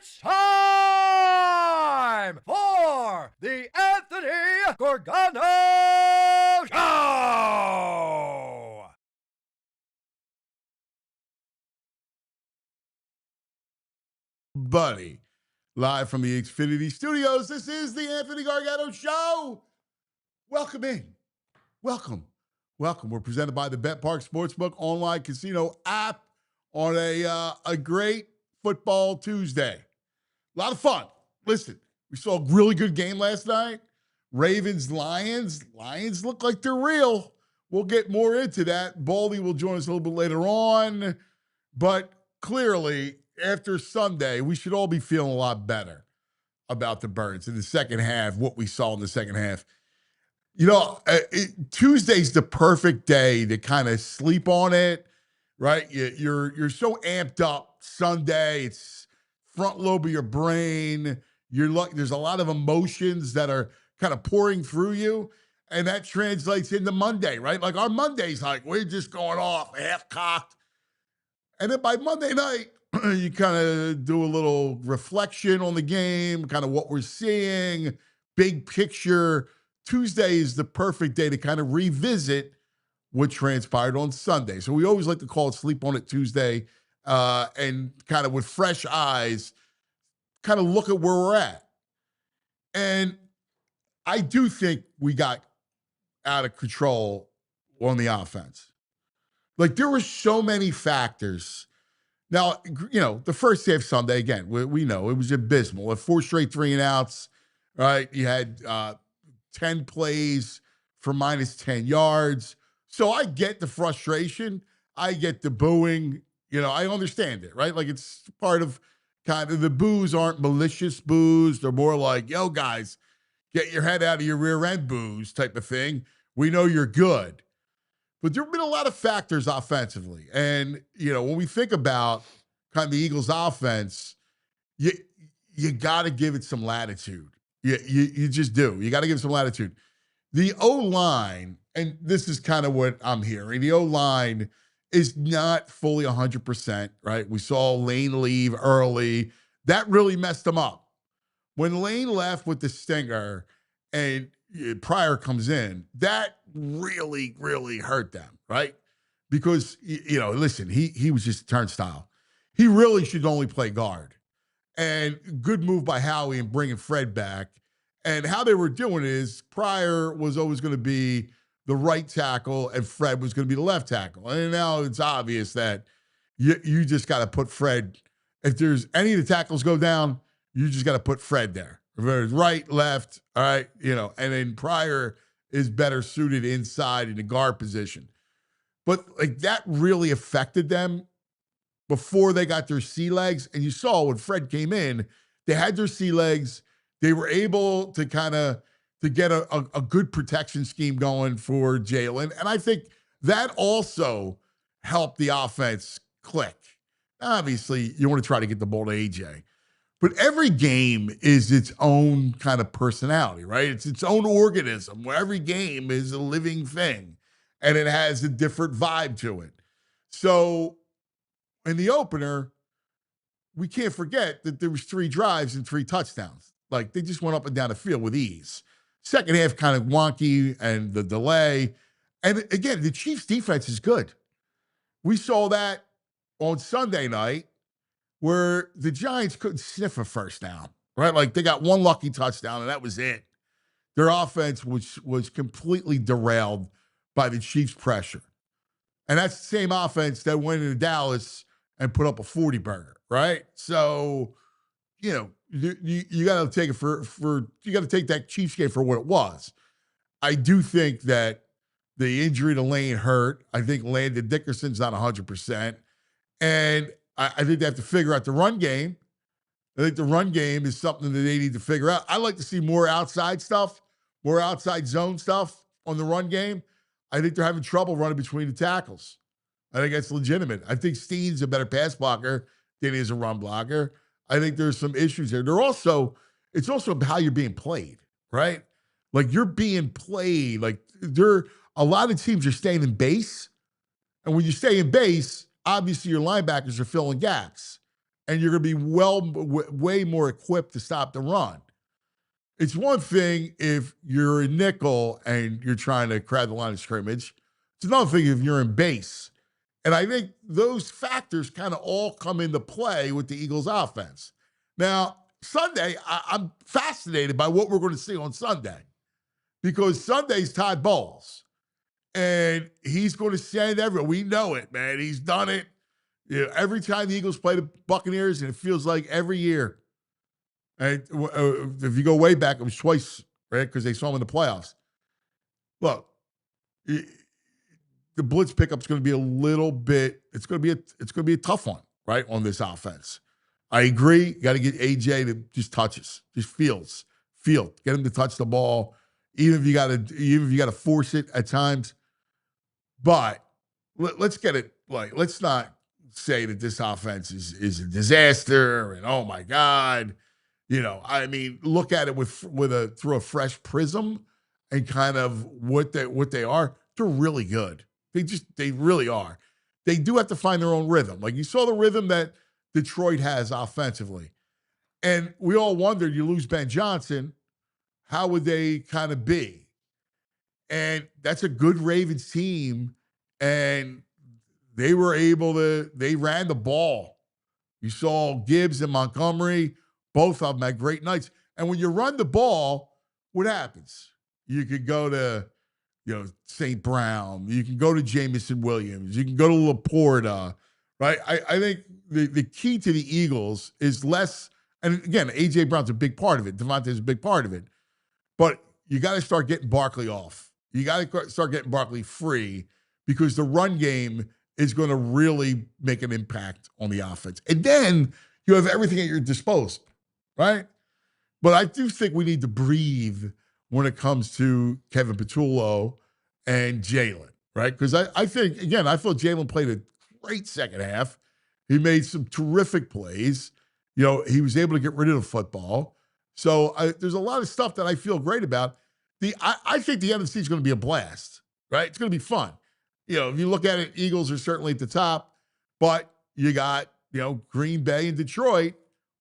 It's time for the Anthony Gorgano Show! Buddy, live from the Xfinity Studios, this is the Anthony Gargano Show. Welcome in. Welcome. We're presented by the Bet Park Sportsbook online casino app on a great football Tuesday. A lot of fun. Listen, we saw a really good game last night. Ravens-Lions. Lions look like they're real. We'll get more into that. Baldy will join us a little bit later on. But clearly, after Sunday, we should all be feeling a lot better about the Birds in the second half, what we saw in the second half. You know, Tuesday's the perfect day to kind of sleep on it, right? You're so amped up. Sunday, it's front lobe of your brain. There's a lot of emotions that are kind of pouring through you, and that translates into Monday, right? Like our Monday's like, we're just going off, half-cocked. And then by Monday night, you kind of do a little reflection on the game, kind of what we're seeing, big picture. Tuesday is the perfect day to kind of revisit what transpired on Sunday. So we always like to call it Sleep on It Tuesday, and kind of with fresh eyes, kind of look at where we're at. And I do think we got out of control on the offense. Like there were so many factors. Now, you know, the first half Sunday, again, we know it was abysmal. At 4 straight 3-and-outs, right? You had 10 plays for minus 10 yards. So I get the frustration. I get the booing. You know, I understand it, right? Like it's part of kind of the boos aren't malicious boos. They're more like, yo, guys, get your head out of your rear end boos type of thing. We know you're good. But there have been a lot of factors offensively. And, you know, when we think about kind of the Eagles offense, you got to give it some latitude. You just do. You got to give it some latitude. The O-line, and this is kind of what I'm hearing, the O-line is not fully 100%, right? We saw Lane leave early. That really messed them up. When Lane left with the stinger and Pryor comes in, that really, really hurt them, right? Because, you know, listen, he was just a turnstile. He really should only play guard. And good move by Howie in bringing Fred back. And how they were doing is Pryor was always going to be the right tackle and Fred was going to be the left tackle. And now it's obvious that you just got to put Fred, if there's any of the tackles go down, you just got to put Fred there. Right, left, all right, you know, and then Pryor is better suited inside in the guard position. But like that really affected them before they got their sea legs. And you saw when Fred came in, they had their sea legs. They were able to kind of to get a good protection scheme going for Jalen. And I think that also helped the offense click. Obviously, you want to try to get the ball to AJ. But every game is its own kind of personality, right? It's its own organism where every game is a living thing and it has a different vibe to it. So in the opener, we can't forget that there was 3 drives and 3 touchdowns. Like they just went up and down the field with ease. Second half kind of wonky and the delay. And again, the Chiefs defense is good. We saw that on Sunday night, where the Giants couldn't sniff a first down, right? Like they got one lucky touchdown and that was it. Their offense was completely derailed by the Chiefs' pressure. And that's the same offense that went into Dallas and put up a 40-burger, right? So, you know, you got to take it you got to take that Chiefs game for what it was. I do think that the injury to Lane hurt. I think Landon Dickerson's not 100%. And I think they have to figure out the run game. I think the run game is something that they need to figure out. I like to see more outside stuff, more outside zone stuff on the run game. I think they're having trouble running between the tackles. I think that's legitimate. I think Steen's a better pass blocker than he is a run blocker. I think there's some issues there. It's also how you're being played, right? Like you're being played. Like a lot of teams are staying in base. And when you stay in base, obviously your linebackers are filling gaps. and you're going to be way more equipped to stop the run. It's one thing if you're in nickel and you're trying to crowd the line of scrimmage. It's another thing if you're in base. And I think those factors kind of all come into play with the Eagles offense. Now, Sunday, I'm fascinated by what we're going to see on Sunday because Sunday's Todd Bowles. And he's going to send everyone. We know it, man. He's done it. You know, every time the Eagles play the Buccaneers, and it feels like every year. And if you go way back, it was twice, right? Because they saw him in the playoffs. Look, the blitz pickup's going to be a little bit. It's going to be a tough one, right, on this offense. I agree. You got to get AJ to just touches, just field. Get him to touch the ball, even if you got to force it at times. But let's get it. Like, let's not say that this offense is a disaster and oh my God. You know, I mean, look at it through a fresh prism and kind of what they are. They're really good. They really are. They do have to find their own rhythm. Like you saw the rhythm that Detroit has offensively. And we all wondered, you lose Ben Johnson, how would they kind of be? And that's a good Ravens team. And they ran the ball. You saw Gibbs and Montgomery, both of them had great nights. And when you run the ball, what happens? You could go to, St. Brown. You can go to Jamison Williams. You can go to Laporta, right? I think the key to the Eagles is less, and again, A.J. Brown's a big part of it. Devontae's a big part of it. But you got to start getting Barkley off. You got to start getting Barkley free because the run game is going to really make an impact on the offense. And then you have everything at your disposal, right? But I do think we need to breathe when it comes to Kevin Patullo and Jalen, right? Because I think, again, I thought Jalen played a great second half. He made some terrific plays. He was able to get rid of the football. So there's a lot of stuff that I feel great about. I think the NFC is going to be a blast, right? It's going to be fun. If you look at it, Eagles are certainly at the top, but you got, Green Bay and Detroit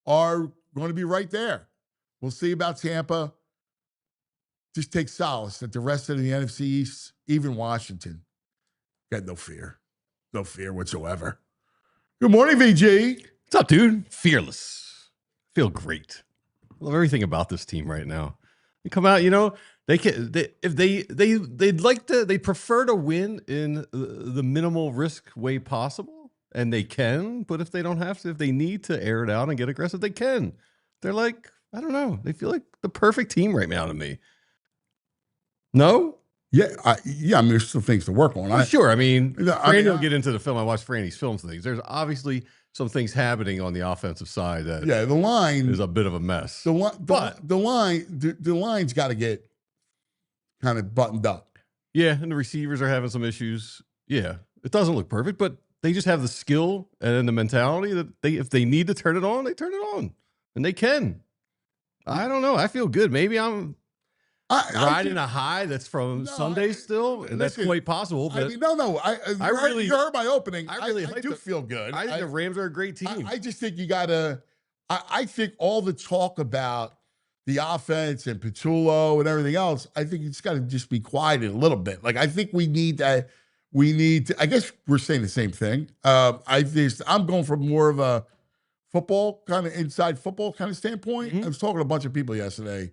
are going to be right there. We'll see about Tampa. Just take solace that the rest of the NFC East, even Washington, got no fear. No fear whatsoever. Good morning, VG. What's up, dude? Fearless. Feel great. Love everything about this team right now. They come out, they prefer to win in the minimal risk way possible, and they can. But if they don't have to, if they need to air it out and get aggressive, they can. They're like, I don't know. They feel like the perfect team right now to me. No? Yeah, I mean, there's some things to work on. Well, sure. I mean, Franny will get into the film. I watched Franny's films things. There's obviously some things happening on the offensive side that the line is a bit of a mess. The line's got to get kind of buttoned up. Yeah, and the receivers are having some issues. Yeah, it doesn't look perfect, but they just have the skill and the mentality that if they need to turn it on, they turn it on, and they can. I don't know. I feel good. Maybe I'm riding a high that's from Sunday still, and that's quite possible. But I mean, you heard my opening. I do feel good. I think the Rams are a great team. I just think you got to. I think all the talk about the offense and Patullo and everything else, I think you just got to just be quiet a little bit. Like I think we need to. I guess we're saying the same thing. I'm going from more of a football kind of inside football kind of standpoint. Mm-hmm. I was talking to a bunch of people yesterday.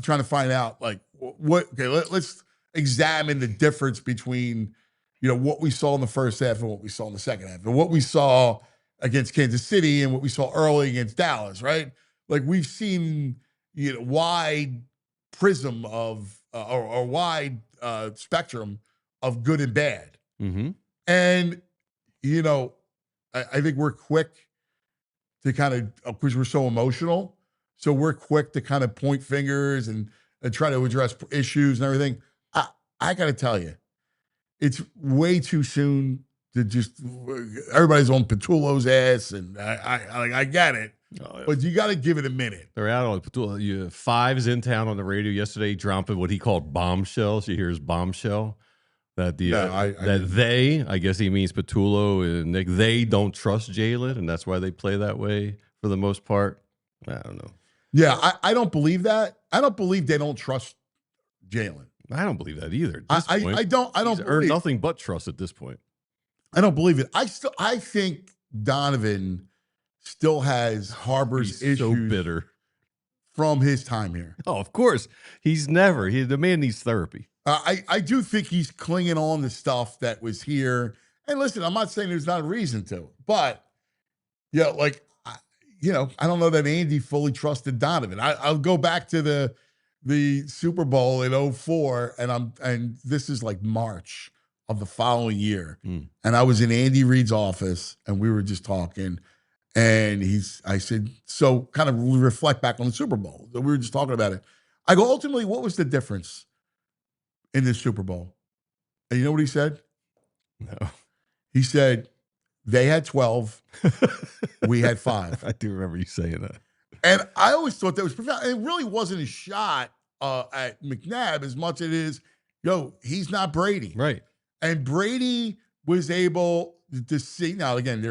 Trying to find out like let's examine the difference between what we saw in the first half and what we saw in the second half and what we saw against Kansas City and what we saw early against Dallas, right? Like we've seen wide prism of or wide spectrum of good and bad, and I think we're quick to kind of because we're so emotional. So we're quick to kind of point fingers and try to address issues and everything. I got to tell you, it's way too soon to just everybody's on Patullo's ass, and I get it, but you got to give it a minute. They're out on Patullo. Five's in town on the radio yesterday, dropping what he called bombshells. You hear his bombshell That No, I guess he means Patullo and Nick, they don't trust Jalen, and that's why they play that way for the most part. I don't know. Yeah, I don't believe that. I don't believe they don't trust Jalen. I don't believe that either. At this point, I don't he's earned nothing but trust at this point. I don't believe it. I think Donovan still harbors issues so bitter from his time here. Oh, of course. The man needs therapy. I do think he's clinging on to stuff that was here. And listen, I'm not saying there's not a reason to, but yeah, like, I don't know that Andy fully trusted Donovan. I'll go back to the Super Bowl in 2004, and this is like March of the following year. And I was in Andy Reid's office, and we were just talking, and I said, so kind of reflect back on the Super Bowl. We were just talking about it. I go, ultimately, what was the difference in this Super Bowl? And you know what he said? No. He said, they had 12, we had 5. I do remember you saying that. And I always thought that was profound. It really wasn't a shot at McNabb as much as it is, he's not Brady. Right. And Brady was able to see. Now, again,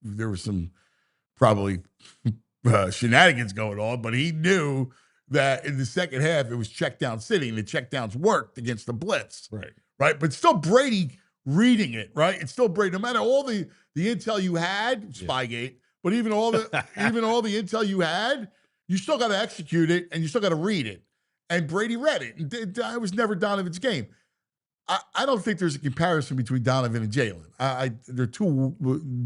there was some probably shenanigans going on, but he knew that in the second half, it was check down city, and the check downs worked against the blitz. Right. But still Brady reading it, right? It's still Brady. No matter all the intel you had, Spygate, but even all the intel you had, you still got to execute it, and you still got to read it. And Brady read it. And it was never Donovan's game. I don't think there's a comparison between Donovan and Jalen. They're two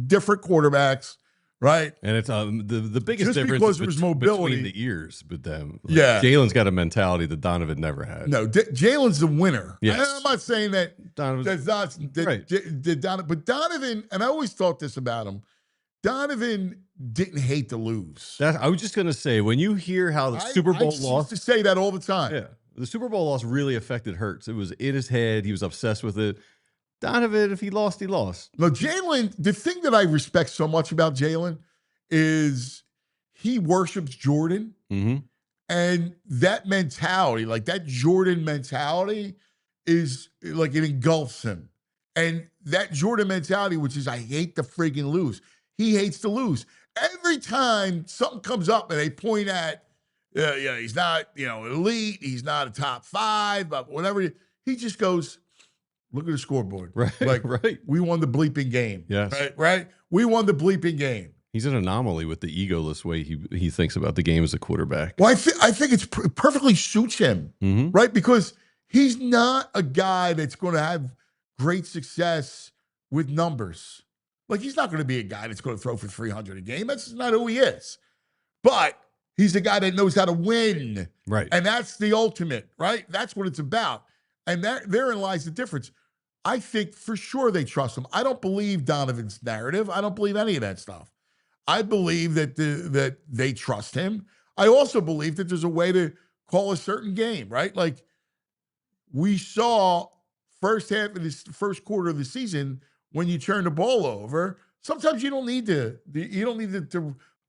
different quarterbacks, right? And it's the biggest Just difference because there was mobility between the ears with them. Jalen's got a mentality that Donovan never had. No, Jalen's the winner. Yes. I'm not saying that Donovan's right. But Donovan, and I always thought this about him, Donovan didn't hate to lose. I was just going to say, when you hear how the Super Bowl loss. I used to say that all the time. Yeah. The Super Bowl loss really affected Hurts. It was in his head. He was obsessed with it. Donovan, if he lost, he lost. No, Jalen, the thing that I respect so much about Jalen is he worships Jordan. Mm-hmm. And that mentality, like that Jordan mentality, is like it engulfs him. And that Jordan mentality, which is I hate to freaking lose. He hates to lose. Every time something comes up and they point at, he's not, elite. He's not a top 5, but whatever. He just goes, look at the scoreboard. Right. Like, right. We won the bleeping game. Yes. Right. We won the bleeping game. He's an anomaly with the egoless way he thinks about the game as a quarterback. Well, I think it's perfectly suits him, right? Because he's not a guy that's going to have great success with numbers. Like, he's not going to be a guy that's going to throw for 300 a game. That's not who he is. But he's a guy that knows how to win. Right. And that's the ultimate, right? That's what it's about. And therein lies the difference. I think for sure they trust him. I don't believe Donovan's narrative. I don't believe any of that stuff. I believe that that they trust him. I also believe that there's a way to call a certain game, right? Like we saw first half of this first quarter of the season when you turn the ball over. Sometimes you don't need to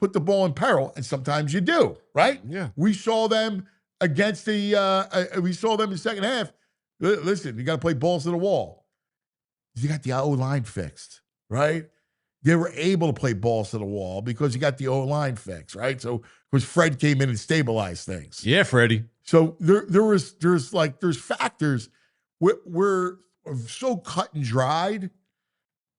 put the ball in peril, and sometimes you do, right? Yeah. We saw them against we saw them in the second half. Listen, you got to play balls to the wall. You got the O-line fixed, right? They were able to play balls to the wall because you got the O-line fixed, right? So, because Fred came in and stabilized things. Yeah, Freddie. So there's factors we're so cut and dried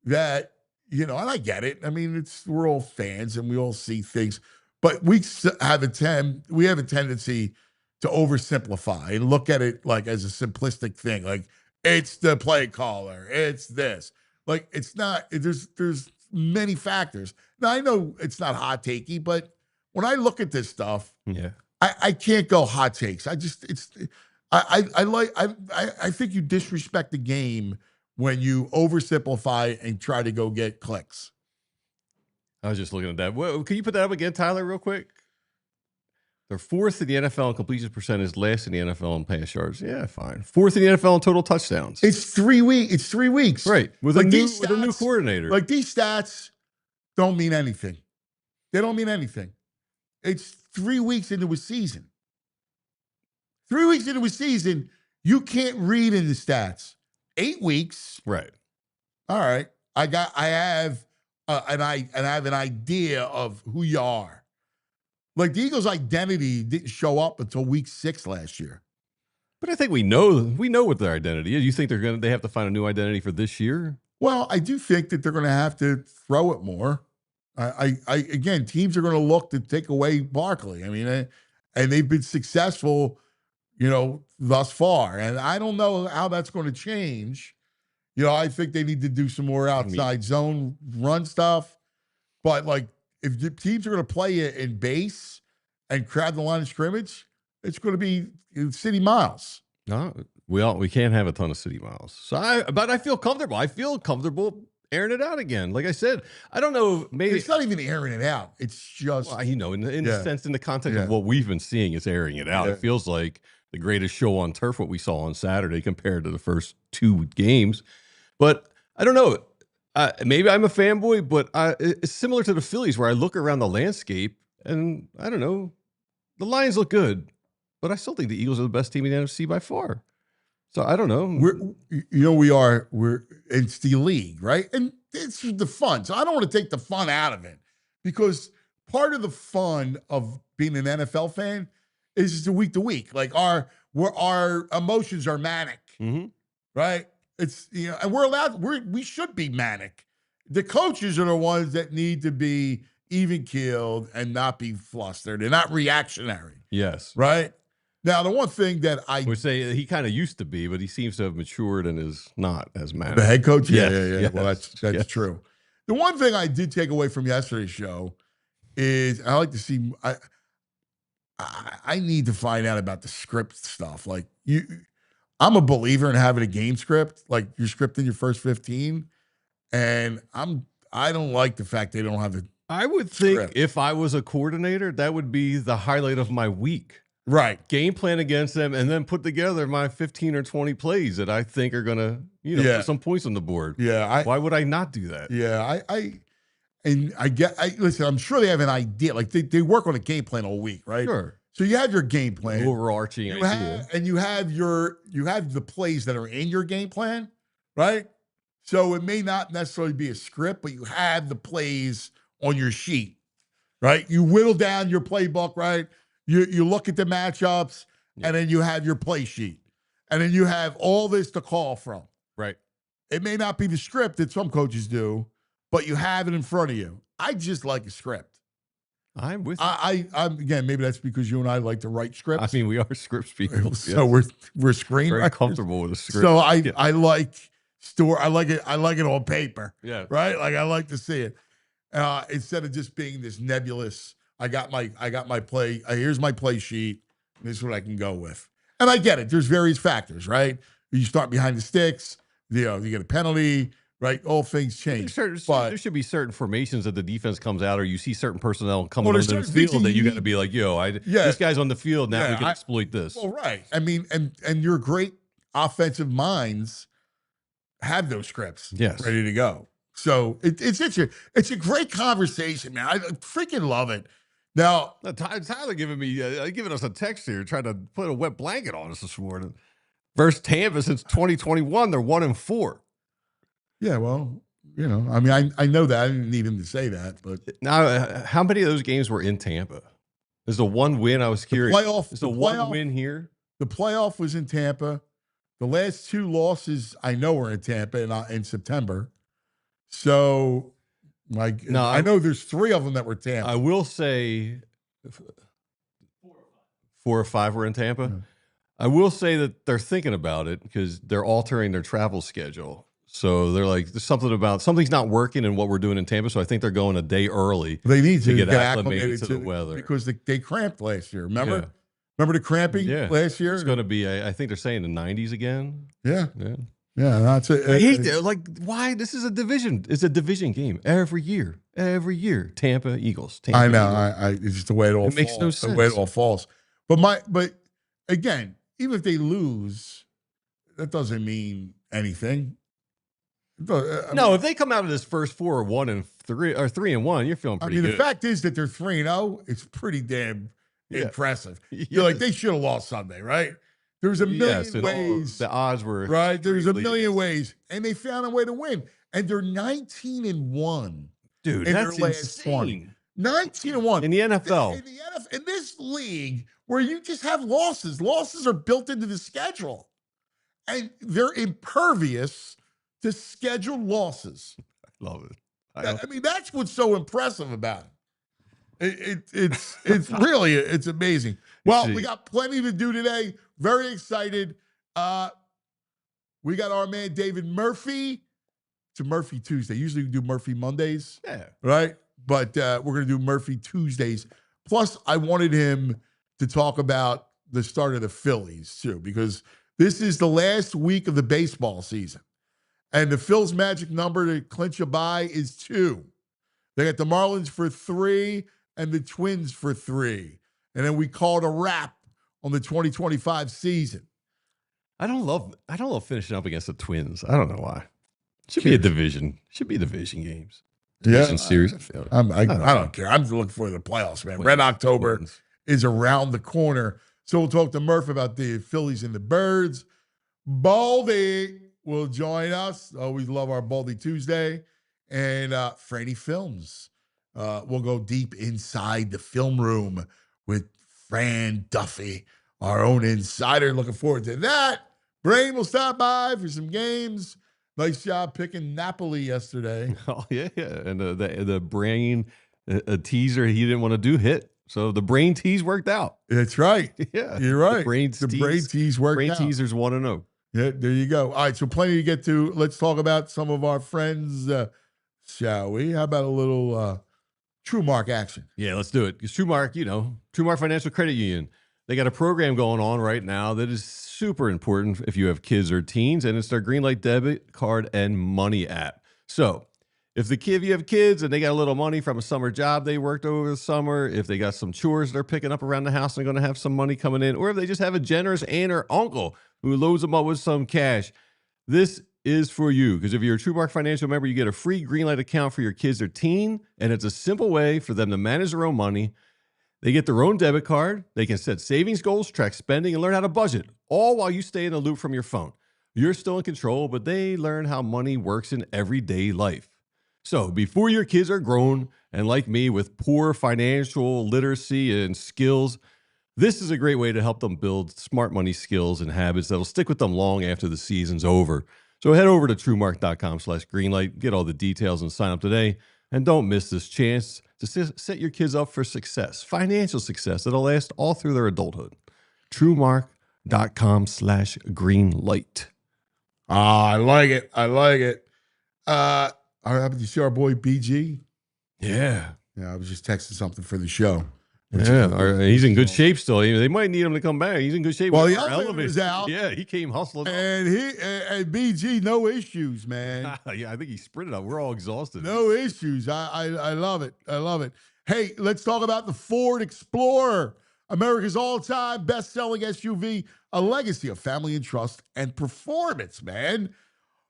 that, and I get it. I mean, we're all fans and we all see things, but we have a tendency to oversimplify and look at it like as a simplistic thing. Like it's the play caller, it's this. Like it's not. There's many factors. Now I know it's not hot takey, but when I look at this stuff, I can't go hot takes. I think you disrespect the game when you oversimplify and try to go get clicks. I was just looking at that. Well, can you put that up again, Tyler, real quick? They're 4th in the NFL in completion percentage, last in the NFL in pass yards. Yeah, fine. 4th in the NFL in total touchdowns. It's 3 weeks. It's 3 weeks. Right. With a new coordinator. Like these stats don't mean anything. They don't mean anything. It's 3 weeks into a season. 3 weeks into a season, you can't read in the stats. 8 weeks. Right. All right. I have an idea of who you are. Like the Eagles' identity didn't show up until week 6 last year. But I think we know what their identity is. You think they have to find a new identity for this year? Well, I do think that they're going to have to throw it more. Again, teams are going to look to take away Barkley. I mean, and they've been successful, thus far. And I don't know how that's going to change. I think they need to do some more outside zone run stuff. But like, if the teams are going to play it in base and crowd the line of scrimmage, it's going to be city miles. No, we can't have a ton of city miles. But I feel comfortable. I feel comfortable airing it out again. Like I said, I don't know. Maybe it's not even airing it out. It's just in the sense, in the context of what we've been seeing, it's airing it out. It feels like the greatest show on turf, what we saw on Saturday compared to the first 2 games. But I don't know. Maybe I'm a fanboy, but it's similar to the Phillies, where I look around the landscape and I don't know. The Lions look good, but I still think the Eagles are the best team in the NFC by far. So I don't know. It's the league, right? And it's the fun. So I don't want to take the fun out of it, because part of the fun of being an NFL fan is just week to week. Like our emotions are manic, right? It's and we should be manic. The coaches are the ones that need to be even keeled and not be flustered. They're not reactionary. Yes. Right? Now, the one thing that I would say he kind of used to be, but he seems to have matured and is not as mad. The head coach? Yeah. Yes. Well, that's true. The one thing I did take away from yesterday's show is I like to see I need to find out about the script stuff. Like I'm a believer in having a game script, like you're scripting your first 15. And I don't like the fact they don't have a I would think if I was a coordinator, that would be the highlight of my week. Right. Game plan against them and then put together my 15 or 20 plays that I think are going to, put some points on the board. Yeah. Why would I not do that? Yeah. Listen, I'm sure they have an idea. Like they work on a game plan all week, right? Sure. So you have your game plan. Overarching idea. And you have the plays that are in your game plan, right? So it may not necessarily be a script, but you have the plays on your sheet, right? You whittle down your playbook, right? You look at the matchups, and then you have your play sheet. And then you have all this to call from. Right. It may not be the script that some coaches do, but you have it in front of you. I just like a script. I'm with you. I'm again, maybe that's because you and I like to write scripts. I mean, we are scripts people. So we're screenwriters. Very comfortable with a script. So I like it on paper. Yeah. Right? Like I like to see it. Instead of just being this nebulous, I got my play. Here's my play sheet. This is what I can go with. And I get it. There's various factors, right? You start behind the sticks. You get a penalty, right? All things change. There should be certain formations that the defense comes out, or you see certain personnel coming onto the field that you got to be like, this guy's on the field now. We can exploit this. Well, right. I mean, and your great offensive minds have those scripts ready to go. So it's a great conversation, man. I freaking love it. Now, Tyler giving us a text here, trying to put a wet blanket on us this morning. Versus Tampa since 2021, they're 1-4. Yeah, well, I mean, I know that. I didn't need him to say that, but now, how many of those games were in Tampa? There's the one win. I was curious. There's the one win here. The playoff was in Tampa. The last 2 losses I know were in Tampa in September. So, I know there's 3 of them that were Tampa. I will say 4 or 5 were in Tampa. Mm-hmm. I will say that they're thinking about it because they're altering their travel schedule. So they're like, there's something's not working in what we're doing in Tampa. So I think they're going a day early. They need to get acclimated to the weather because they cramped last year. Remember? Yeah. Remember the cramping last year? It's going to be, I think they're saying the 90s again. Yeah. That's it. I hate that. Why? This is a division. It's a division game every year. Every year, Tampa Eagles. I know. It's just the way it all falls. Makes no sense. The way it all falls. But again, even if they lose, that doesn't mean anything. If they come out of this first 4 or 1-3 or 3-1, you're feeling pretty good. The fact is that they're 3-0. It's pretty damn impressive. You're like, they should have lost Sunday, right? There's a Yes, million and all ways. the odds were Right? There's a extremely million against. ways. And they found a way to win. And they're 19-1 Dude, in their that's last 20. insane. 19-1. In the NFL. In this league where you just have losses. Losses are built into the schedule. And they're impervious to scheduled losses. I love it. I mean, that's what's so impressive about it. It's really, it's amazing. Well, we got plenty to do today. Very excited. We got our man David Murphy. It's a Murphy Tuesday. Usually we do Murphy Mondays. Yeah. Right? But we're going to do Murphy Tuesdays. Plus, I wanted him to talk about the start of the Phillies, too, because this is the last week of the baseball season. And the Phil's magic number to clinch a bye is 2. They got the Marlins for 3 and the Twins for 3. And then we call it a wrap on the 2025 season. I don't love finishing up against the Twins. I don't know why. Should be a division. Should be division games. Division series. I don't care. I'm looking for the playoffs, man. Red October is around the corner. So we'll talk to Murph about the Phillies and the Birds. Baldy will join us. Always love our Baldy Tuesday. And Franny Films. We'll go deep inside the film room with Fran Duffy, our own insider. Looking forward to that. Brain will stop by for some games. Nice job picking Napoli yesterday. Oh, yeah. And the brain, a teaser he didn't want to do hit. So the brain tease worked out. That's right. Yeah. You're right. The brain tease worked out. Brain teasers 1-0. Yeah, there you go. All right, so plenty to get to. Let's talk about some of our friends, shall we? How about a little TrueMark action? Yeah, let's do it. Because TrueMark, TrueMark Financial Credit Union, they got a program going on right now that is super important if you have kids or teens, and it's their Greenlight debit card and money app. So if you have kids and they got a little money from a summer job they worked over the summer, if they got some chores they're picking up around the house and they're going to have some money coming in, or if they just have a generous aunt or uncle who loads them up with some cash, this is for you. Because if you're a TrueMark Financial member, you get a free Greenlight account for your kids or teen, and it's a simple way for them to manage their own money. They get their own debit card. They can set savings goals, track spending, and learn how to budget, all while you stay in the loop from your phone. You're still in control, but they learn how money works in everyday life. So before your kids are grown and like me with poor financial literacy and skills, this is a great way to help them build smart money skills and habits that'll stick with them long after the season's over. So head over to TrueMark.com/Greenlight, get all the details and sign up today. And don't miss this chance to set your kids up for success, financial success that'll last all through their adulthood. TrueMark.com/Greenlight. I like it. Did you see our boy BG? Yeah. Yeah, I was just texting something for the show. Yeah, he's in good shape still. They might need him to come back. He's in good shape. Well, the elevator was out. Yeah, he came hustling. And BG, no issues, man. Yeah, I think he sprinted up. We're all exhausted. No issues. I love it. I love it. Hey, let's talk about the Ford Explorer, America's all-time best-selling SUV, a legacy of family and trust and performance, man.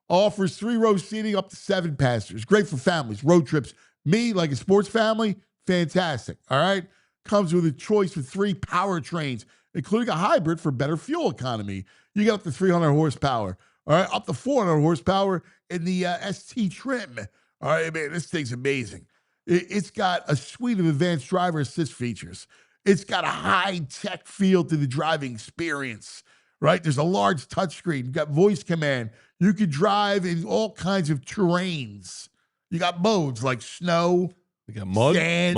Offers 3-row seating up to 7 passengers. Great for families, road trips. Me, like a sports family, fantastic. All right? Comes with a choice of 3 powertrains, including a hybrid for better fuel economy. You get up to 300 horsepower. All right? Up to 400 horsepower in the ST trim. All right, man, this thing's amazing. It's got a suite of advanced driver assist features. It's got a high-tech feel to the driving experience, right? There's a large touchscreen. You got voice command. You could drive in all kinds of terrains. You got modes like snow, you got mud, sand,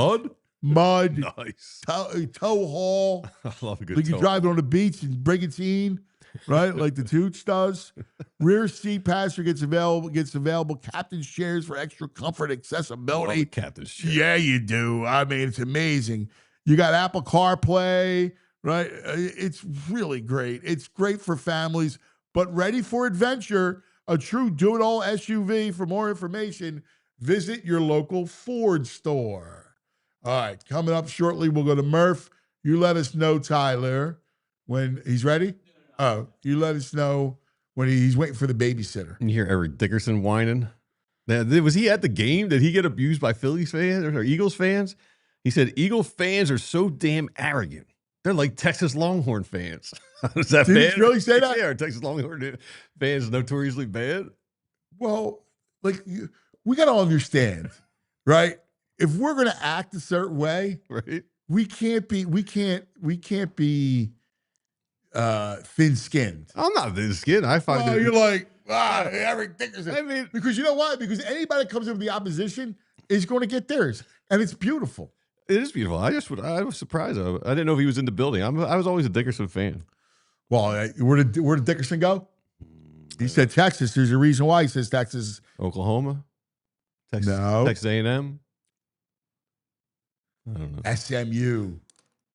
mud, nice, tow haul. I love a good. You can drive it on the beach in Brigantine, right? Like the Toots does. Rear seat passenger gets available. Captain's chairs for extra comfort, accessibility. Captain's chair. Yeah, you do. I mean, it's amazing. You got Apple CarPlay, right? It's really great. It's great for families, but ready for adventure. A true do-it-all SUV. For more information, visit your local Ford store. All right, coming up shortly, we'll go to Murph. You let us know, Tyler, when he's ready. Oh, you let us know when he's waiting for the babysitter. You hear Eric Dickerson whining. Now, was he at the game? Did he get abused by Phillies fans or Eagles fans? He said, Eagle fans are so damn arrogant. They're like Texas Longhorn fans. Is that Did he bad? really say that? Yeah, are Texas Longhorn fans notoriously bad? Well, like we got to understand, right? If we're going to act a certain way, Right? we can't be thin-skinned. I'm not this skin. I find Oh, it. you're like, Eric Dickerson. I mean, because you know why? Because anybody that comes in with the opposition is going to get theirs, and it's beautiful. it is beautiful. I was surprised. I didn't know if he was in the building. I was always a Dickerson fan. Well, where did Dickerson go? He said Texas. There's a reason why he says Texas. Oklahoma, Texas, No. Texas A&M. I don't know. SMU.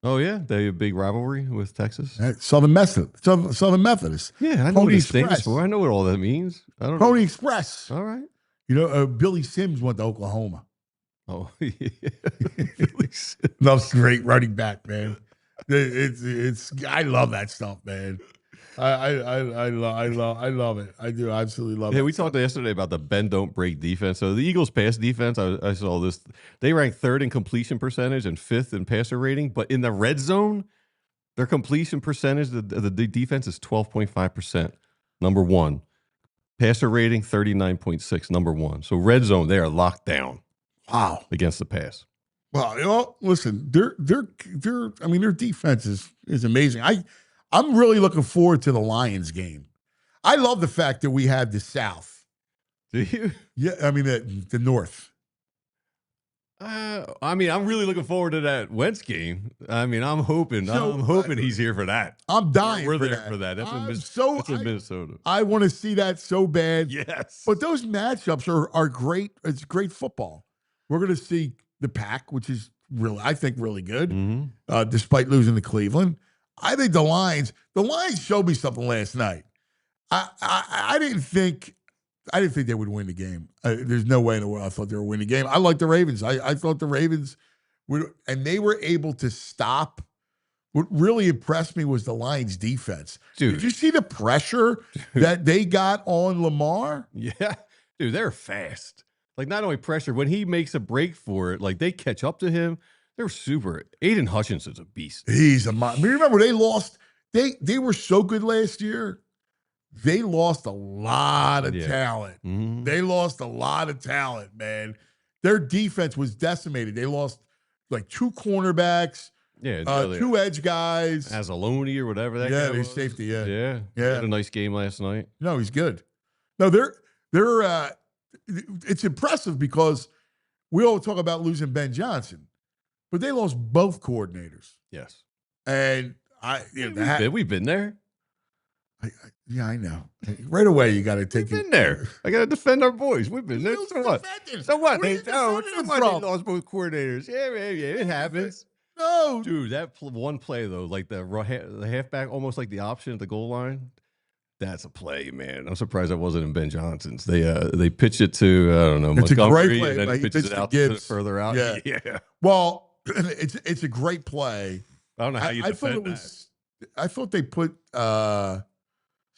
Oh yeah, they have a big rivalry with Texas. Southern Methodist. Yeah, I know what Pony it stands Express. for. I know what all that means. I don't Pony know. Express. All right. You know, Billy Sims went to Oklahoma. Oh yeah. Really sick. Loves great running back, man. It's I love that stuff, man. I love it. I do absolutely love it. Yeah, we talked yesterday about the bend don't break defense. So the Eagles' pass defense, I saw this. They ranked 3rd in completion percentage and 5th in passer rating, but in the red zone, their completion percentage, the defense is 12.5%, number 1. Passer rating 39.6, number 1. So red zone, they are locked down. Wow. Against the pass. Well, listen, their defense is amazing. I'm really looking forward to the Lions game. I love the fact that we have the South. Do you? Yeah, I mean the North. I'm really looking forward to that Wentz game. I'm hoping he's here for that. I'm dying. We're for there that. for that. That's I'm in Minnesota. I want to see that so bad. Yes. But those matchups are great. It's great football. We're going to see the Pack, which is I think really good, despite losing to Cleveland. I think the Lions showed me something last night. I didn't think they would win the game. There's no way in the world I thought they would win the game. I like the Ravens. I thought the Ravens would, and they were able to stop. What really impressed me was the Lions' defense. Dude. Did you see the pressure that they got on Lamar? Yeah. Dude, they're fast. Like, not only pressure, when he makes a break for it, like, they catch up to him. They're super. Aiden Hutchinson's a beast. He's a monster. Remember, they lost. They were so good last year. They lost a lot of talent. Mm-hmm. They lost a lot of talent, man. Their defense was decimated. They lost like 2 cornerbacks, 2 edge guys. Azzaloni or whatever that guy was. Safety, yeah. Yeah. He had a nice game last night. No, he's good. No, it's impressive because we all talk about losing Ben Johnson, but they lost both coordinators. Yes. And we've been there. I know. Right away, you got to take We've been there. I got to defend our boys. We've been there. So what? So what? They lost both coordinators. Yeah, it happens. No. Dude, that one play, though, like the halfback, almost like the option at the goal line, that's a play, man. I'm surprised that wasn't in Ben Johnson's. They pitched it to, I don't know, it's Montgomery, a great play. and then Like, he pitched it out further out. Yeah. Well, it's a great play. I don't know how you defend that. I thought they put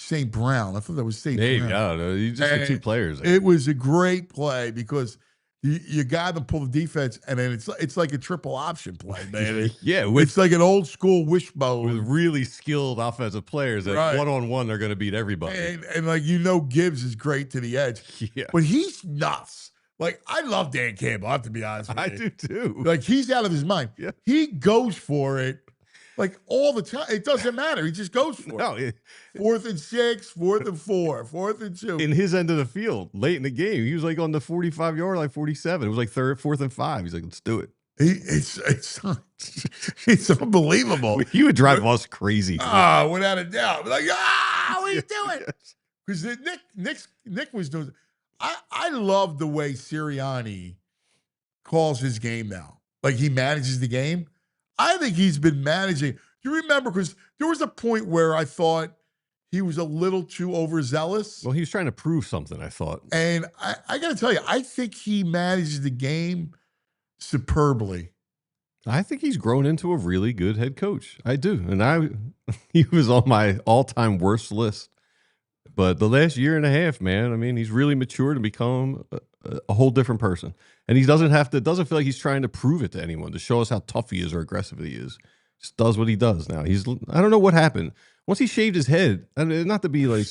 St. Brown. I thought that was St. Maybe, Brown. I don't know. You just had 2 players. It was a great play because you got to pull the defense, and then it's like a triple option play, man. It's like an old school wishbone with really skilled offensive players that one-on-one they're going to beat everybody. And Gibbs is great to the edge. Yeah, but he's nuts. Like, I love Dan Campbell. I have to be honest with you. I do too. Like, he's out of his mind. Yeah. He goes for it. Like, all the time. It doesn't matter. He just goes for it. 4th and 6, 4th and 4, 4th and 2. In his end of the field, late in the game, he was like on the 45-yard, like 47. It was like 4th and 5. He's like, let's do it. It's unbelievable. He would drive us crazy. Without a doubt. Like, what are you doing? Because Nick was doing. I love the way Sirianni calls his game now. Like, he manages the game. I think he's been managing. You remember, because there was a point where I thought he was a little too overzealous. Well, he was trying to prove something, I thought. And I got to tell you, I think he manages the game superbly. I think he's grown into a really good head coach. I do. And he was on my all-time worst list. But the last year and a half, man, he's really matured and become a whole different person. And he doesn't feel like he's trying to prove it to anyone, to show us how tough he is or aggressive he is. Just does what he does now. I don't know what happened. Once he shaved his head, not to be like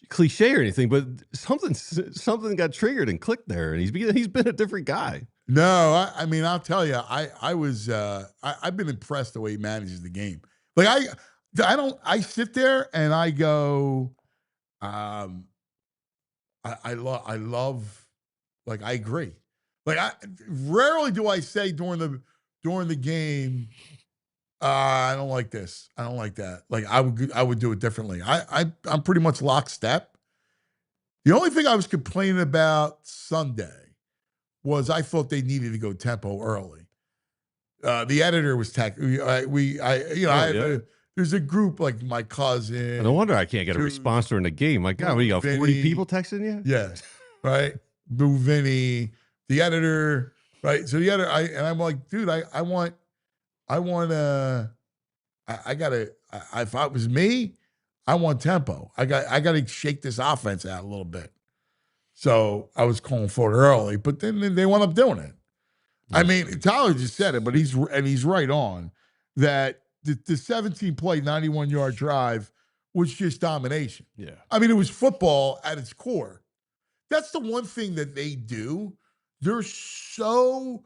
cliche or anything, but something got triggered and clicked there, and he's been a different guy. No, I mean, I'll tell you, I've been impressed the way he manages the game. Like I sit there and I go, I love, like, I agree. Like, rarely do I say during the game, I don't like this. I don't like that. Like, I would do it differently. I'm pretty much lockstep. The only thing I was complaining about Sunday was I thought they needed to go tempo early. The editor was there's a group like my cousin. No wonder I can't get a response during the game. My God, what, you got 40 people texting you? Yes, right. Boo Vinny, the editor, right? So the editor, I'm like, dude, I want if it was me, I want tempo. I got to shake this offense out a little bit. So I was calling for it early, but then they wound up doing it. I mean, Tyler just said it, but he's right on that the 17-play, 91-yard drive was just domination. Yeah. I mean, it was football at its core. That's the one thing that they do. They're so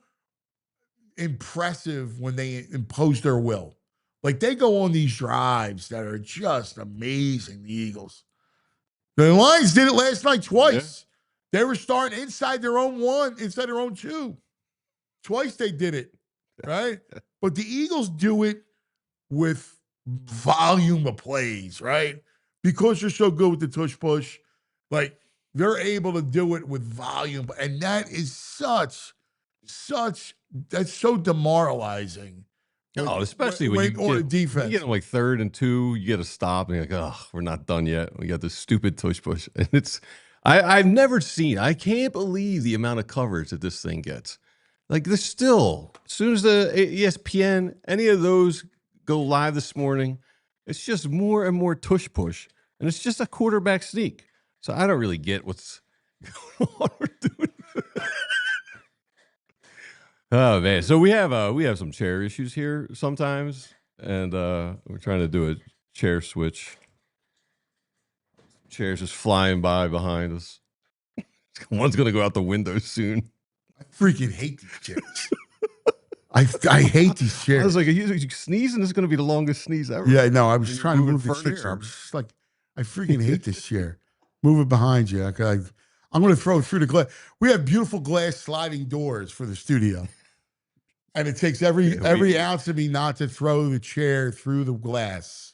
impressive when they impose their will. Like, they go on these drives that are just amazing, the Eagles. The Lions did it last night twice. Yeah. They were starting inside their own one, inside their own two. Twice they did it, right? But the Eagles do it with volume of plays, right? Because they're so good with the tush push, like, they're able to do it with volume. And that is that's so demoralizing. Oh, especially when you get defense. You get them like 3rd and 2, you get to stop and you're like, oh, we're not done yet. We got this stupid tush push. And I've never seen, I can't believe the amount of coverage that this thing gets. Like, there's still, as soon as the ESPN, any of those go live this morning, it's just more and more tush push. And it's just a quarterback sneak. So I don't really get what's going on. Oh, man. So we have some chair issues here sometimes. And we're trying to do a chair switch. Chairs just flying by behind us. One's going to go out the window soon. I freaking hate these chairs. I hate these chairs. I was like, you sneeze and it's going to be the longest sneeze ever. Yeah, no, I was trying to move the chair. I'm just like, I freaking hate this chair. Move it behind you. I'm going to throw it through the glass. We have beautiful glass sliding doors for the studio. And it takes every ounce of me not to throw the chair through the glass.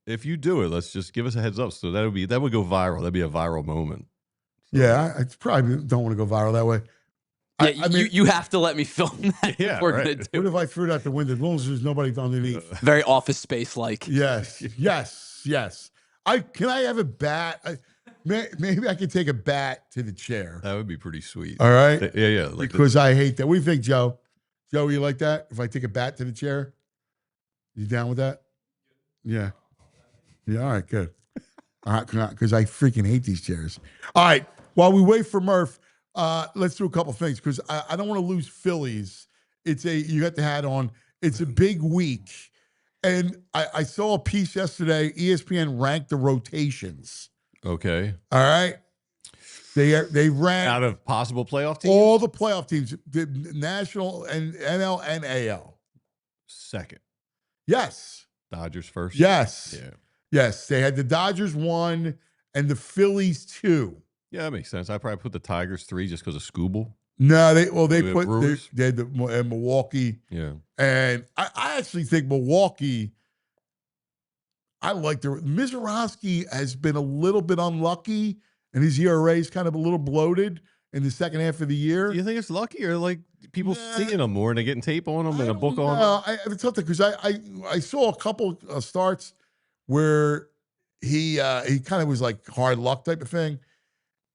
If you do it, let's just give us a heads up. So that would go viral. That'd be a viral moment. So. Yeah, I probably don't want to go viral that way. Yeah, you have to let me film that. Yeah, what if I threw it out the window? As long as there's nobody underneath. Very Office Space like. Yes. Can I have a bat? Maybe I could take a bat to the chair. That would be pretty sweet. All right. Yeah. Because I hate that. What do you think, Joe? Joe, you like that? If I take a bat to the chair, you down with that? Yeah. All right. Good. All right, because I freaking hate these chairs. All right. While we wait for Murph, let's do a couple things because I don't want to lose Phillies. You got the hat on. It's a big week. And I saw a piece yesterday. ESPN ranked the rotations. Okay. All right. They ranked out of possible playoff teams? All the playoff teams, the national and NL and AL. Second. Yes. Dodgers first? Yes. Yeah. Yes. They had the Dodgers 1 and the Phillies 2. Yeah, that makes sense. I probably put the Tigers 3 just because of Scooble. No, they had the Milwaukee. Yeah. And I actually think Milwaukee, I like Mizorowski has been a little bit unlucky, and his ERA is kind of a little bloated in the second half of the year. Do you think it's lucky or like people seeing him more and they're getting tape on him and a book on him? It's tough because I saw a couple of starts where he kind of was like hard luck type of thing.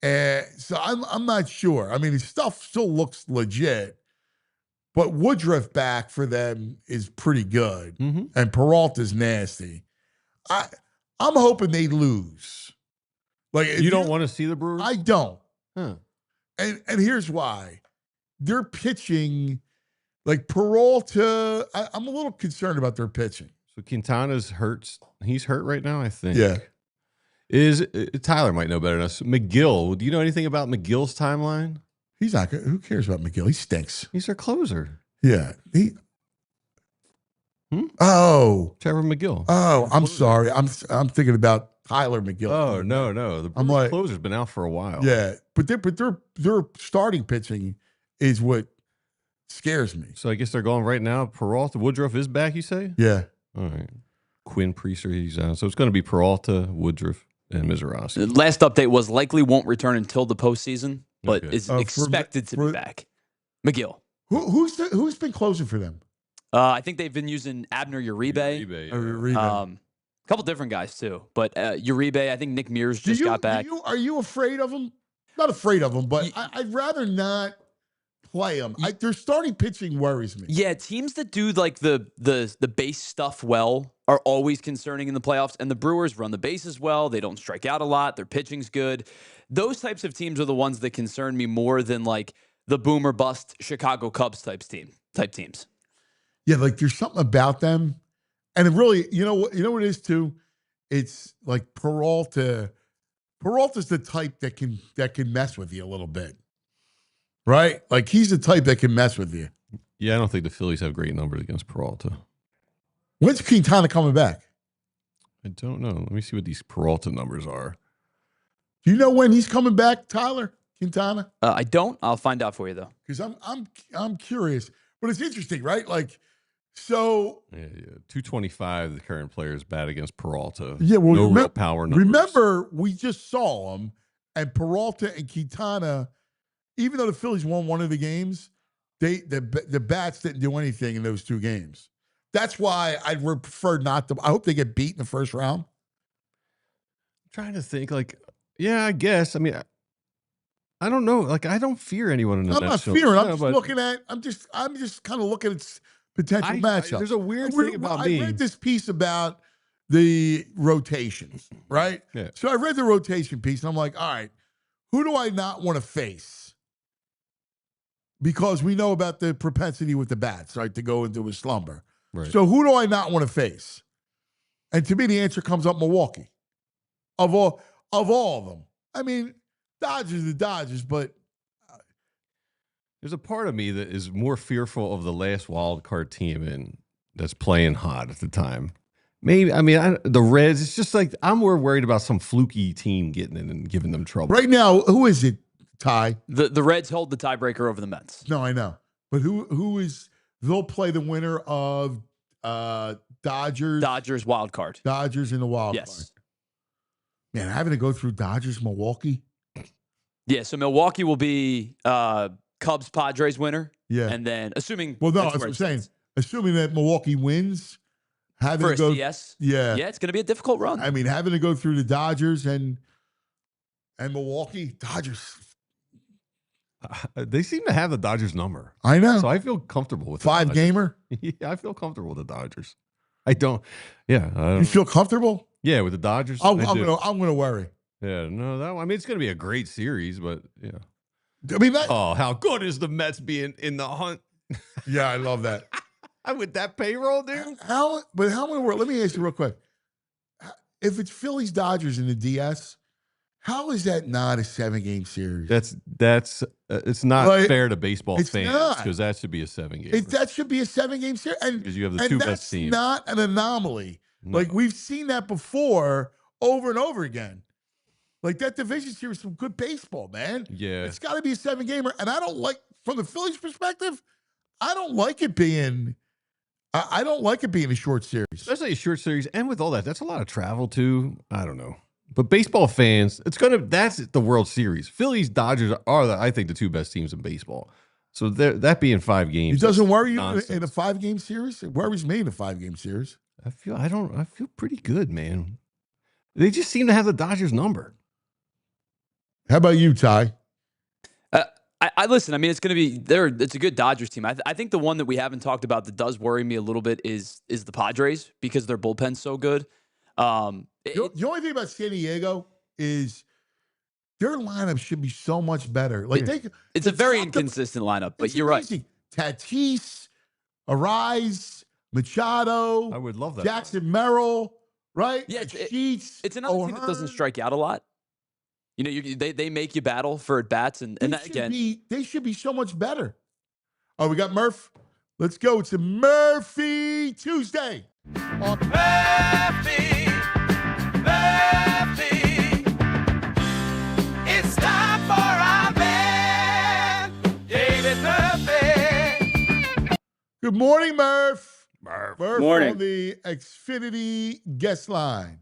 And so I'm not sure. I mean, his stuff still looks legit, but Woodruff back for them is pretty good, and Peralta's nasty. I'm hoping they lose. Like, you don't want to see the Brewers? I don't. Huh. And here's why: they're pitching Like Peralta, I'm a little concerned about their pitching. So Quintana's hurt. He's hurt right now, I think. Yeah. Tyler might know better than us. McGill. Do you know anything about McGill's timeline? He's not good. Who cares about McGill? He stinks. He's their closer. Yeah. Oh. Trevor McGill. Oh, I'm sorry. I'm thinking about Tyler McGill. Oh, no. The closer's been out for a while. Yeah. But their starting pitching is what scares me. So I guess they're going right now. Peralta. Woodruff is back, you say? Yeah. All right. Quinn Priester, he's out. So it's going to be Peralta, Woodruff, and Mizrahi. The last update was likely won't return until the postseason, but is expected to be back. McGill. Who's been closing for them? I think they've been using Abner Uribe. Uribe. A couple different guys too, but Uribe. I think Nick Mears just got back. Are you afraid of him? Not afraid of him, but I'd rather not play him. Their starting pitching worries me. Yeah, teams that do like the base stuff well are always concerning in the playoffs. And the Brewers run the bases well. They don't strike out a lot. Their pitching's good. Those types of teams are the ones that concern me more than like the boom or bust Chicago Cubs type teams. Yeah, like there's something about them, and it really, you know what it is too. It's like Peralta. Peralta's the type that can mess with you a little bit, right? Like he's the type that can mess with you. Yeah, I don't think the Phillies have great numbers against Peralta. When's Quintana coming back? I don't know. Let me see what these Peralta numbers are. Do you know when he's coming back, Tyler Quintana? I don't. I'll find out for you though. Because I'm curious, but it's interesting, right? Like. So 225, the current players bat against Peralta. Yeah, well, no real power numbers. Remember, we just saw them, and Peralta and Quintana, even though the Phillies won one of the games, the bats didn't do anything in those two games. That's why I'd prefer not to. I hope they get beat in the first round. I'm trying to think, yeah, I guess. I mean, I don't know. Like, I don't fear anyone in the I'm not National. fearing. I'm just looking at. I'm just kind of looking at potential matchup. There's a weird thing about me. I read this piece about the rotations, right? Yeah. So I read the rotation piece, and I'm like, all right, who do I not want to face? Because we know about the propensity with the bats, right, to go into a slumber. Right. So who do I not want to face? And to me, the answer comes up Milwaukee. Of all of them. I mean, Dodgers the Dodgers, but there's a part of me that is more fearful of the last wild card team that's playing hot at the time. Maybe, the Reds, it's just like I'm more worried about some fluky team getting in and giving them trouble. Right now, who is it, Ty? The Reds hold the tiebreaker over the Mets. No, I know. But who is, they'll play the winner of Dodgers. Dodgers wild card. Dodgers in the wild card. Yes. Man, having to go through Dodgers, Milwaukee. Yeah, so Milwaukee will be Cubs Padres winner. Yeah. And then assuming that's what I'm saying. Assuming that Milwaukee wins, having to go yes. Yeah. Yeah, it's gonna be a difficult run. I mean, having to go through the Dodgers and Milwaukee, Dodgers. They seem to have the Dodgers number. I know. So I feel comfortable with 5-gamer. Yeah, I feel comfortable with the Dodgers. I don't. Yeah. You feel comfortable? Yeah, with the Dodgers. I'm gonna worry. Yeah, no, it's going to be a great series, but yeah. I mean, how good is the Mets being in the hunt? Yeah, I love that. With that payroll, dude. How many work? Let me ask you real quick. If it's Phillies Dodgers in the DS, how is that not a 7-game series? That's it's not fair to baseball fans because that should be a 7-game. That should be a 7-game series, because you have the two best teams. Not an anomaly. No. Like we've seen that before, over and over again. Like that division series, some good baseball, man. Yeah, it's got to be a 7-gamer, and I don't like, from the Phillies' perspective, I don't like it being. I don't like it being a short series. Especially a short series, and with all that, that's a lot of travel too. I don't know. But baseball fans, that's the World Series. Phillies, Dodgers are, I think, the two best teams in baseball. So that being 5 games, it doesn't worry you nonsense. In a 5-game series. It worries me in a 5-game series. I feel pretty good, man. They just seem to have the Dodgers number. How about you, Ty? I listen. I mean, it's going to be there. It's a good Dodgers team. I think the one that we haven't talked about that does worry me a little bit is the Padres because their bullpen's so good. The only thing about San Diego is their lineup should be so much better. Like it's a very inconsistent lineup, but you're right. Tatis, Arise, Machado. I would love that. Jackson Merrill, right? Yeah, Sheets. it's another team that doesn't strike out a lot. You know, they make you battle for at bats, and that, again, they should be so much better. Oh, we got Murph. Let's go. It's a Murphy Tuesday. Murphy. It's time for our man, David Murphy. Good morning, Murph. Murph Morning. on the Xfinity guest line.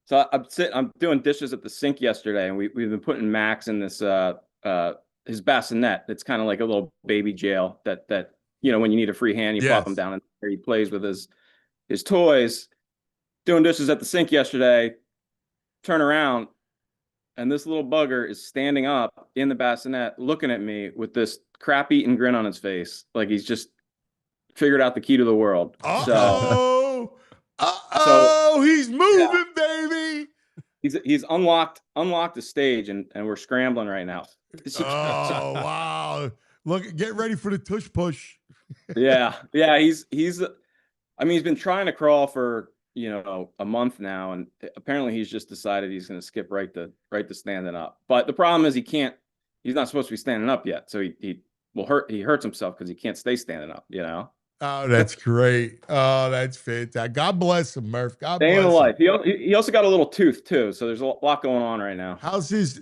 So I'm doing dishes at the sink yesterday, and we've been putting Max in this his bassinet. It's kind of like a little baby jail that when you need a free hand, you pop him down and there he plays with his toys. Doing dishes at the sink yesterday, turn around, and this little bugger is standing up in the bassinet looking at me with this crap-eating grin on his face, like he's just figured out the key to the world. He's moving, baby. He's unlocked the stage, and we're scrambling right now. Oh, wow. Look, get ready for the tush push. Yeah. He's been trying to crawl for, a month now, and apparently he's just decided he's going to skip right to standing up. But the problem is he's not supposed to be standing up yet. So he hurts himself because he can't stay standing up, Oh, that's great. Oh, that's fantastic. God bless him, Murph. God Stay in bless life. him. He also got a little tooth too. So there's a lot going on right now. How's his,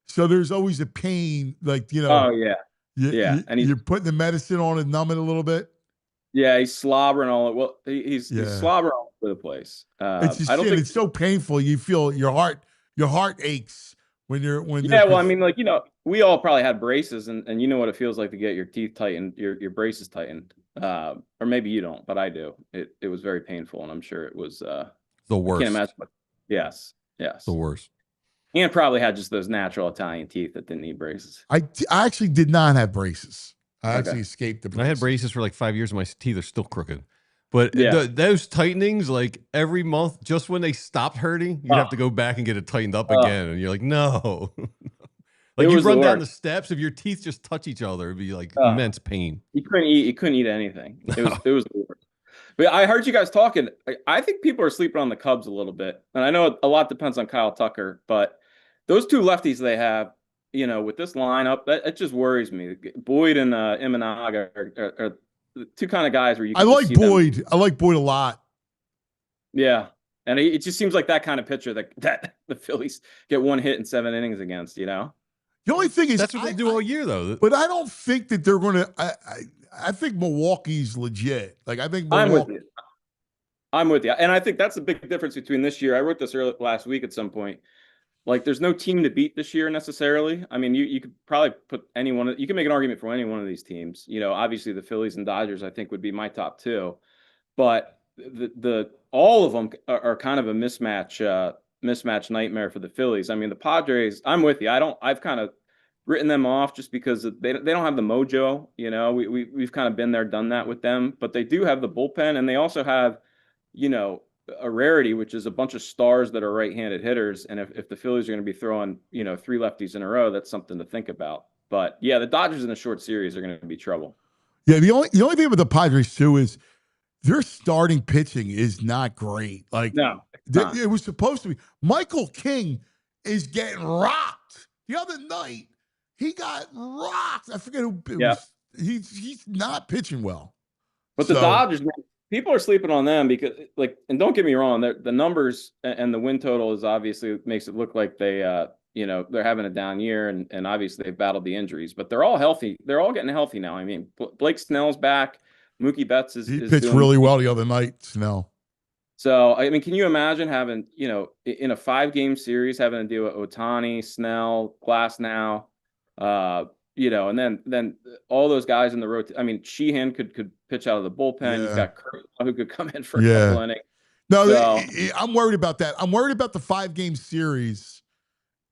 so there's always a pain, Oh yeah. And you're putting the medicine on and numb it a little bit. Yeah, he's slobbering all. Well, he's slobbering all over the place. It's just it's so painful. You feel your heart aches when you're we all probably had braces, and you know what it feels like to get your teeth tightened, your braces tightened. Or maybe you don't, but I do. It was very painful, and I'm sure it was the worst. I can't imagine. Yes, the worst. And probably had just those natural Italian teeth that didn't need braces. I actually did not have braces. I actually escaped the braces. I had braces for like 5 years, and my teeth are still crooked. But Yeah. those tightenings, like every month, just when they stopped hurting, you have to go back and get it tightened up again. And you're like, no. Like you run down the steps, if your teeth just touch each other, it'd be like immense pain. You couldn't eat anything. It was the worst. But I heard you guys talking. I think people are sleeping on the Cubs a little bit. And I know a lot depends on Kyle Tucker, but those two lefties they have, with this lineup, it just worries me. Boyd and Imanaga are the two kind of guys where you can I like see Boyd. them. I like Boyd a lot. Yeah. And it just seems like that kind of pitcher that the Phillies get one hit in 7 innings against, The only thing is that's what they do all year, though. But I don't think that they're going to. I think Milwaukee's legit. I think Milwaukee. I'm with you, and I think that's the big difference between this year. I wrote this last week at some point. There's no team to beat this year necessarily. I mean, you could probably put anyone. You can make an argument for any one of these teams. Obviously the Phillies and Dodgers, I think, would be my top two, but the all of them are kind of a mismatch nightmare for the Phillies. I mean, the Padres. I'm with you. I've kind of written them off just because they don't have the mojo. We've kind of been there, done that with them, but they do have the bullpen, and they also have, a rarity, which is a bunch of stars that are right-handed hitters. And if the Phillies are going to be throwing, 3 lefties in a row, that's something to think about. But yeah, the Dodgers in a short series are going to be trouble. Yeah, the only thing with the Padres too is their starting pitching is not great. No, it was supposed to be. Michael King is getting rocked. The other night, he got rocked. I forget who it was. He's not pitching well. But the Dodgers, man, people are sleeping on them because, and don't get me wrong, the numbers and the win total is obviously makes it look like they, they're having a down year, and obviously they've battled the injuries, but they're all healthy. They're all getting healthy now. I mean, Blake Snell's back. Mookie Betts he pitched really well the other night, Snell. So, I mean, can you imagine having, in a 5-game series, having to deal with Ohtani, Snell, Glasnow, and then all those guys in the road. I mean, Sheehan could pitch out of the bullpen. Yeah. You've got Kurt who could come in for a couple innings. No, I'm worried about that. I'm worried about the 5-game series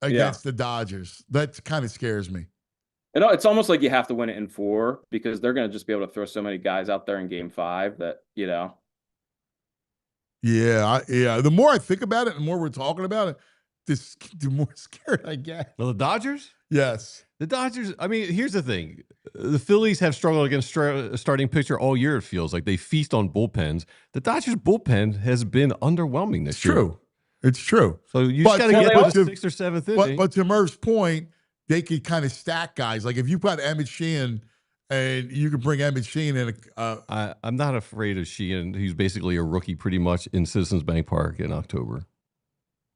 against the Dodgers. That kind of scares me. It's almost like you have to win it in 4 because they're going to just be able to throw so many guys out there in Game 5 that, Yeah. The more I think about it, the more we're talking about it, the more scared I get. Well, the Dodgers? Yes. The Dodgers, I mean, here's the thing. The Phillies have struggled against a starting pitcher all year, it feels like. They feast on bullpens. The Dodgers bullpen has been underwhelming this year. True. It's true. So you just got to get to the 6th or 7th inning. But to Murph's point, they could kind of stack guys. Like if you put Emmett Sheehan and you could bring Emmett Sheehan in. I'm not afraid of Sheehan. He's basically a rookie pretty much in Citizens Bank Park in October.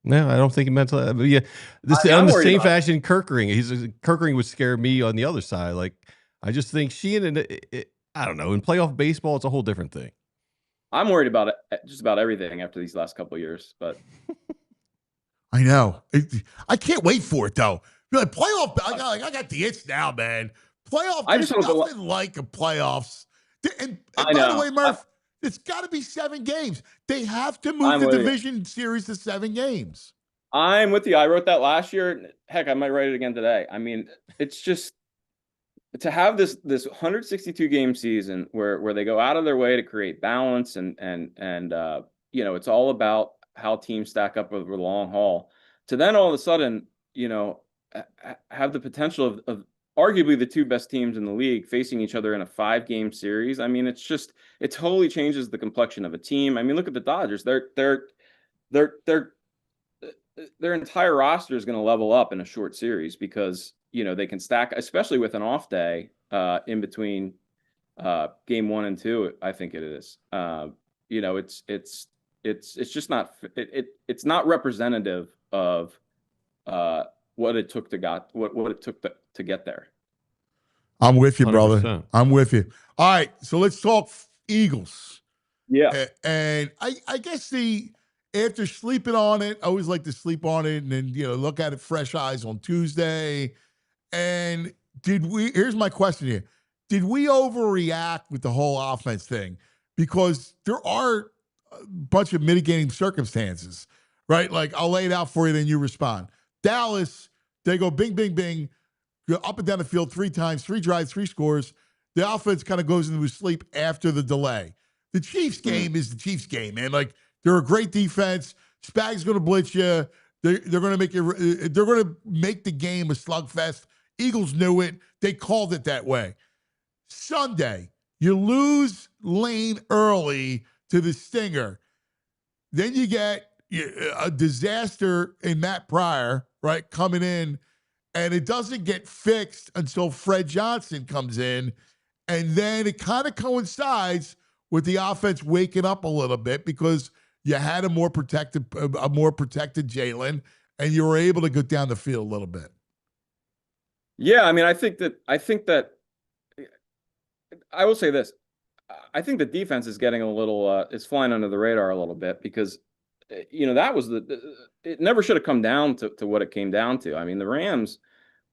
No, I don't think he meant to. But yeah, on the same fashion, Kirkering would scare me on the other side. Like, I just think Sheehan, I don't know, in playoff baseball, it's a whole different thing. I'm worried about it, just about everything after these last couple of years. But I know. I can't wait for it, though. Like, playoff, I got the itch now, man. Playoff, there's nothing like a playoffs. And by the way, Murph, it's got to be 7 games. They have to move the division series to 7 games. I'm with you. I wrote that last year. Heck, I might write it again today. I mean, it's just to have this 162 game season where they go out of their way to create balance and you know, it's all about how teams stack up over the long haul. To then all of a sudden, you know, have the potential of arguably the 2 best teams in the league facing each other in a 5-game series. I mean, it totally changes the complexion of a team. I mean, look at the Dodgers. Their entire roster is going to level up in a short series because, you know, they can stack, especially with an off day in between game 1 and 2. I think it is. You know, it's just not it's not representative of what it took to get there. I'm with you, 100%. brother. I'm with you. All right, so let's talk Eagles. Yeah, and I guess after sleeping on it, I always like to sleep on it and then, you know, look at it fresh eyes on Tuesday. And here's my question here. Did we overreact with the whole offense thing? Because there are a bunch of mitigating circumstances, right? Like, I'll lay it out for you, then you respond. Dallas, they go bing, bing, bing, go up and down the field 3 times, 3 drives, 3 scores. The offense kind of goes into sleep after the delay. The Chiefs game is the Chiefs game, man. Like, they're a great defense. Spag's going to blitz you. They're going to make it. They're going to make the game a slugfest. Eagles knew it. They called it that way. Sunday, you lose Lane early to the Stinger. Then you get a disaster in Matt Pryor, right, coming in, and it doesn't get fixed until Fred Johnson comes in, and then it kind of coincides with the offense waking up a little bit because you had a more protected Jalen, and you were able to go down the field a little bit. Yeah, I mean, I think that I will say this. I think the defense is getting a little is flying under the radar a little bit because, you know, that was it never should have come down to what it came down to. I mean, the Rams,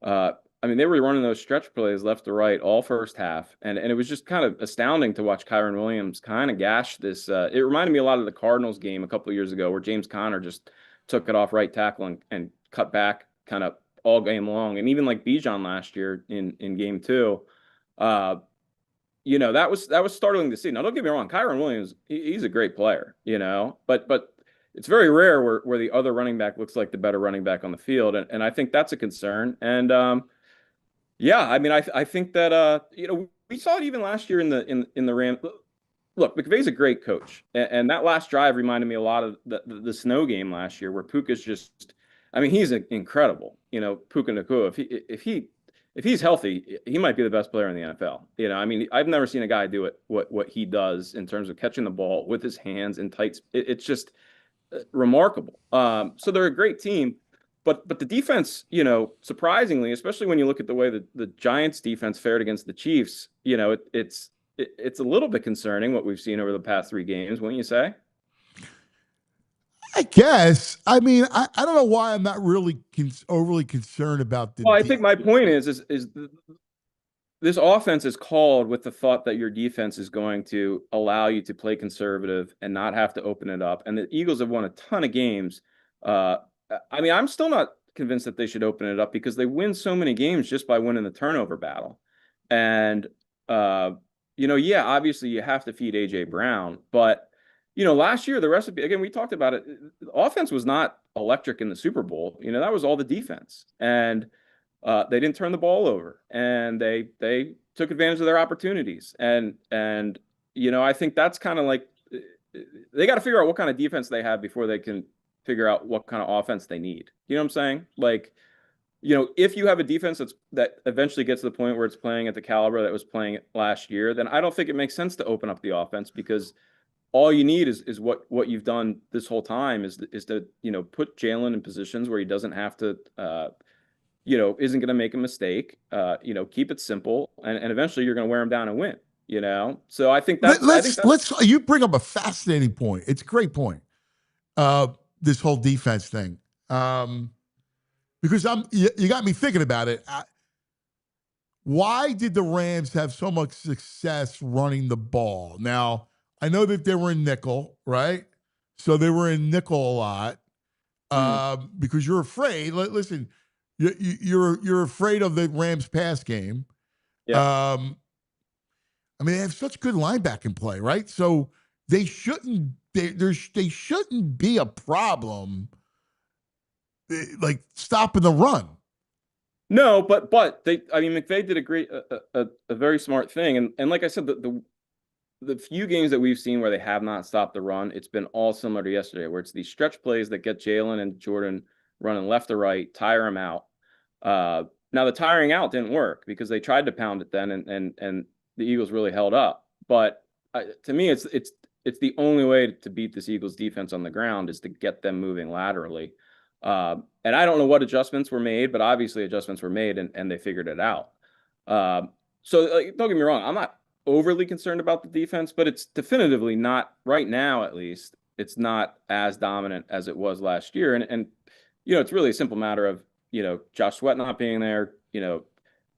I mean, they were running those stretch plays left to right all first half, and it was just kind of astounding to watch Kyren Williams kind of gash this. It reminded me a lot of the Cardinals game a couple of years ago where James Conner just took it off right tackle and cut back kind of all game long, and even like Bijan last year in game 2. You know, that was startling to see. Now, don't get me wrong, Kyren Williams, he's a great player, you know, but it's very rare where the other running back looks like the better running back on the field, and I think that's a concern. And yeah, I mean, I think that you know, we saw it even last year in the Rams. Look, McVay's a great coach, and that last drive reminded me a lot of the snow game last year, where Puka's just, I mean, he's incredible. You know, Puka Nacua, if he's healthy, he might be the best player in the NFL. You know, I mean, I've never seen a guy do it what he does in terms of catching the ball with his hands in tight. It's just remarkable. So they're a great team, but the defense, you know, surprisingly, especially when you look at the way that the Giants defense fared against the Chiefs, you know, it's a little bit concerning what we've seen over the past 3 games, wouldn't you say? I guess. I mean, I don't know why I'm not really overly concerned about the. Well, I think my point is this offense is called with the thought that your defense is going to allow you to play conservative and not have to open it up. And the Eagles have won a ton of games. I mean, I'm still not convinced that they should open it up because they win so many games just by winning the turnover battle. And, you know, yeah, obviously you have to feed A.J. Brown, but you know, last year, the recipe, again, we talked about it. The offense was not electric in the Super Bowl. You know, that was all the defense. And They didn't turn the ball over, and they took advantage of their opportunities. And I think that's kind of like they got to figure out what kind of defense they have before they can figure out what kind of offense they need. You know what I'm saying? Like, if you have a defense that eventually gets to the point where it's playing at the caliber that was playing last year, then I don't think it makes sense to open up the offense, because all you need is what you've done this whole time is to put Jalen in positions where he doesn't have to isn't going to make a mistake. Keep it simple, and eventually you're going to wear him down and win. So I think let's you bring up a fascinating point. It's a great point. This whole defense thing. Because you got me thinking about it. Why did the Rams have so much success running the ball? Now, I know that they were in nickel, right? So they were in nickel a lot because you're afraid. Listen, you're afraid of the Rams pass game. Yeah. I mean, they have such good linebacking play, right? So they shouldn't be a problem like stopping the run. No, but McVay did a very smart thing, and like I said, the few games that we've seen where they have not stopped the run, it's been all similar to yesterday, where it's these stretch plays that get Jalen and Jordan running left to right, tire them out. Now the tiring out didn't work because they tried to pound it then, and the Eagles really held up. But to me, it's the only way to beat this Eagles defense on the ground is to get them moving laterally. And I don't know what adjustments were made, but obviously adjustments were made, and they figured it out. So don't get me wrong, I'm not overly concerned about the defense, but it's definitively not, right now at least, it's not as dominant as it was last year. And it's really a simple matter of, Josh Sweat not being there, CJ,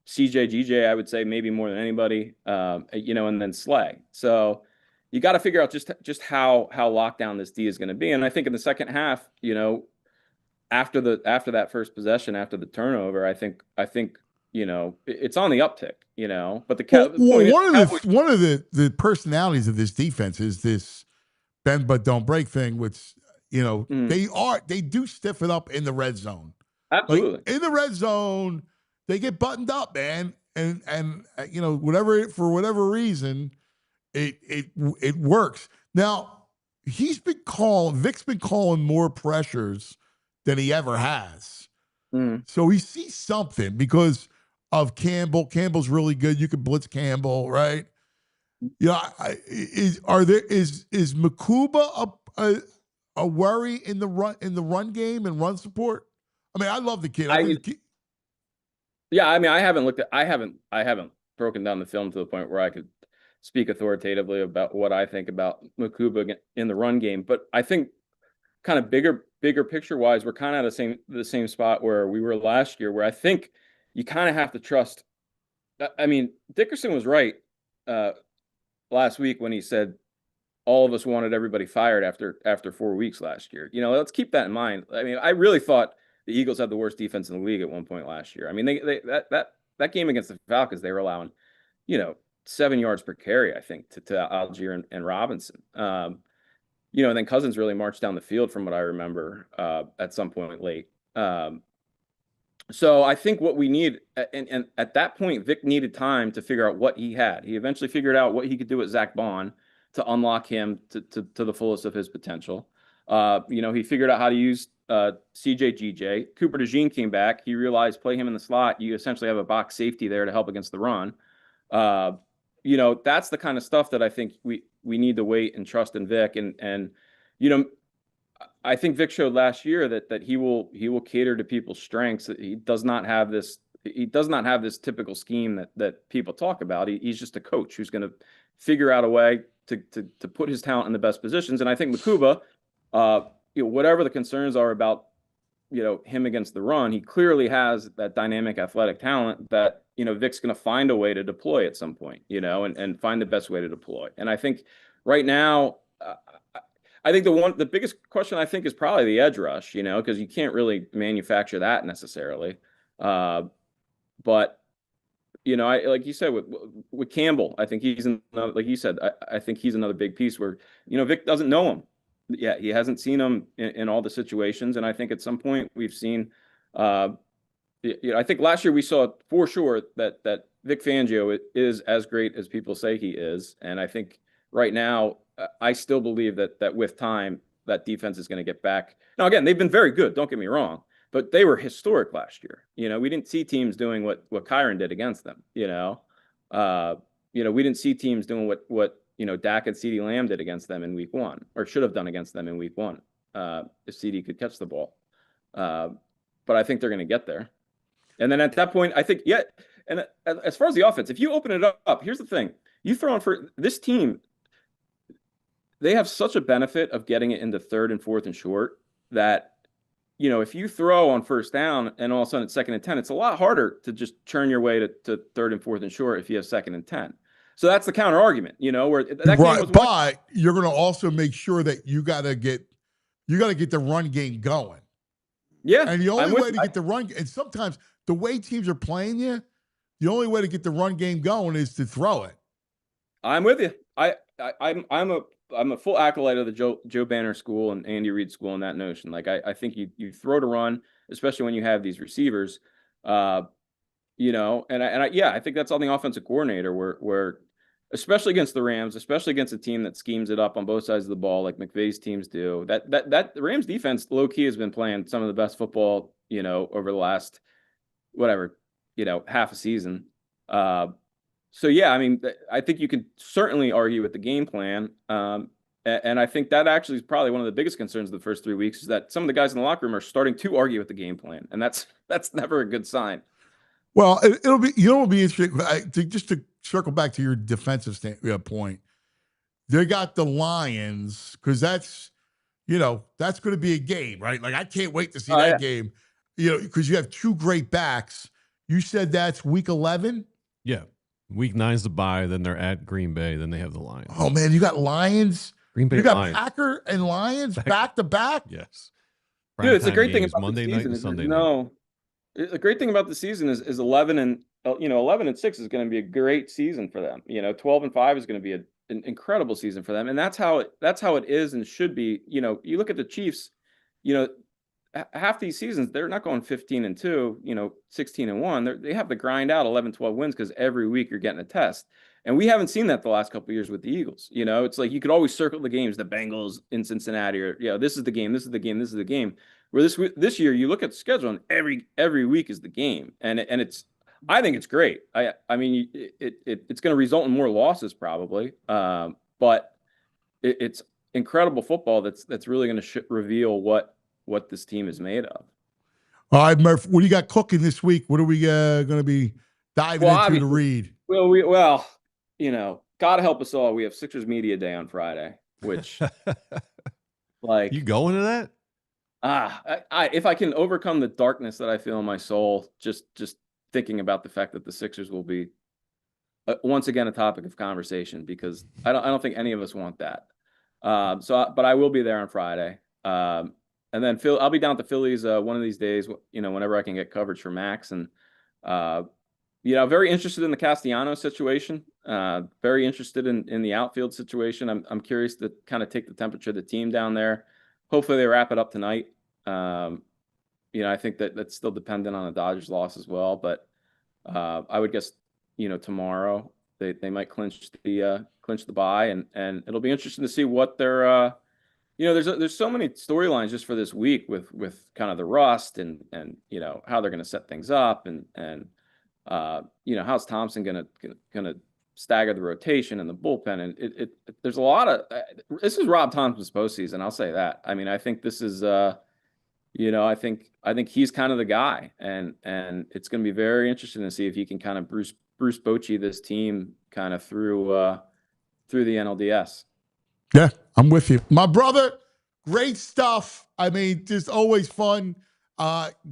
GJ, I would say maybe more than anybody, and then Slay. So you got to figure out just how locked down this D is going to be. And I think in the second half, after that first possession, after the turnover, I think it's on the uptick, but one of the personalities of this defense is this bend but don't break thing, which they do stiff it up in the red zone. Absolutely. Like, in the red zone, they get buttoned up, man, and for whatever reason, it works. Now Vic's been calling more pressures than he ever has. So he sees something because of Campbell. Campbell's really good. You can blitz Campbell, right? Yeah. Is Makuba a worry in the run game and run support? I mean, I love the kid. Yeah, I mean, I haven't broken down the film to the point where I could speak authoritatively about what I think about Makuba in the run game, but I think kind of bigger picture wise, we're kind of at the same spot where we were last year, where I think you kind of have to trust. I mean, Dickerson was right last week when he said all of us wanted everybody fired after 4 weeks last year. Let's keep that in mind. I mean, I really thought the Eagles had the worst defense in the league at one point last year. I mean, that game against the Falcons, they were allowing, 7 yards per carry, I think, to Algier and Robinson. And then Cousins really marched down the field from what I remember at some point late. So I think what we need, and at that point, Vic needed time to figure out what he had. He eventually figured out what he could do with Zach Bond to unlock him to the fullest of his potential. He figured out how to use CJ, GJ. Cooper DeJean came back. He realized play him in the slot. You essentially have a box safety there to help against the run. That's the kind of stuff that I think we need to wait and trust in Vic. And I think Vic showed last year that he will cater to people's strengths. He does not have this typical scheme that people talk about. He's just a coach who's going to figure out a way to put his talent in the best positions. And I think Makuba, whatever the concerns are about, him against the run, he clearly has that dynamic athletic talent that, Vic's going to find a way to deploy at some point, and find the best way to deploy. And I think right now, I think the biggest question I think is probably the edge rush, because you can't really manufacture that necessarily. But I like you said with Campbell, I think he's another, like you said, I think he's another big piece where Vic doesn't know him. Yeah, he hasn't seen him in all the situations, and I think at some point we've seen I think last year we saw for sure that Vic Fangio is as great as people say he is, and I think right now I still believe that with time that defense is going to get back. Now again, they've been very good. Don't get me wrong, but they were historic last year. We didn't see teams doing what Kyron did against them. We didn't see teams doing what Dak and CeeDee Lamb did against them in week 1, or should have done against them in week 1 if CeeDee could catch the ball. But I think they're going to get there. And then at that point, I think, and as far as the offense, if you open it up, here's the thing. You throw in for this team, they have such a benefit of getting it into 3rd and 4th and short that, if you throw on 1st down and all of a sudden it's 2nd and 10, it's a lot harder to just churn your way to 3rd and 4th and short if you have 2nd and 10. So that's the counter argument, where that right. game was but you're going to also make sure that you got to get the run game going. Yeah. And the only way to get the run, and sometimes the way teams are playing you, the only way to get the run game going is to throw it. I'm with you. I'm a full acolyte of the Joe Banner school and Andy Reid school in that notion. Like I think you throw to run, especially when you have these receivers. I think that's on the offensive coordinator where especially against the Rams, especially against a team that schemes it up on both sides of the ball like McVay's teams do. That the Rams defense low key has been playing some of the best football, over the last half a season. I think you can certainly argue with the game plan. And I think that actually is probably one of the biggest concerns of the first 3 weeks is that some of the guys in the locker room are starting to argue with the game plan. And that's never a good sign. Well, it'll be interesting. Just to circle back to your defensive point, they got the Lions because that's going to be a game, right? Like I can't wait to see that game, because you have 2 great backs. You said that's week 11. Yeah, week 9's the bye. Then they're at Green Bay. Then they have the Lions. Oh man, you got Lions. Green Bay. You got Lions. Packer and Lions back to back. Yes, Dude, it's a great thing about Monday the night season. and Sunday night. No, the great thing about the season is 11 and 6 is going to be a great season for them. 12 and 5 is going to be an incredible season for them, and that's how it is and should be. You look at the Chiefs. Half these seasons they're not going 15 and 2. 16 and 1. They have to grind out 11, 12 wins because every week you're getting a test. And we haven't seen that the last couple of years with the Eagles. It's like you could always circle the games, the Bengals in Cincinnati, or this is the game, this is the game, this is the game. Where this year you look at the schedule and every week is the game, and I think it's great. I mean it's going to result in more losses probably, but it's incredible football that's really going to reveal what this team is made of. All right, Murph, what do you got cooking this week? What are we going to be diving into to read? Well, God help us all. We have Sixers Media Day on Friday, which like you going to that? If I can overcome the darkness that I feel in my soul, just thinking about the fact that the Sixers will be once again a topic of conversation, because I don't think any of us want that. But I will be there on Friday. And then I'll be down at the Phillies one of these days, whenever I can get coverage for Max. And, very interested in the Castellanos situation. Very interested in the outfield situation. I'm curious to kind of take the temperature of the team down there. Hopefully they wrap it up tonight. I think that's still dependent on the Dodgers loss as well. But I would guess, tomorrow they might clinch the bye, and it'll be interesting to see what their there's so many storylines just for this week with kind of the rust and how they're going to set things up and how's Thompson going to stagger the rotation and the bullpen, and there's a lot of this is Rob Thompson's postseason. I'll say that. I mean, I think this is I think he's kind of the guy, and it's going to be very interesting to see if he can kind of Bruce Bochy this team kind of through the NLDS. Yeah, I'm with you. My brother, great stuff. I mean, just always fun.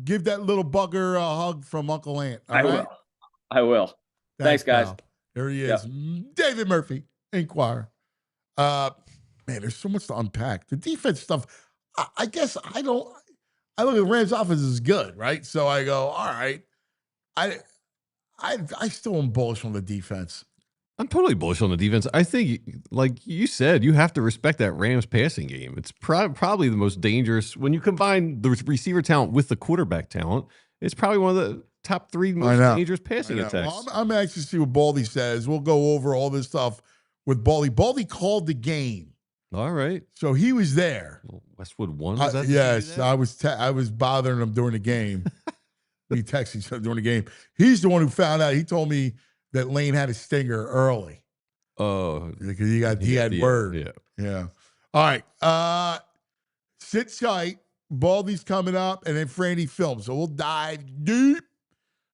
Give that little bugger a hug from Uncle Ant. I will. Thanks guys. Pal. There he is. Yep. David Murphy, Inquirer. Man, there's so much to unpack. The defense stuff, I guess I look at the Rams offense is good, right? So I go, all right. I still am bullish on the defense. I'm totally bullish on the defense. I think, like you said, you have to respect that Rams passing game. It's probably the most dangerous when you combine the receiver talent with the quarterback talent. It's probably one of the top 3 I most know. dangerous passing I know. attacks. Well, I'm anxious to see what Baldy says. We'll go over all this stuff with Baldy. Baldy called the game, All right. so he was there. Westwood won. Was that the Yes, city there? I was bothering him during the game. We texted each other during the game. He's the one who found out. He told me that Lane had a stinger early Oh, because he had word. Yeah. Yeah. All right. Sit tight. Baldy's coming up, and then Franny films. So we'll dive deep.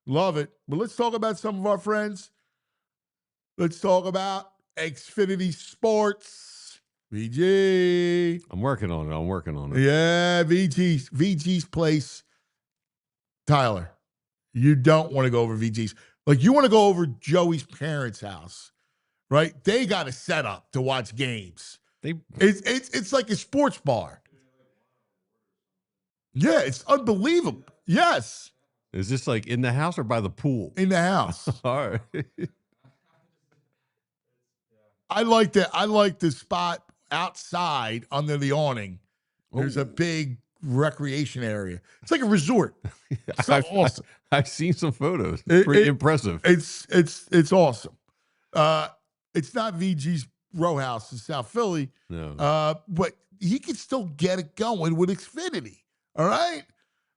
Love it. But let's talk about some of our friends. Let's talk about Xfinity Sports. VG. I'm working on it. Yeah, VG's place. Tyler, you don't want to go over VG's. Like, you want to go over Joey's parents' house, right? They got a setup to watch games. It's like a sports bar. Yeah, it's unbelievable. Yes. Is this like in the house or by the pool? In the house. All right. I like the spot outside under the awning. There's a big recreation area. It's like a resort. It's so awesome. I've seen some photos. It's pretty impressive. It's awesome. It's not VG's row house in South Philly. No. But he can still get it going with Xfinity. All right?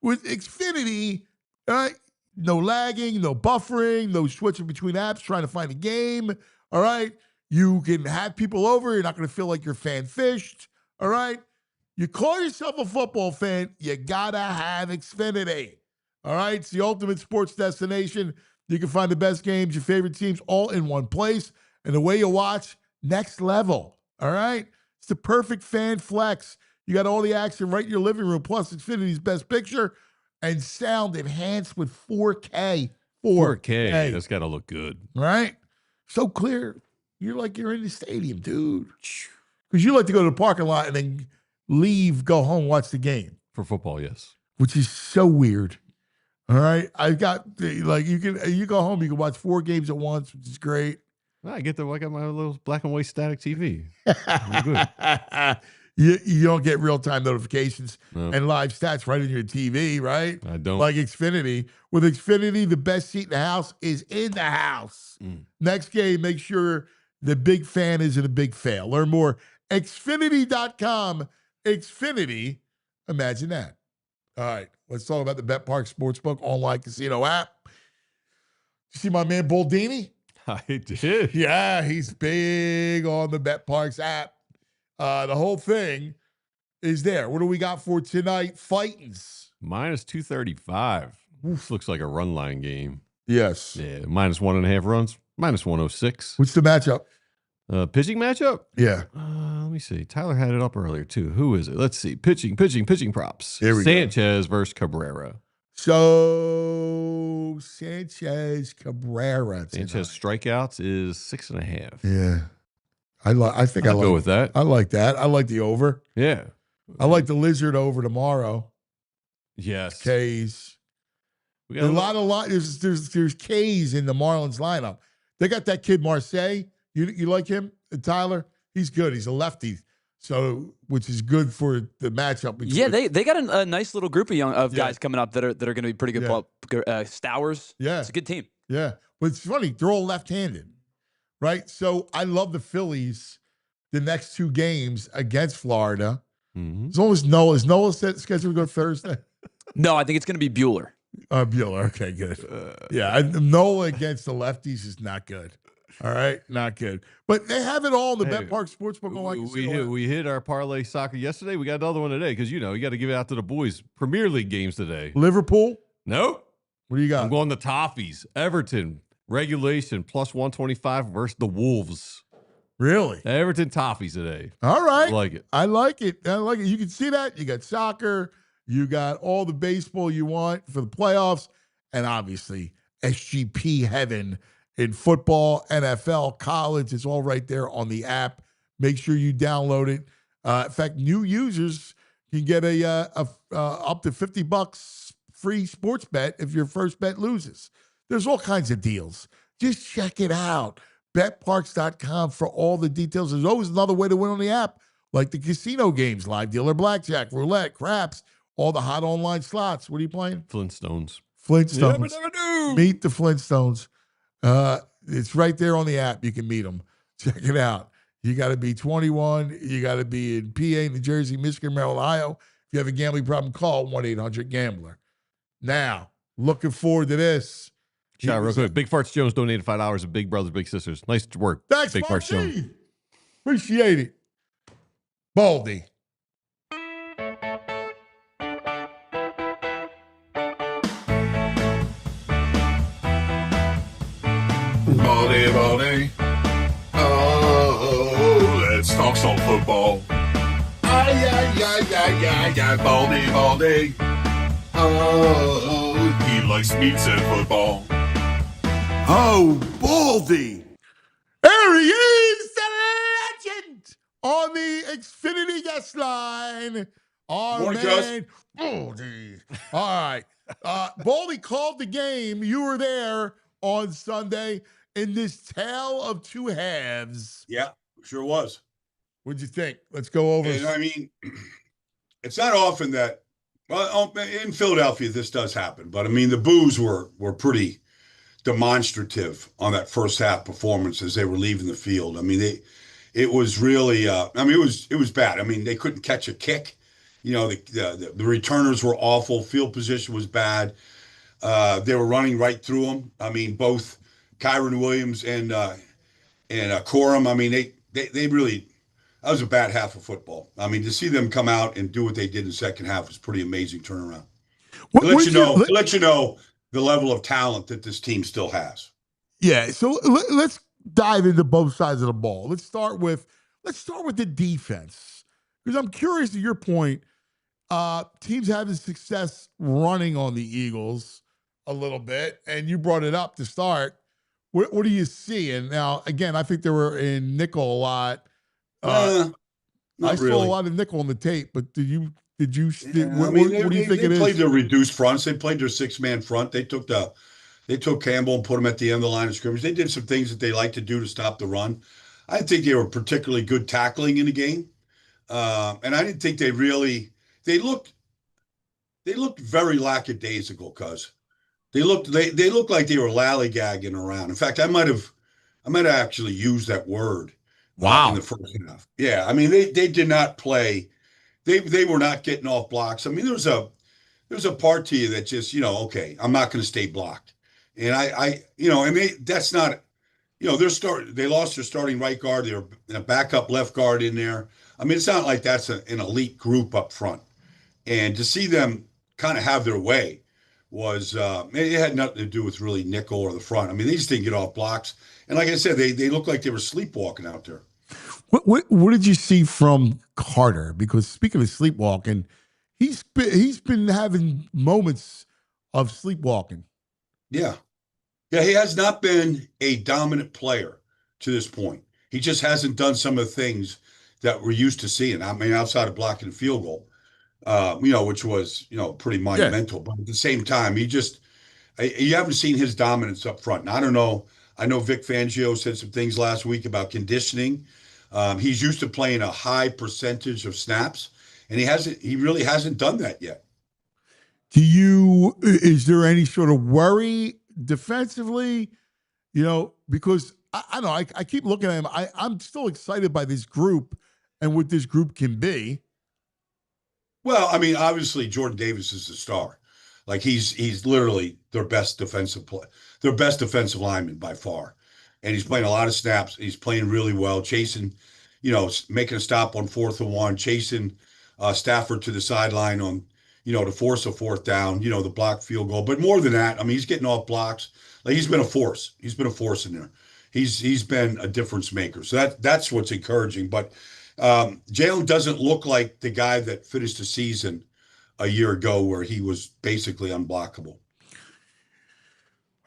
With Xfinity, all right, no lagging, no buffering, no switching between apps, trying to find a game. All right? You can have people over. You're not going to feel like you're fan fished. All right? You call yourself a football fan, you got to have Xfinity. All right? It's the ultimate sports destination. You can find the best games, your favorite teams, all in one place. And the way you watch, next level. All right? It's the perfect fan flex. You got all the action right in your living room, plus Xfinity's best picture and sound enhanced with 4K. 4K. That's got to look good. Right? So clear. You're like you're in the stadium, dude. Because you like to go to the parking lot and then leave, go home, watch the game. For football, yes. Which is so weird. All right? I've got, like, you go home, you can watch 4 games at once, which is great. I got my little black and white static TV. I'm good. You don't get real-time notifications and live stats right in your TV, right? I don't. Like Xfinity. With Xfinity, the best seat in the house is in the house. Next game, make sure the big fan isn't a big fail. Learn more. Xfinity.com. Xfinity. Imagine that. All right. Let's talk about the Bet Park Sportsbook online casino app. You see my man Baldinger? I did. Yeah, he's big on the Bet Parks app. The whole thing is there. What do we got for tonight? Fightins. Minus 235. This looks like a run line game. Yes. Yeah, minus 1.5 runs. Minus 106. What's the matchup? Pitching matchup? Yeah. Let me see. Tyler had it up earlier, too. Who is it? Let's see. Pitching props. Here we go. Sanchez versus Cabrera. So, Sanchez Cabrera. Sanchez strikeouts is 6.5. Yeah. I think I'll go with that. I like that. I like the over. Yeah. I like the Lizard over tomorrow. Yes. K's. We got There's K's in the Marlins lineup. They got that kid Marseille. You like him, Tyler? He's good. He's a lefty, so which is good for the matchup. Yeah, they got a nice little group of guys coming up that are going to be pretty good. Stowers. Yeah, it's a good team. Yeah, but it's funny. They're all left-handed, right? So I love the Phillies. The next 2 games against Florida. Mm-hmm. It's almost Nola. Is Nola scheduled to go Thursday? No, I think it's going to be Bueller. Bueller. Okay, good. Nola against the lefties is not good. All right, not good. But they have it all in the Bet Park Sportsbook. We hit our parlay soccer yesterday. We got another one today because, you got to give it out to the boys. Premier League games today. Liverpool? Nope. What do you got? I'm going the Toffees. Everton, regulation, plus 125 versus the Wolves. Really? Everton Toffees today. All right. I like it. I like it. You can see that. You got soccer. You got all the baseball you want for the playoffs. And obviously, SGP heaven in football, NFL, college. It's all right there on the app. Make sure you download it. In fact, new users can get up to $50 free sports bet if your first bet loses. There's all kinds of deals. Just check it out. BetParks.com for all the details. There's always another way to win on the app, like the casino games, live dealer blackjack, roulette, craps, all the hot online slots. What are you playing? Flintstones. Flintstones. Never do. Meet the Flintstones. It's right there on the app. You can meet them. Check it out. You got to be 21. You got to be in PA, New Jersey, Michigan, Maryland, Ohio. If you have a gambling problem, call 1-800-GAMBLER. Now, looking forward to this. Shout out real quick. Big Farts Jones donated $5 to Big Brothers, Big Sisters. Nice work. Thanks, Big Farts Jones. Marty. Appreciate it. Baldy. Baldy. Oh, let's talk some football. Ay, Baldy. Oh, he likes meats and football. Oh, Baldy. There he is, the legend on the Xfinity guest line. Our Morning, man, Baldy. All right. Baldy called the game. You were there on Sunday in this tale of two halves. Yeah, sure was. What'd you think? Let's go over. And I mean, it's not often that, well, in Philadelphia, this does happen. But I mean, the boos were pretty demonstrative on that first half performance as they were leaving the field. I mean, it was really, it was bad. I mean, they couldn't catch a kick. You know, the returners were awful. Field position was bad. They were running right through them. I mean, both Kyron Williams and Corum. I mean, they really, that was a bad half of football. I mean, to see them come out and do what they did in the second half was pretty amazing turnaround. To let you know the level of talent that this team still has. Yeah, so let's dive into both sides of the ball. Let's start with the defense, because I'm curious to your point. Teams having success running on the Eagles a little bit, and you brought it up to start. What do you see? And now, again, I think they were in nickel a lot. I saw a lot of nickel on the tape, but did you? What do you think it is? They played their reduced fronts. They played their 6-man front. They took Campbell and put him at the end of the line of scrimmage. They did some things that they like to do to stop the run. I didn't think they were particularly good tackling in the game, and I didn't think they looked very lackadaisical, cuz they looked like they were lollygagging around. In fact, I might have actually used that word. Wow. In the first half. Yeah, I mean they did not play. They were not getting off blocks. I mean, there's a part to you that just, okay, I'm not going to stay blocked. And that's not, they lost their starting right guard. They're a backup left guard in there. I mean, it's not like that's an elite group up front. And to see them kind of have their way was, it had nothing to do with really nickel or the front. I mean, they just didn't get off blocks. And like I said, they looked like they were sleepwalking out there. What did you see from Carter? Because speaking of sleepwalking, he's been having moments of sleepwalking. Yeah. Yeah, he has not been a dominant player to this point. He just hasn't done some of the things that we're used to seeing. I mean, outside of blocking a field goal, which was, pretty monumental. Yeah. But at the same time, you haven't seen his dominance up front. And I don't know. I know Vic Fangio said some things last week about conditioning. He's used to playing a high percentage of snaps, and he really hasn't done that yet. Is there any sort of worry defensively? Because I don't know, I keep looking at him. I'm still excited by this group and what this group can be. Well, I mean, obviously Jordan Davis is the star. Like he's literally their best defensive lineman by far. And he's playing a lot of snaps. He's playing really well, chasing, making a stop on 4th and 1, chasing Stafford to the sideline on, to force a 4th down, the block field goal. But more than that, I mean, he's getting off blocks. Like he's been a force. He's been a force in there. He's been a difference maker. So that's what's encouraging. But Jalen doesn't look like the guy that finished the season a year ago where he was basically unblockable.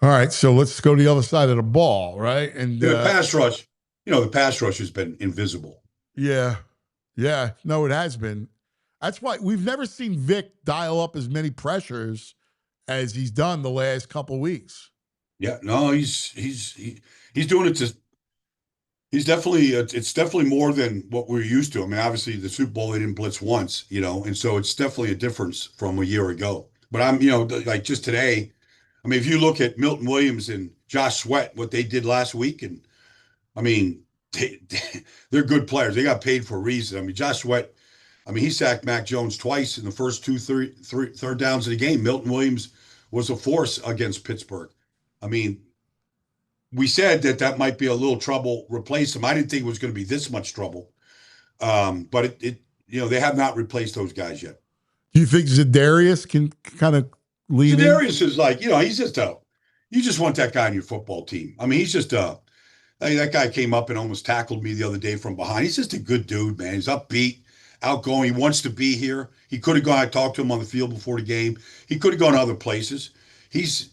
All right, so let's go to the other side of the ball, right? And the pass rush, the pass rush has been invisible. Yeah. No, it has been. That's why we've never seen Vic dial up as many pressures as he's done the last couple weeks. Yeah, no, he's doing it it's definitely more than what we're used to. I mean, obviously the Super Bowl, they didn't blitz once, and so it's definitely a difference from a year ago. But I'm, like just today, I mean, if you look at Milton Williams and Josh Sweat, what they did last week, and I mean, they're good players. They got paid for a reason. I mean, Josh Sweat, I mean, he sacked Mac Jones twice in the first third downs of the game. Milton Williams was a force against Pittsburgh. I mean, we said that might be a little trouble replace him. I didn't think it was going to be this much trouble. But they have not replaced those guys yet. Do you think Za'Darius can kind of lead in? Za'Darius is like, he's just you just want that guy on your football team. I mean, he's just that guy came up and almost tackled me the other day from behind. He's just a good dude, man. He's upbeat, outgoing. He wants to be here. He could have gone. I talked to him on the field before the game. He could have gone other places. He's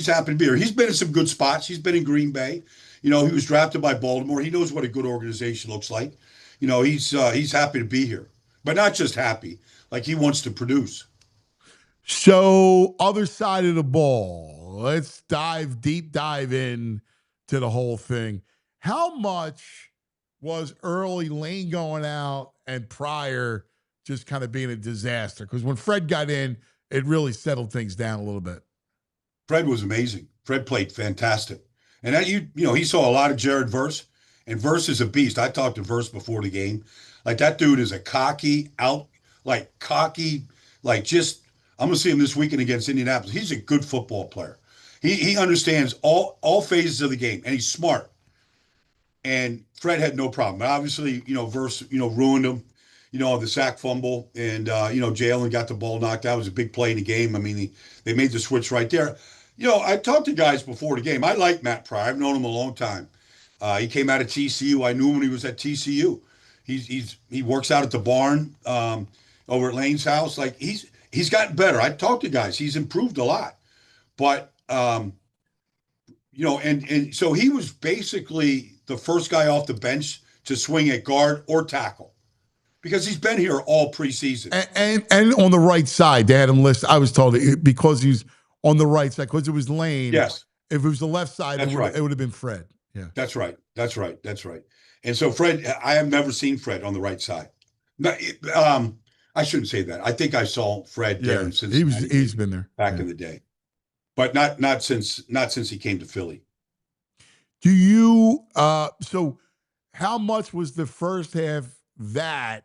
happy to be here. He's been in some good spots. He's been in Green Bay. He was drafted by Baltimore. He knows what a good organization looks like. He's happy to be here, but not just happy. Like, he wants to produce. So, other side of the ball, let's deep dive in to the whole thing. How much was early Lane going out and Pryor just kind of being a disaster? Because when Fred got in, it really settled things down a little bit. Fred was amazing. Fred played fantastic. And that, he saw a lot of Jared Verse, and Verse is a beast. I talked to Verse before the game. Like, that dude is a cocky, just, I'm going to see him this weekend against Indianapolis. He's a good football player. He understands all phases of the game, and he's smart. And Fred had no problem. But obviously, Verse, ruined him, on the sack fumble. And, Jalen got the ball knocked out. It was a big play in the game. I mean, they made the switch right there. I talked to guys before the game. I like Matt Pryor. I've known him a long time. He came out of TCU. I knew him when he was at TCU. He works out at the barn over at Lane's house. Like, he's gotten better. I talked to guys. He's improved a lot. But, and so he was basically the first guy off the bench to swing at guard or tackle because he's been here all preseason. And on the right side, they had him listed. I was told because he's on the right side, because it was Lane. Yes. If it was the left side, it would have been Fred. Yeah. That's right. And so Fred, I have never seen Fred on the right side. I shouldn't say that. I think I saw Fred there in Cincinnati. He's been there back in the day, but not since he came to Philly. Do you? So, how much was the first half that,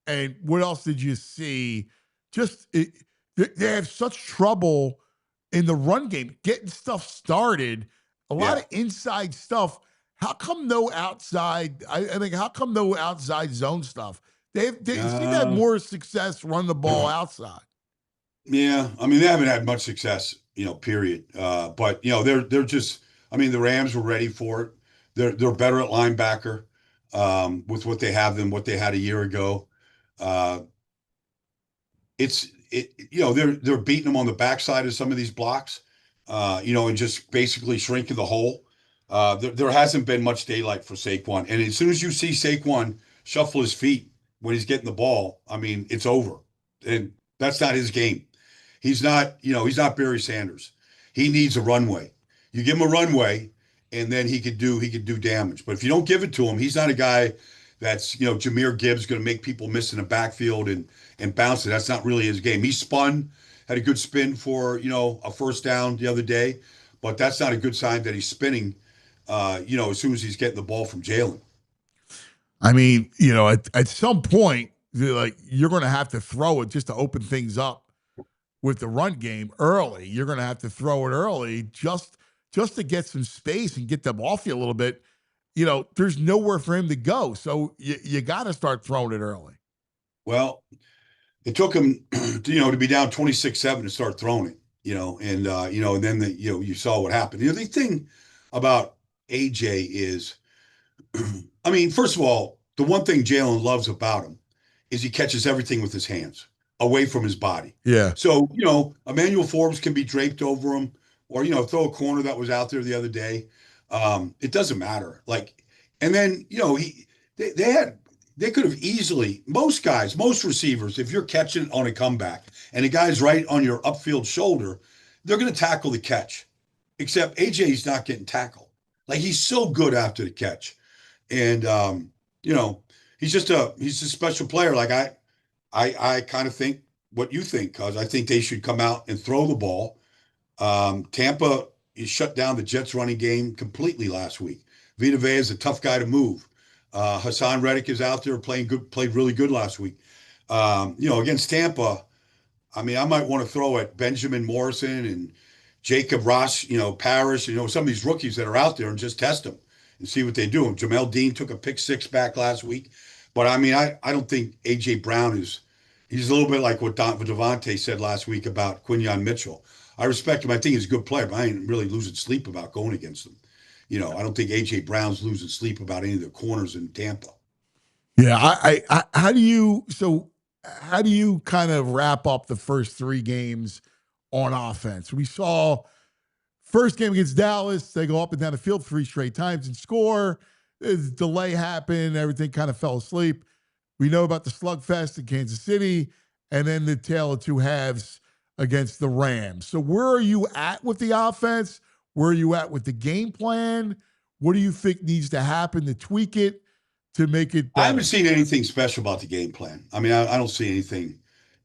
and what else did you see? They have such trouble in the run game getting stuff started. A lot of inside stuff. How come no outside? I mean, how come no outside zone stuff? They seem to have more success running the ball outside. Yeah, I mean, they haven't had much success, period. But they're just. I mean, the Rams were ready for it. They're better at linebacker with what they have than what they had a year ago. They're beating them on the backside of some of these blocks, and just basically shrinking the hole. There hasn't been much daylight for Saquon, and as soon as you see Saquon shuffle his feet when he's getting the ball, I mean, it's over, and that's not his game. He's not Barry Sanders. He needs a runway. You give him a runway, and then he could do damage. But if you don't give it to him, he's not a guy that's Jahmyr Gibbs going to make people miss in the backfield and bounce it. That's not really his game. He had a good spin for a first down the other day, but that's not a good sign that he's spinning. As soon as he's getting the ball from Jalen. I mean, at some point, you're going to have to throw it just to open things up with the run game early. You're going to have to throw it early just to get some space and get them off you a little bit. There's nowhere for him to go. So you got to start throwing it early. Well, it took him, to be down 26-7 to start throwing it, and then you saw what happened. The thing about AJ is, I mean, first of all, the one thing Jalen loves about him is he catches everything with his hands away from his body. Yeah. So, Emmanuel Forbes can be draped over him or, throw a corner that was out there the other day. It doesn't matter. And then, they could have easily, most receivers, if you're catching on a comeback and the guy's right on your upfield shoulder, they're going to tackle the catch. Except AJ's not getting tackled. He's so good after the catch. And, he's a special player. I kind of think what you think, cause I think they should come out and throw the ball. Tampa shut down the Jets running game completely last week. Vita Vea is a tough guy to move. Hassan Reddick is out there played really good last week. Against Tampa, I mean, I might want to throw at Benjamin Morrison and Jacob Ross, Parrish, some of these rookies that are out there and just test them and see what they do. And Jamel Dean took a pick six back last week. But I mean, I don't think A.J. Brown he's a little bit like what Devontae said last week about Quinyon Mitchell. I respect him. I think he's a good player, but I ain't really losing sleep about going against him. I don't think A.J. Brown's losing sleep about any of the corners in Tampa. Yeah, how do you kind of wrap up the first three games on offense? We saw first game against Dallas, they go up and down the field 3 straight times and score. Delay happened, everything kind of fell asleep. We know about the slugfest in Kansas City, and then the tale of two halves against the Rams. So where are you at with the offense? Where are you at with the game plan? What do you think needs to happen to tweak it, to make it better? I haven't seen anything special about the game plan. I mean, I don't see anything,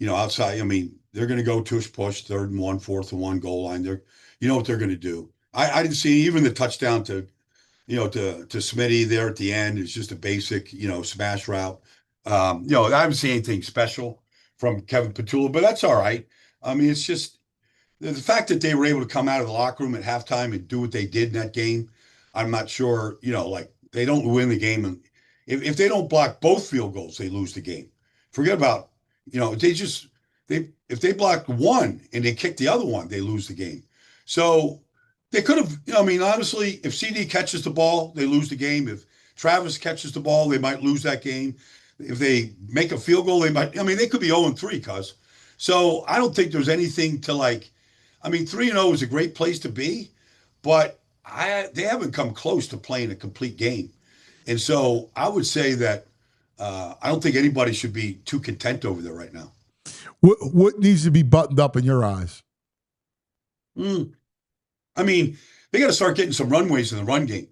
outside. I mean, they're going to go tush push, 3rd and 1, 4th and 1 goal line. You know what they're going to do. I didn't see even the touchdown to Smitty there at the end. It's just a basic, smash route. I haven't seen anything special from Kevin Petula, but that's all right. I mean, it's just the fact that they were able to come out of the locker room at halftime and do what they did in that game. I'm not sure, they don't win the game. And if they don't block both field goals, they lose the game. Forget about, if they block one and they kick the other one, they lose the game. So they could have, honestly, if CD catches the ball, they lose the game. If Travis catches the ball, they might lose that game. If they make a field goal, they could be 0-3, cuz. So I don't think there's anything to 3-0 is a great place to be, but they haven't come close to playing a complete game. And so I would say that I don't think anybody should be too content over there right now. What needs to be buttoned up in your eyes? I mean, they got to start getting some runways in the run game.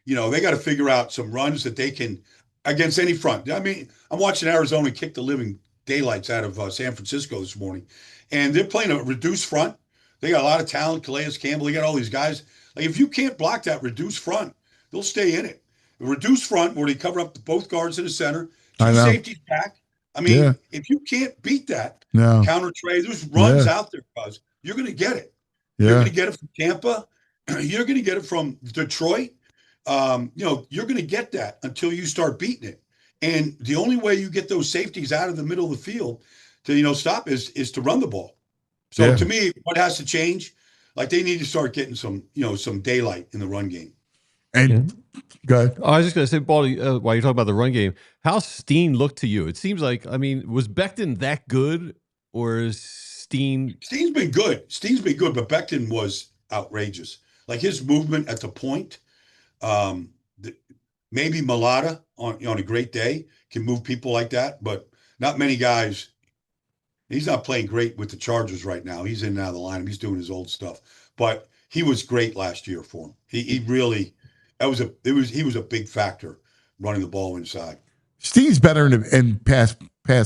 They got to figure out some runs that they can against any front. I mean, I'm watching Arizona kick the living daylights out of San Francisco this morning, and they're playing a reduced front. They got a lot of talent. Calais Campbell, they got all these guys. Like, if you can't block that reduced front, they'll stay in it. The reduced front where they cover up both guards in the center, 2 safeties back. I mean, if you can't beat that, counter trade, there's runs out there, cuz you're going to get it. You're going to get it from Tampa. You're going to get it from Detroit. You're going to get that until you start beating it. And the only way you get those safeties out of the middle of the field to, stop is to run the ball. So to me, what has to change? Like, they need to start getting some daylight in the run game. And go ahead. I was just going to say, Baldy, while you're talking about the run game, how's Steen look to you? It seems like, was Becton that good, or is Steen? Steen's been good. But Becton was outrageous. Like, his movement at the point, maybe Mulata on a great day can move people like that, but not many guys. He's not playing great with the Chargers right now. He's in and out of the lineup. He's doing his old stuff, but he was great last year for him. He really, he was a big factor running the ball inside. Steve's better in pass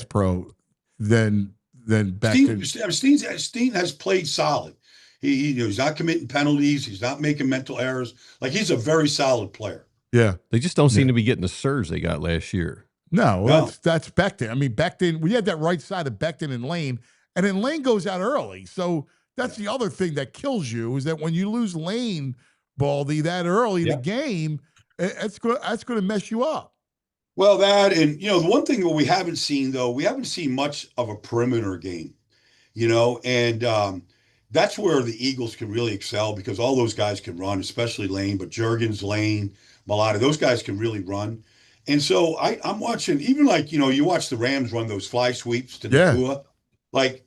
pro than Becton. Steen has played solid. He's not committing penalties. He's not making mental errors. Like, he's a very solid player. Yeah. They just don't seem to be getting the surge they got last year. No. That's Becton. I mean, Becton, we had that right side of Becton and Lane, and then Lane goes out early. So that's the other thing that kills you, is that when you lose Lane, Baldy, that early in the game, that's going to mess you up. Well, that, and, the one thing that we haven't seen much of a perimeter game, and that's where the Eagles can really excel, because all those guys can run, especially Lane, but Juergens, Lane, Mulata, those guys can really run. And so I'm watching, even like, you watch the Rams run those fly sweeps to Nakua. Like,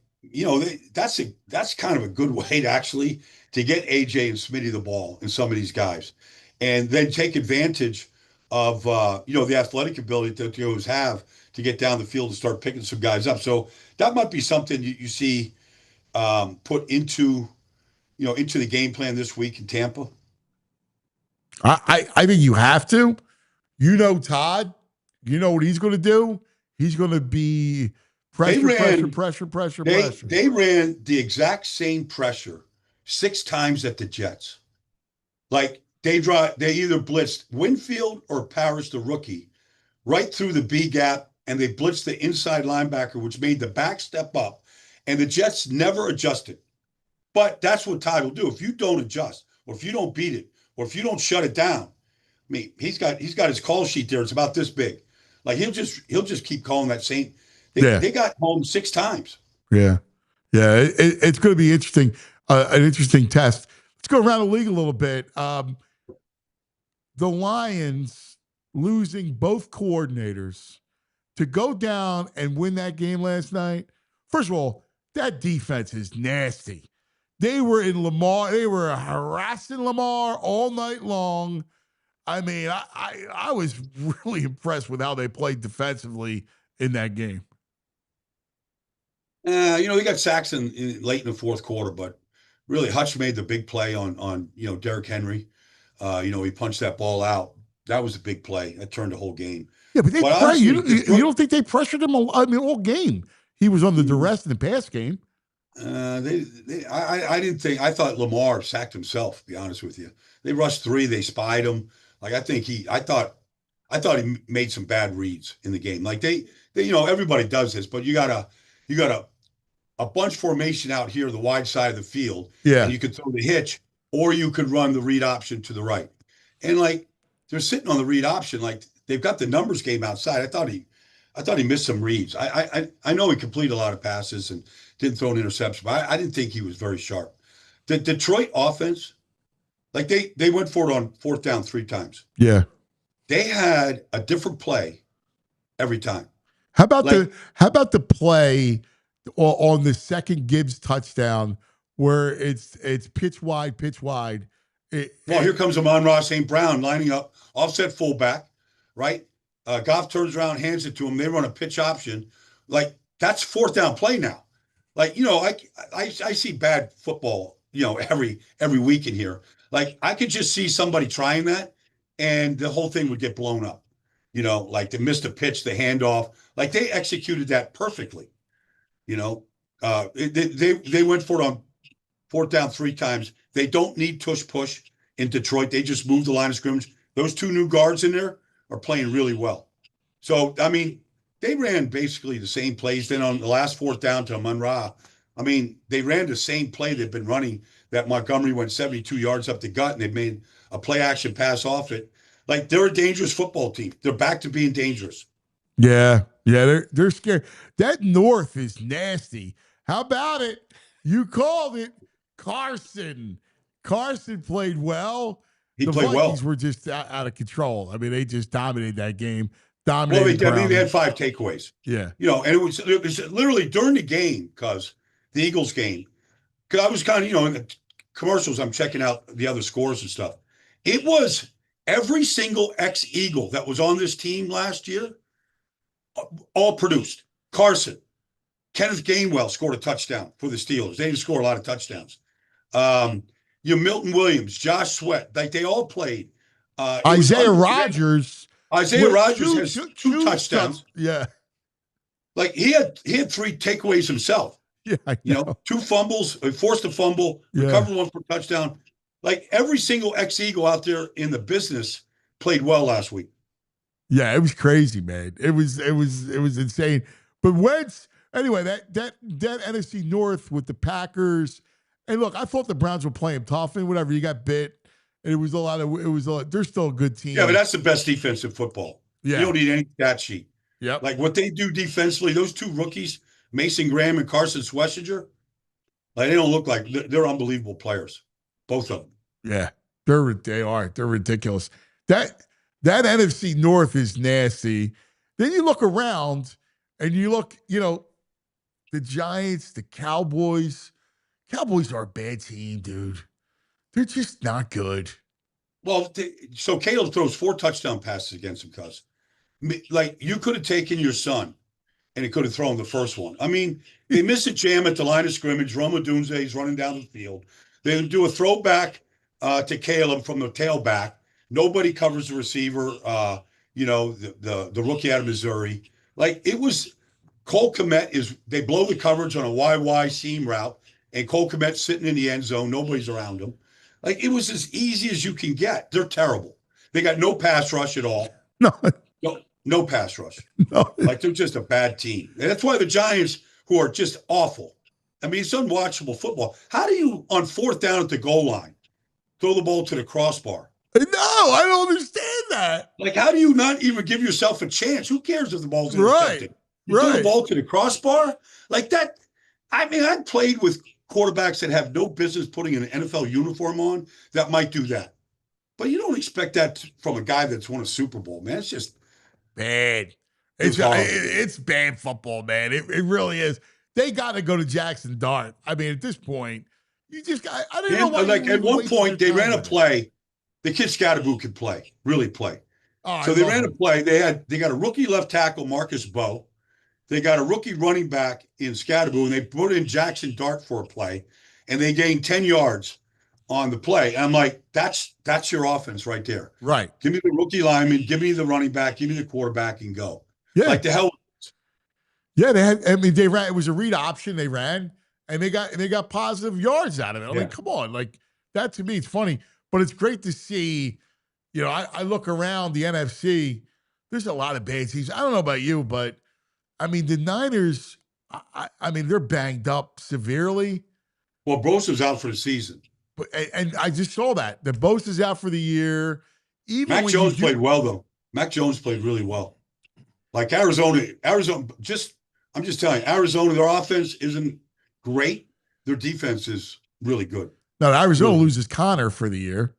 that's kind of a good way to get AJ and Smitty the ball and some of these guys, and then take advantage of, the athletic ability that those have to get down the field and start picking some guys up. So that might be something you see put into the game plan this week in Tampa. I think you have to. Todd, you know what he's going to do? He's going to be pressure. They ran the exact same pressure 6 times at the Jets. Like they either blitzed Winfield or Parrish, the rookie, right through the B gap, and they blitzed the inside linebacker, which made the back step up, and the Jets never adjusted. But that's what Todd will do. If you don't adjust, or if you don't beat it, or if you don't shut it down, I mean, he's got his call sheet there. It's about this big. Like he'll just keep calling that same. They got home 6 times. Yeah. It's going to be interesting, an interesting test. Let's go around the league a little bit. The Lions losing both coordinators to go down and win that game last night. First of all, that defense is nasty. They were in Lamar. They were harassing Lamar all night long. I mean, I was really impressed with how they played defensively in that game. He got sacks late in the fourth quarter, but really Hutch made the big play on Derrick Henry. He punched that ball out. That was a big play. That turned the whole game. Yeah, but honestly, you don't think they pressured him? All game. He was under duress in the pass game. I didn't think. I thought Lamar sacked himself. To be honest with you, they rushed 3. They spied him. Like I thought he made some bad reads in the game. Like they everybody does this, but you got a bunch formation out here, the wide side of the field. Yeah, and you could throw the hitch, or you could run the read option to the right. And like they're sitting on the read option, like they've got the numbers game outside. I thought he missed some reads. I know he completed a lot of passes and didn't throw an interception, but I didn't think he was very sharp. The Detroit offense, like they went for it on 4th down 3 times. Yeah. They had a different play every time. How about the play on the second Gibbs touchdown where it's pitch wide. Here comes Amon-Ra St. Brown lining up, offset fullback, right? Goff turns around, hands it to him. They run a pitch option. Like that's 4th down play now. Like, I see bad football, every week in here. Like I could just see somebody trying that and the whole thing would get blown up. Like they missed a pitch, the handoff. Like they executed that perfectly. They went for it on 4th down 3 times. They don't need tush push in Detroit. They just moved the line of scrimmage. Those 2 new guards in there are playing really well. So, I mean, they ran basically the same plays. Then on the last 4th down to Amon-Ra, I mean, they ran the same play they've been running that Montgomery went 72 yards up the gut, and they made a play action pass off it. Like, they're a dangerous football team. They're back to being dangerous. Yeah, they're scared. That North is nasty. How about it? You called it. Carson played well. The Vikings were just out of control. I mean, they just dominated that game. They had 5 takeaways. Yeah. And it was literally during the game, the Eagles game, because I was kind of, in the commercials, I'm checking out the other scores and stuff. It was every single ex-Eagle that was on this team last year, all produced. Carson, Kenneth Gainwell scored a touchdown for the Steelers. They didn't score a lot of touchdowns. Milton Williams, Josh Sweat, like they all played. Isaiah Rogers has 2 touchdowns. Yeah. Like he had 3 takeaways himself. Yeah, I know. 2 fumbles, forced a fumble, recovered 1 for a touchdown. Like every single ex-Eagle out there in the business played well last week. Yeah, it was crazy, man. It was insane. But Wentz, anyway, that NFC North with the Packers. And look, I thought the Browns were playing tough and whatever. You got bit. And they're still a good team. Yeah, but that's the best defense in football. Yeah. You don't need any stat sheet. Yeah. Like what they do defensively, those 2 rookies, Mason Graham and Carson Schlesinger, like they don't look like they're unbelievable players. Both of them. Yeah. They are. They're ridiculous. That NFC North is nasty. Then you look around and you look, the Giants, the Cowboys. Cowboys are a bad team, dude. They're just not good. Well, so Caleb throws 4 touchdown passes against him, cuz. Like, you could have taken your son, and he could have thrown the first one. I mean, they miss a jam at the line of scrimmage. Rome Odunze is running down the field. They do a throwback to Caleb from the tailback. Nobody covers the receiver, the rookie out of Missouri. Like, it was Cole Kmet they blow the coverage on a YY seam route. and Cole Kmet's sitting in the end zone. Nobody's around him. Like, it was as easy as you can get. They're terrible. They got no pass rush at all. No, No pass rush. no. Like, they're just a bad team. And that's why the Giants, who are just awful. I mean, it's unwatchable football. How do you, on 4th down at the goal line, throw the ball to the crossbar? No, I don't understand that. Like, how do you not even give yourself a chance? Who cares if the ball's intercepted? You throw the ball to the crossbar? Like that. I mean, I've played with quarterbacks that have no business putting an NFL uniform on that might do that. But you don't expect that from a guy that's won a Super Bowl, man. It's just bad. It's It's bad football, man. It really is. They got to go to Jackson Dart. I mean, at this point, you just got. I don't know why. Like, you at one wasted point, your they time ran a with it. play. The kid Scatterbo could play, really play. Oh, So they ran a play. They got a rookie left tackle, Marcus Bowe. They got a rookie running back in Scatterbo, and they put in Jackson Dart for a play, and they gained 10 yards on the play. And I'm like, that's your offense right there. Right. Give me the rookie lineman, give me the running back, give me the quarterback, and go. Yeah. Like the hell. Yeah, they had. I mean, they ran. It was a read option. They ran, and they got positive yards out of it. I'm like, come on, like that to me, it's funny, but it's great to see. You know, I look around the NFC. There's a lot of bad teams. I don't know about you, but I mean, the Niners. I mean, they're banged up severely. Well, Bosa's out for the season. But and I just saw that Bosa's out for the year. Even Mac when Jones played well, though. Mac Jones played really well. Like Arizona, I'm just telling you, Arizona, their offense isn't great. Their defense is really good. No, Arizona Really. loses Connor for the year.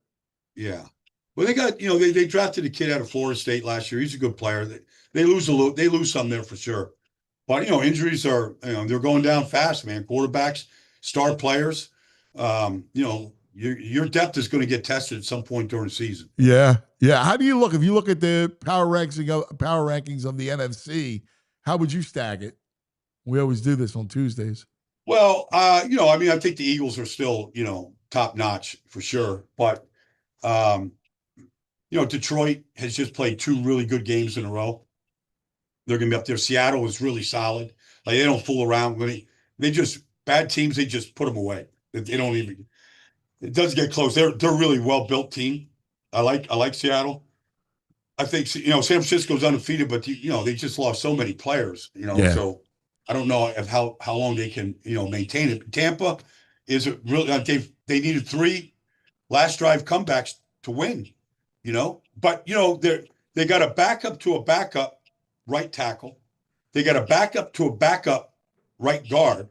Yeah. Well, they got, they drafted a kid out of Florida State last year. He's a good player. They lose some there for sure. But, injuries are, they're going down fast, man. Quarterbacks, star players, your depth is going to get tested at some point during the season. Yeah. Yeah. How do you look? If you look at the power rankings of the NFC, how would you stack it? We always do this on Tuesdays. Well, I think the Eagles are still, top notch for sure. But, Detroit has just played 2 really good games in a row. They're going to be up there. Seattle is really solid. Like, they don't fool around. Bad teams, they just put them away. They don't even, it doesn't get close. They're a really well-built team. I like Seattle. I think, San Francisco's undefeated, but, they just lost so many players, so I don't know how long they can, maintain it. Tampa is really, they needed 3 last drive comebacks to win, but, they got a backup to a backup right tackle. They got a backup to a backup right guard.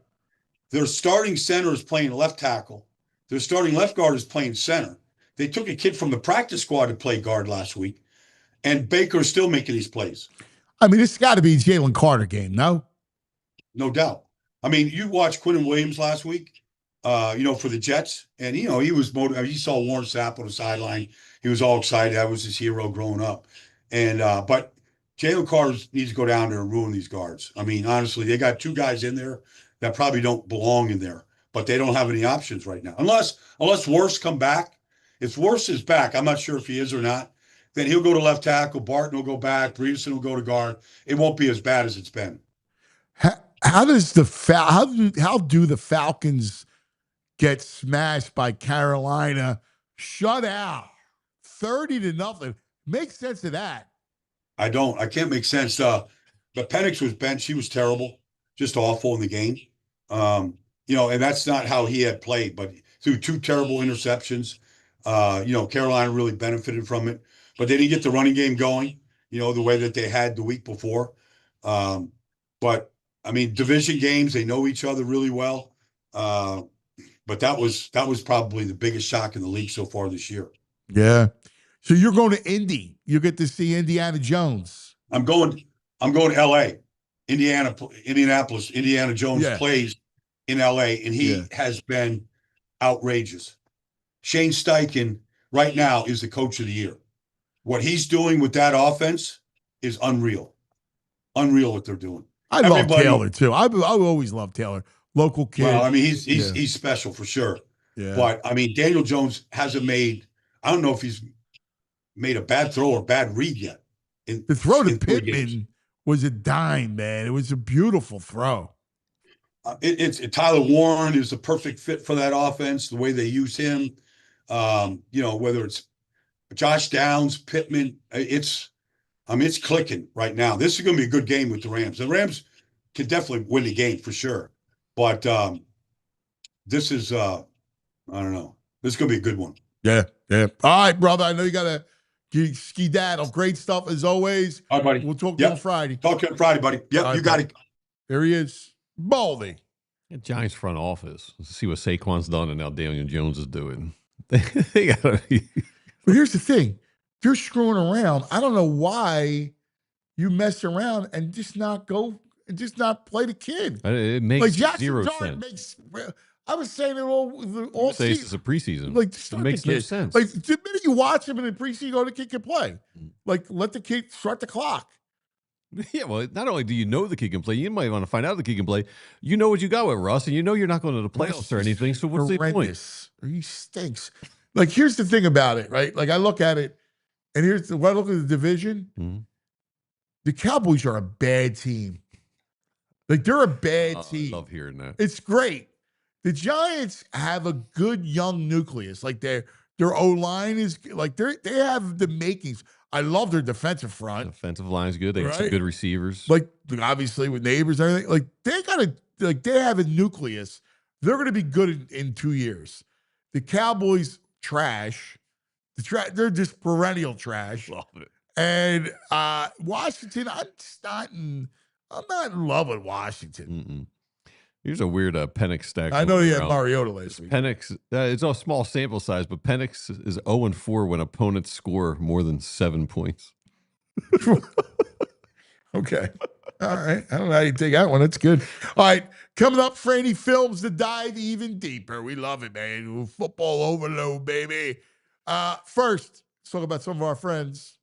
Their starting center is playing left tackle. Their starting left guard is playing center. They took a kid from the practice squad to play guard last week, and Baker's still making these plays. I mean, it's got to be a Jalen Carter game, no? No doubt. I mean, you watched Quinnen Williams last week, for the Jets, and, he was motivated. He saw Warren Sapp on the sideline. He was all excited. That was his hero growing up. And, but Jalen Carter needs to go down there and ruin these guards. I mean, honestly, they got 2 guys in there that probably don't belong in there, but they don't have any options right now. Unless Worst come back. If Worst is back, I'm not sure if he is or not, then he'll go to left tackle. Barton will go back. Breveson will go to guard. It won't be as bad as it's been. How do the Falcons get smashed by Carolina? Shut out 30-0. Make sense of that. I don't. I can't make sense. But Penix was benched. He was terrible, just awful in the game. And that's not how he had played. But through 2 terrible interceptions, Carolina really benefited from it. But they didn't get the running game going, the way that they had the week before. But I mean, division games, they know each other really well. But that was probably the biggest shock in the league so far this year. Yeah. So you're going to Indy. You get to see Indiana Jones. I'm going to LA, Indianapolis. Indiana Jones plays in LA, and he has been outrageous. Shane Steichen right now is the coach of the year. What he's doing with that offense is unreal. Unreal what they're doing. I love Taylor too. I always love Taylor. Local kid. Well, I mean, he's special for sure. Yeah. But I mean, Daniel Jones hasn't made. I don't know if he's made a bad throw or bad read yet. The throw to Pittman was a dime, man. It was a beautiful throw. Tyler Warren is the perfect fit for that offense. The way they use him, whether it's Josh Downs, Pittman, it's clicking right now. This is going to be a good game with the Rams. The Rams can definitely win the game for sure, but this is I don't know. This is going to be a good one. Yeah. All right, brother. I know you got to ski-daddle. Great stuff as always. All right, buddy. We'll talk to you on Friday. Talk to you on Friday, buddy. Yep, All right, you got it. There he is. Baldy. Giants front office. Let's see what Saquon's done and now Daniel Jones is doing. They gotta be. But here's the thing. If you're screwing around, I don't know why you mess around and just not play the kid. It makes Like Jackson zero Dart sense. I was saying it all Say season. it's a preseason. Like, It makes no sense. Like, the minute you watch him in the preseason, the kid can play. Like, let the kid start the clock. Yeah, well, not only do you know the kid can play, you might want to find out the kid can play. You know what you got with Russ, and you know you're not going to the playoffs or anything. So what's the point? He stinks. Like, here's the thing about it, right? Like, I look at it, and when I look at the division, the Cowboys are a bad team. Like, they're a bad team. I love hearing that. It's great. The Giants have a good young nucleus. Like, their O-line is, like, they have the makings. I love their defensive front. Defensive line's good. They got some good receivers. Like, obviously, with neighbors and everything. Like, they have a nucleus. They're going to be good in 2 years. The Cowboys, trash. They're just perennial trash. Love it. And Washington, I'm not in love with Washington. Here's a weird Penix stack. I know he had Mariota last week. Penix, it's a small sample size, but Penix is 0-4 when opponents score more than 7 points. Okay. All right. I don't know how you take that one. That's good. All right. Coming up, Franny Films to dive even deeper. We love it, man. Football overload, baby. First, let's talk about some of our friends.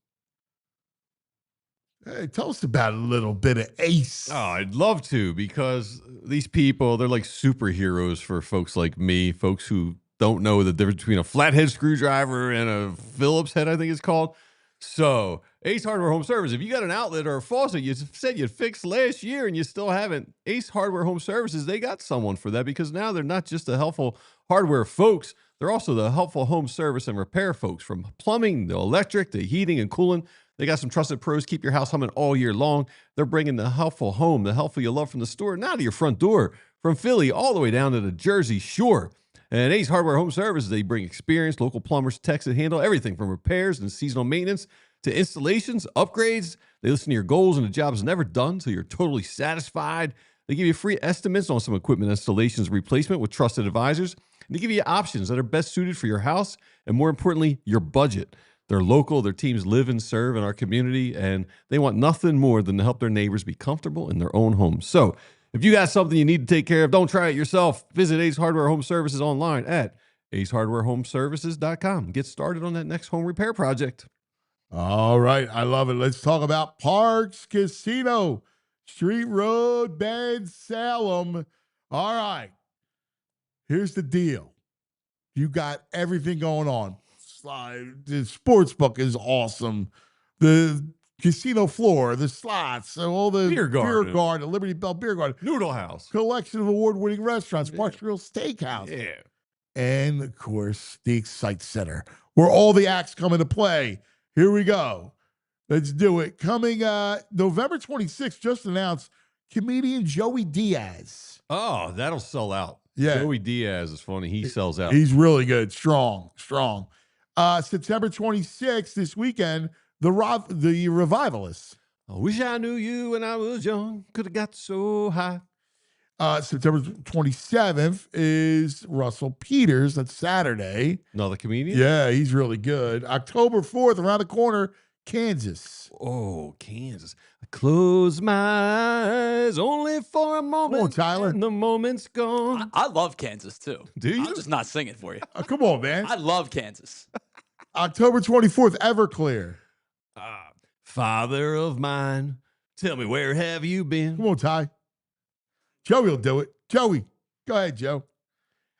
Hey, tell us about a little bit of Ace. Oh, I'd love to, because these people, they're like superheroes for folks like me, folks who don't know the difference between a flathead screwdriver and a Phillips head, I think it's called. So, Ace Hardware Home Service, if you got an outlet or a faucet you said you'd fixed last year and you still haven't, Ace Hardware Home Services, they got someone for that, because now they're not just the helpful hardware folks, they're also the helpful home service and repair folks. From plumbing, the electric, the heating and cooling, they got some trusted pros, keep your house humming all year long. They're bringing the helpful home, the helpful you love from the store, now to your front door, from Philly all the way down to the Jersey Shore. And Ace Hardware Home Services, they bring experienced local plumbers, techs that handle everything from repairs and seasonal maintenance to installations, upgrades. They listen to your goals and the job is never done, so you're totally satisfied. They give you free estimates on some equipment installations replacement with trusted advisors. And they give you options that are best suited for your house and, more importantly, your budget. They're local, their teams live and serve in our community, and they want nothing more than to help their neighbors be comfortable in their own homes. So if you got something you need to take care of, don't try it yourself. Visit Ace Hardware Home Services online at acehardwarehomeservices.com. Get started on that next home repair project. All right. I love it. Let's talk about Parks Casino, Street Road, Bend, Salem. All right. Here's the deal. You got everything going on. The sports book is awesome. The casino floor, the slots, all the beer garden, Liberty Bell Beer Garden, Noodle House, collection of award-winning restaurants, Parks Grill Steakhouse, and of course the Excite Center, where all the acts come into play. Here we go. Let's do it. Coming November 26th, just announced, comedian Joey Diaz. Oh, that'll sell out. Yeah, Joey Diaz is funny. He sells out. He's really good. Strong. September 26th, this weekend, the Revivalists. I wish I knew you when I was young. Could have got so high. September 27th is Russell Peters. That's Saturday. Another comedian? Yeah, he's really good. October 4th, around the corner, Kansas. Oh, Kansas. I close my eyes only for a moment. Come on, Tyler. And the moment's gone. I love Kansas, too. Do you? I'm just not singing for you. Come on, man. I love Kansas. October 24th, Everclear. Father of mine, tell me, where have you been? Come on, Ty. Joey will do it. Joey, go ahead, Joe.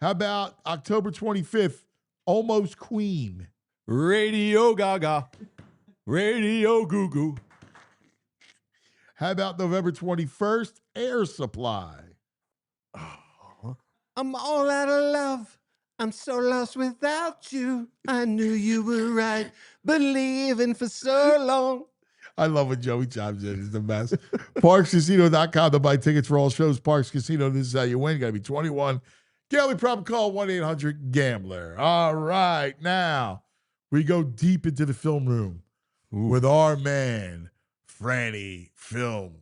How about October 25th, Almost Queen? Radio Gaga. Radio Goo Goo. How about November 21st, Air Supply? Oh, I'm all out of love. I'm so lost without you. I knew you were right, believing for so long. I love when Joey chimes in. It's the best. ParksCasino.com to buy tickets for all shows. Parks Casino, this is how you win. You got to be 21. Gambling problem, call 1-800-GAMBLER. All right, now we go deep into the film room with our man, Franny Films.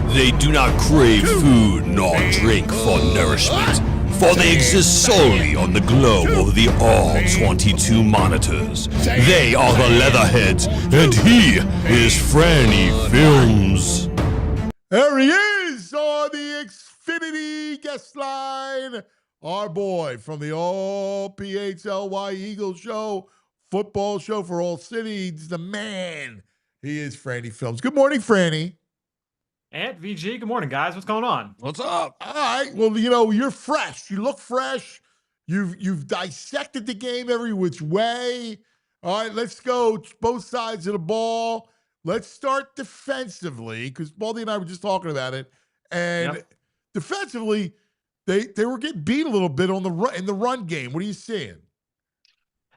They do not crave food nor drink for nourishment, for they exist solely on the glow of the all-22 monitors. They are the Leatherheads, and he is Franny Films. There he is on the Xfinity guest line. Our boy from the All PHLY Eagle Show, football show for all cities, the man. He is Franny Films. Good morning, Franny. Ant, VG, good morning, guys. What's going on? What's up? All right. Well, you know, you're fresh. You look fresh. You've dissected the game every which way. All right, let's go both sides of the ball. Let's start defensively, because Baldy and I were just talking about it. And defensively, they were getting beat a little bit on in the run game. What are you seeing?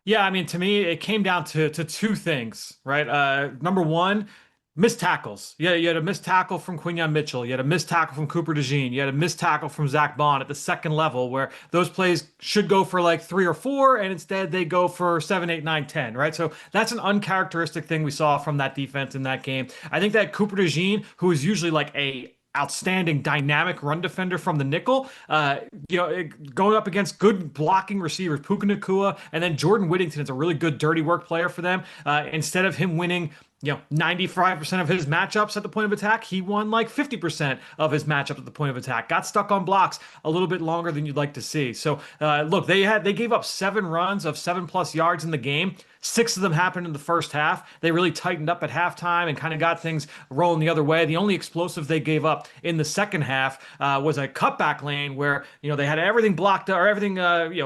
Yeah, I mean, to me, it came down to two things, right? Number one, missed tackles. Yeah, you had a missed tackle from Quinyon Mitchell. You had a missed tackle from Cooper DeJean. You had a missed tackle from Zach Bond at the second level, where those plays should go for like 3 or 4, and instead they go for 7, 8, 9, 10, right? So that's an uncharacteristic thing we saw from that defense in that game. I think that Cooper DeJean, who is usually like a outstanding dynamic run defender from the nickel, going up against good blocking receivers, Puka Nacua, and then Jordan Whittington is a really good dirty work player for them. Instead of him winning 95% of his matchups at the point of attack, he won like 50% of his matchups at the point of attack. Got stuck on blocks a little bit longer than you'd like to see. So look, they gave up 7 runs of 7+ yards in the game. 6 of them happened in the first half. They really tightened up at halftime and kind of got things rolling the other way. The only explosive they gave up in the second half was a cutback lane where they had everything blocked or everything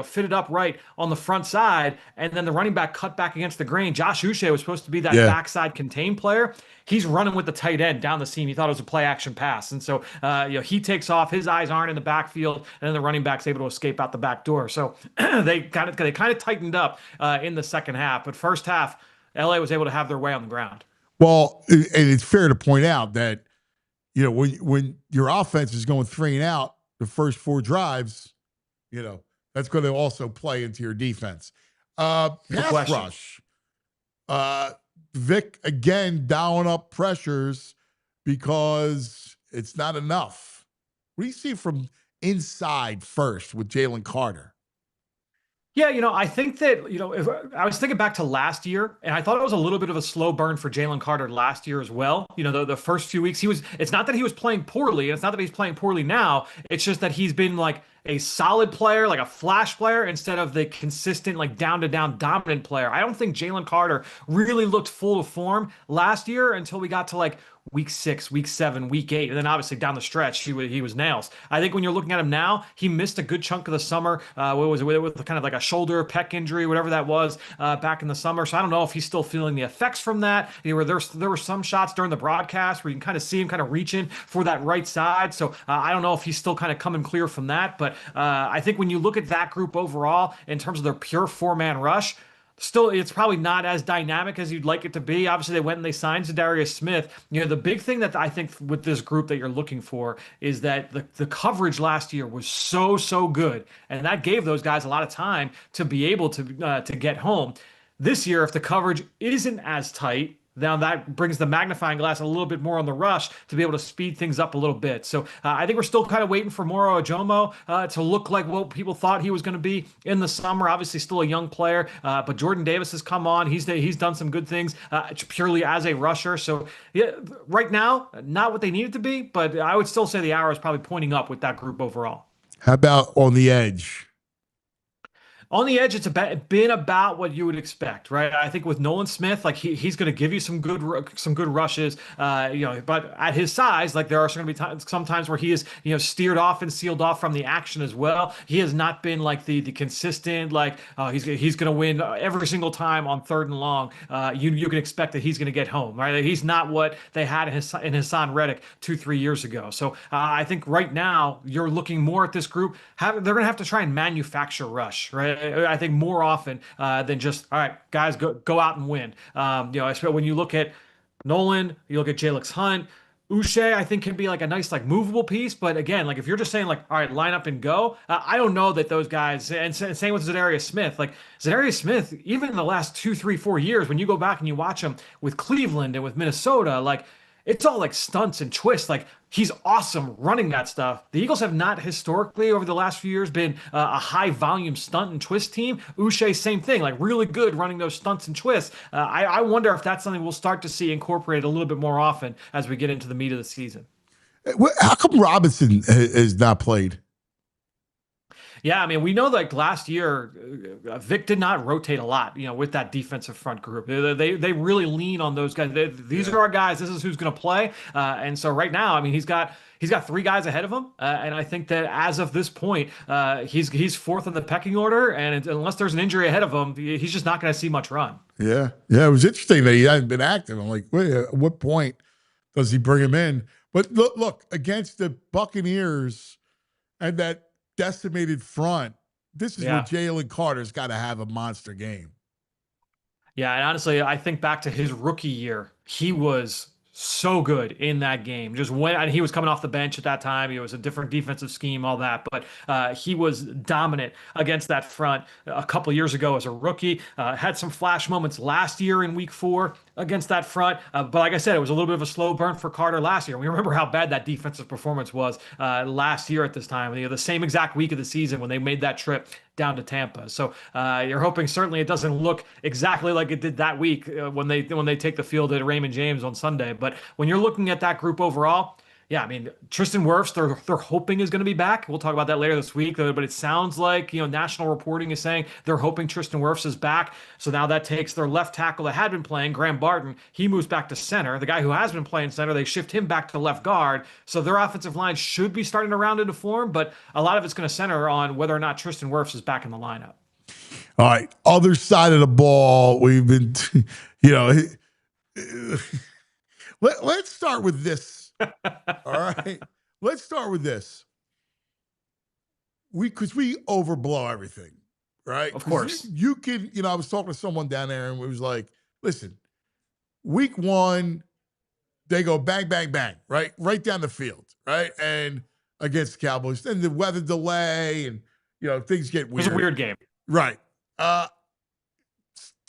fitted up right on the front side, and then the running back cut back against the grain. Josh Uche was supposed to be that backside contain player. He's running with the tight end down the seam. He thought it was a play action pass. And so, he takes off. His eyes aren't in the backfield, and then the running back's able to escape out the back door. So they kind of tightened up in the second half. But first half, LA was able to have their way on the ground. Well, and it's fair to point out that, when your offense is going 3 and out the first 4 drives, that's going to also play into your defense. Pass rush. Vic, again, dialing up pressures because it's not enough. What do you see from inside first with Jalen Carter? Yeah, I think that, if I was thinking back to last year, and I thought it was a little bit of a slow burn for Jalen Carter last year as well. The first few weeks, it's not that he was playing poorly, and it's not that he's playing poorly now. It's just that he's been like a solid player, like a flash player, instead of the consistent, like down-to-down dominant player. I don't think Jalen Carter really looked full of form last year until we got to like week 6, week 7, week 8, and then obviously down the stretch, he was nails. I think when you're looking at him now, he missed a good chunk of the summer. With kind of like a shoulder, pec injury, whatever that was, back in the summer. So I don't know if he's still feeling the effects from that. There were some shots during the broadcast where you can kind of see him kind of reaching for that right side. So I don't know if he's still kind of coming clear from that. But I think when you look at that group overall, in terms of their pure 4-man rush, still, it's probably not as dynamic as you'd like it to be. Obviously, they went and they signed Zadarius Smith. The big thing that I think with this group that you're looking for is that the coverage last year was so good, and that gave those guys a lot of time to be able to get home. This year, if the coverage isn't as tight, now that brings the magnifying glass a little bit more on the rush to be able to speed things up a little bit. So I think we're still kind of waiting for Moro Ojomo to look like what people thought he was going to be in the summer. Obviously still a young player, but Jordan Davis has come on. He's done some good things purely as a rusher. So yeah, right now, not what they needed to be, but I would still say the arrow is probably pointing up with that group overall. How about on the edge? On the edge, been about what you would expect, right? I think with Nolan Smith, like he's going to give you some good rushes, but at his size, like there are going to be sometimes where he is steered off and sealed off from the action as well. He has not been like the consistent he's going to win every single time on 3rd and long. You can expect that he's going to get home, right? He's not what they had in Hassan Reddick 2-3 years ago. So I think right now you're looking more at this group. They're going to have to try and manufacture rush, right? I think more often than just, all right, guys, go out and win. When you look at Nolan, you look at Jalix Hunt, Uche, I think can be like a nice movable piece. But again, like if you're just saying all right, line up and go, I don't know that those guys, and same with Zadarius Smith. Like Zadarius Smith, even in the last 2, 3, 4 years, when you go back and you watch him with Cleveland and with Minnesota, like it's all like stunts and twists. Like he's awesome running that stuff. The Eagles have not historically over the last few years been a high volume stunt and twist team. Uche, same thing, like really good running those stunts and twists. I wonder if that's something we'll start to see incorporated a little bit more often as we get into the meat of the season. How come Robinson has not played? Yeah, I mean, we know like last year, Vic did not rotate a lot, with that defensive front group. They really lean on those guys. These are our guys. This is who's going to play. And so right now, I mean, he's got 3 guys ahead of him, and I think that as of this point, he's 4th in the pecking order. And unless there's an injury ahead of him, he's just not going to see much run. Yeah, it was interesting that he hadn't been active. I'm like, wait, at what point does he bring him in? But look against the Buccaneers and that decimated front, this is where Jalen Carter's got to have a monster game. Yeah, and honestly, I think back to his rookie year, he was so good in that game. And he was coming off the bench at that time. It was a different defensive scheme, all that, but he was dominant against that front a couple years ago as a rookie. Had some flash moments last year in week 4 against that front. But like I said, it was a little bit of a slow burn for Carter last year. We remember how bad that defensive performance was last year at this time. The same exact week of the season when they made that trip down to Tampa. So you're hoping certainly it doesn't look exactly like it did that week when they take the field at Raymond James on Sunday. But when you're looking at that group overall, yeah, I mean, Tristan Wirfs, they're hoping is going to be back. We'll talk about that later this week, but it sounds like, national reporting is saying they're hoping Tristan Wirfs is back. So now that takes their left tackle that had been playing, Graham Barton. He moves back to center. The guy who has been playing center, they shift him back to left guard. So their offensive line should be starting to round into form, but a lot of it's going to center on whether or not Tristan Wirfs is back in the lineup. All right, other side of the ball, we've been, let's start with this. All right. Let's start with this. Because we overblow everything, right? Of course. You can, I was talking to someone down there and it was like, listen, week 1, they go bang, bang, bang, right? Right down the field, right? And against the Cowboys. Then the weather delay and, things get weird. It was a weird game. Right.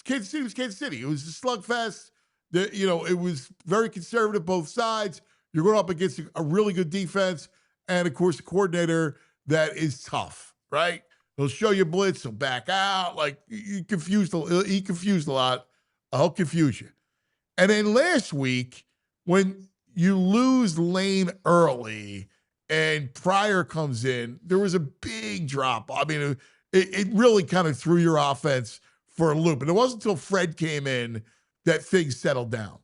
Kansas City was Kansas City. It was a slugfest. It was very conservative, both sides. You're going up against a really good defense and, of course, a coordinator that is tough, right? He'll show you blitz. He'll back out. Like, he confused a lot. I'll confuse you. And then last week, when you lose Lane early and Pryor comes in, there was a big drop. I mean, it really kind of threw your offense for a loop. And it wasn't until Fred came in that things settled down.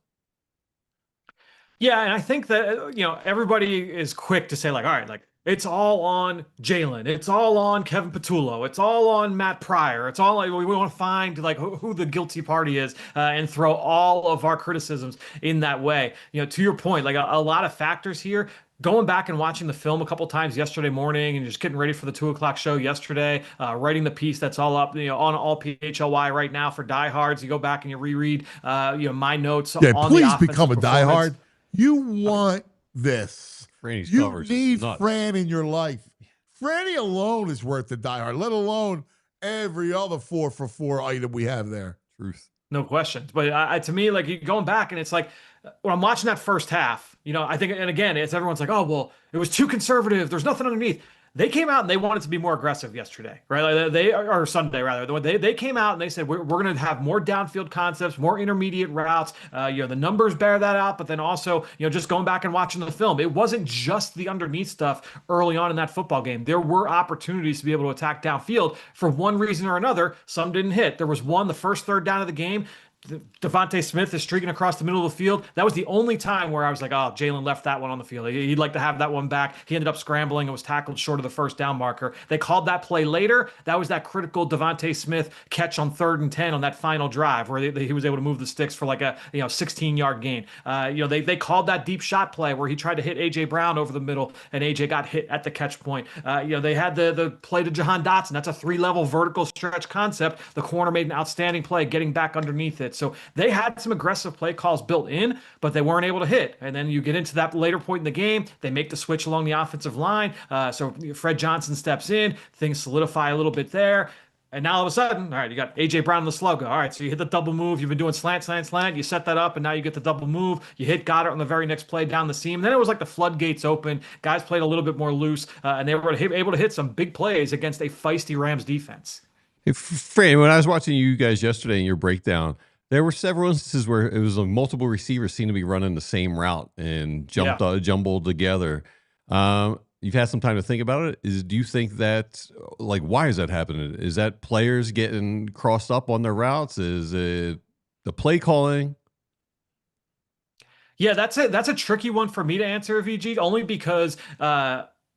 Yeah, and I think that, everybody is quick to say, like, all right, like, it's all on Jalen. It's all on Kevin Patullo. It's all on Matt Pryor. It's all like, we want to find, like, who the guilty party is and throw all of our criticisms in that way. To your point, like, a lot of factors here. Going back and watching the film a couple times yesterday morning and just getting ready for the 2:00 show yesterday, writing the piece that's all up, on all PHLY right now for Diehards. You go back and you reread, my notes on the offensive please become a performance. diehard. You want this. Franny's You covers need nuts. Fran in your life. Franny alone is worth the diehard, let alone every other 4 for 4 item we have there. Truth. No questions. But to me, like, going back and it's like, when I'm watching that first half, I think, and again, it's everyone's like, oh, well, it was too conservative. There's nothing underneath. They came out and they wanted to be more aggressive yesterday, right? Like or Sunday rather. They came out and they said we're going to have more downfield concepts, more intermediate routes. The numbers bear that out, but then also just going back and watching the film, it wasn't just the underneath stuff early on in that football game. There were opportunities to be able to attack downfield for one reason or another. Some didn't hit. There was one, the first third down of the game. Devontae Smith is streaking across the middle of the field. That was the only time where I was like, oh, Jalen left that one on the field. He'd like to have that one back. He ended up scrambling and was tackled short of the first down marker. They called that play later. That was that critical Devontae Smith catch on 3rd and 10 on that final drive where he was able to move the sticks for like a 16-yard gain. They called that deep shot play where he tried to hit A.J. Brown over the middle and A.J. got hit at the catch point. They had the play to Jahan Dotson. That's a 3-level vertical stretch concept. The corner made an outstanding play getting back underneath it. So they had some aggressive play calls built in, but they weren't able to hit. And then you get into that later point in the game, they make the switch along the offensive line. So Fred Johnson steps in, things solidify a little bit there. And now all of a sudden, all right, you got A.J. Brown in the slug. All right, so you hit the double move. You've been doing slant. You set that up, and now you get the double move. You hit Goddard on the very next play down the seam. And then it was like the floodgates open. Guys played a little bit more loose, and they were able to hit some big plays against a feisty Rams defense. Hey, Fran, when I was watching you guys yesterday in your breakdown, there were several instances where it was multiple receivers seemed to be running the same route and jumbled together. You've had some time to think about it. Do you think that, like, why is that happening? Is that players getting crossed up on their routes? Is it the play calling? Yeah, that's a tricky one for me to answer, VG, only because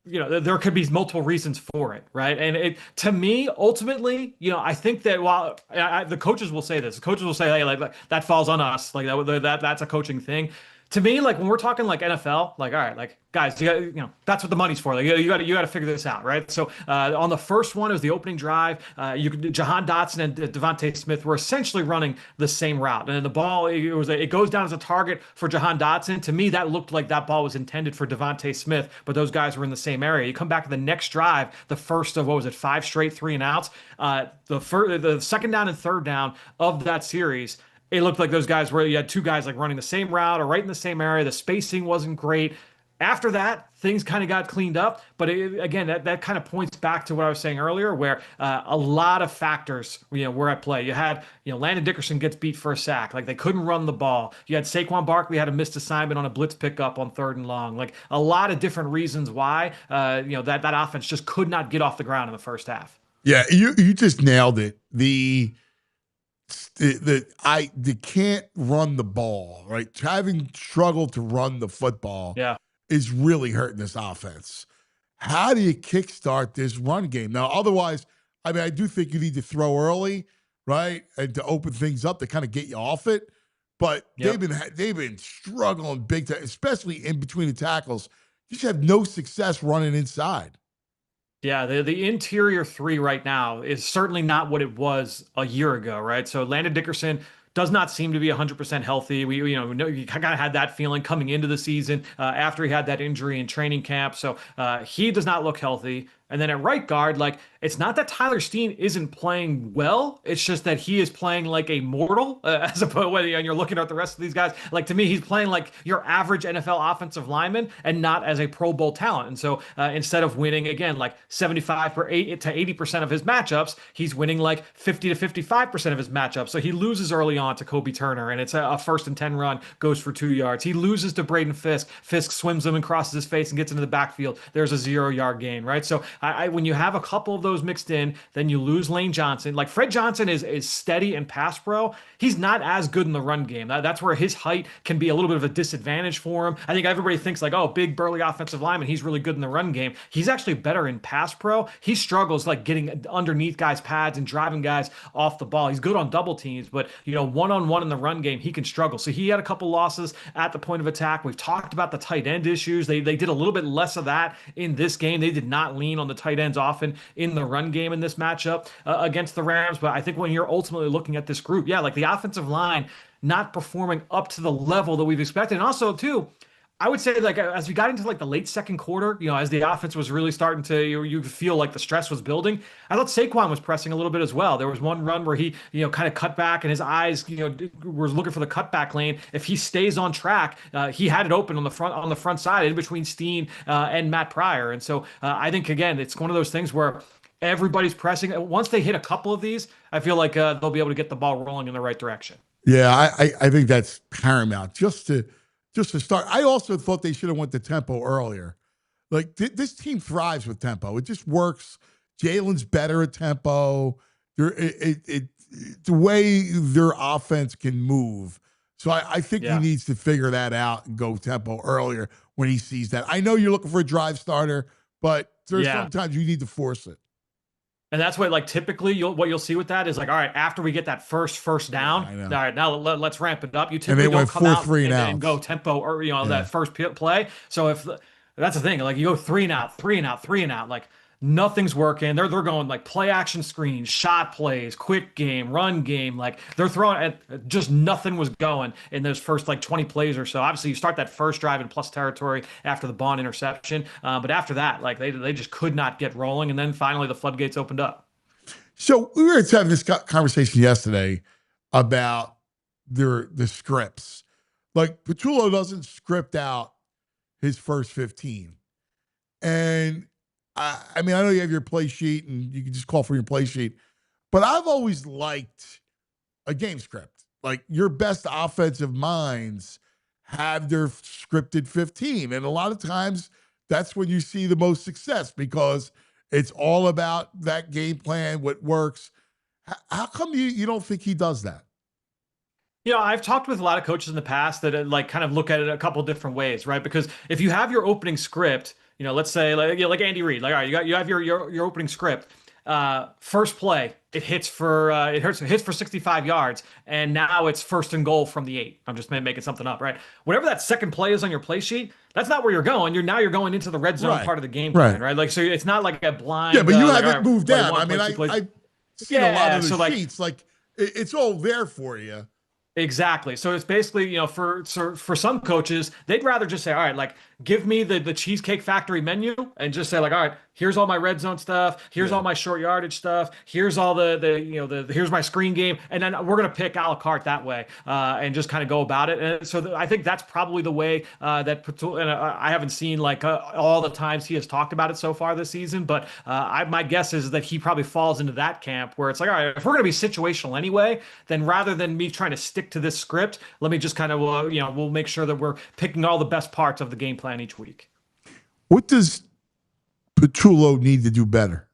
there could be multiple reasons for it, right? And to me, ultimately, I think that while the coaches will say this, the coaches will say, hey, like that falls on us, like that's a coaching thing. To me, like when we're talking like NFL, like all right, like guys, that's what the money's for. Like you got to figure this out, right? So on the first one, it was the opening drive. Jahan Dotson and Devontae Smith were essentially running the same route, and then the ball it goes down as a target for Jahan Dotson. To me, that looked like that ball was intended for Devontae Smith, but those guys were in the same area. You come back to the next drive, the first of 5 straight 3-and-outs. The second down and third down of that series. It looked like those guys you had 2 guys like running the same route or right in the same area. The spacing wasn't great. After that, things kind of got cleaned up. But again, that kind of points back to what I was saying earlier, where a lot of factors, were at play. You had, Landon Dickerson gets beat for a sack. Like they couldn't run the ball. You had Saquon Barkley had a missed assignment on a blitz pickup on 3rd and long. Like a lot of different reasons why, that offense just could not get off the ground in the first half. Yeah, you just nailed it. They can't run the ball, right? Having struggled to run the football is really hurting this offense. How do you kickstart this run game? Now, otherwise, I do think you need to throw early, right? And to open things up to kind of get you off it. But they've been struggling big time, especially in between the tackles. Just have no success running inside. Yeah, the interior 3 right now is certainly not what it was a year ago, right? So Landon Dickerson does not seem to be 100% healthy. We you kind of had that feeling coming into the season after he had that injury in training camp. So he does not look healthy. And then at right guard, like, it's not that Tyler Steen isn't playing well. It's just that he is playing like a mortal, as opposed when you're looking at the rest of these guys. Like, to me, he's playing like your average NFL offensive lineman and not as a Pro Bowl talent. And so instead of winning, again, like 75 to 80% of his matchups, he's winning like 50 to 55% of his matchups. So he loses early on to Kobe Turner, and it's a 1st and 10 run, goes for 2 yards. He loses to Braden Fisk. Fisk swims him and crosses his face and gets into the backfield. There's a 0-yard gain, right? So when you have a couple of those mixed in, then you lose Lane Johnson. Like Fred Johnson is steady in pass pro. He's not as good in the run game. That's where his height can be a little bit of a disadvantage for him. I think everybody thinks like, oh, big burly offensive lineman, he's really good in the run game. He's actually better in pass pro. He struggles like getting underneath guys' pads and driving guys off the ball. He's good on double teams, but one-on-one in the run game, he can struggle. So he had a couple losses at the point of attack. We've talked about the tight end issues. They did a little bit less of that in this game. They did not lean on the tight ends often in the run game in this matchup against the Rams. But I think when you're ultimately looking at this group, like the offensive line not performing up to the level that we've expected. And also, too, I would say like as we got into like the late second quarter, as the offense was really starting to, you feel like the stress was building. I thought Saquon was pressing a little bit as well. There was one run where he, kind of cut back and his eyes, was looking for the cutback lane. If he stays on track, he had it open on the front side in between Steen and Matt Pryor. And so I think again, it's one of those things where everybody's pressing. Once they hit a couple of these, I feel like they'll be able to get the ball rolling in the right direction. Yeah, I think that's paramount just to start. I also thought they should have went to tempo earlier. Like this team thrives with tempo. It just works. Jalen's better at tempo. The way their offense can move. So I think he needs to figure that out and go tempo earlier when he sees that. I know you're looking for a drive starter, but there's sometimes you need to force it. And that's what, like, typically what you'll see with that is like, all right, after we get that first down, all right, now let's ramp it up. You typically don't come out and go tempo or that first play. So if that's the thing, like you go 3 and out, 3 and out, 3 and out, like nothing's working. They're going like play action screens, shot plays, quick game, run game. Like they're throwing at just nothing was going in those first like 20 plays or so. Obviously, you start that first drive in plus territory after the Bond interception, but after that, like they just could not get rolling, and then finally the floodgates opened up. So we were having this conversation yesterday about the scripts. Like Petrullo doesn't script out his first 15, and I mean, I know you have your play sheet and you can just call for your play sheet, but I've always liked a game script. Like your best offensive minds have their scripted 15. And a lot of times that's when you see the most success because it's all about that game plan, what works. How come you don't think he does that? I've talked with a lot of coaches in the past that like kind of look at it a couple different ways, right? Because if you have your opening script, let's say like Andy Reid, like all right, you have your opening script. First play, it hits for 65 yards, and now it's 1st and goal from the 8. I'm just making something up, right? Whatever that second play is on your play sheet, that's not where you're going. You're going into the red zone part of the game plan, right? Like so, it's not like a blind. Yeah, but you haven't moved down. I mean, I've seen a lot of the sheets. Like it's all there for you. Exactly. So it's basically, for some coaches, they'd rather just say, all right, like give me the Cheesecake Factory menu and just say like, all right, here's all my red zone stuff. Here's all my short yardage stuff. Here's all here's my screen game. And then we're going to pick a la carte that way and just kind of go about it. And so I think that's probably the way that Petrullo, and I haven't seen like all the times he has talked about it so far this season, but my guess is that he probably falls into that camp where it's like, all right, if we're going to be situational anyway, then rather than me trying to stick to this script, let me just kind of, we'll make sure that we're picking all the best parts of the game plan each week. What does Petrullo need to do better?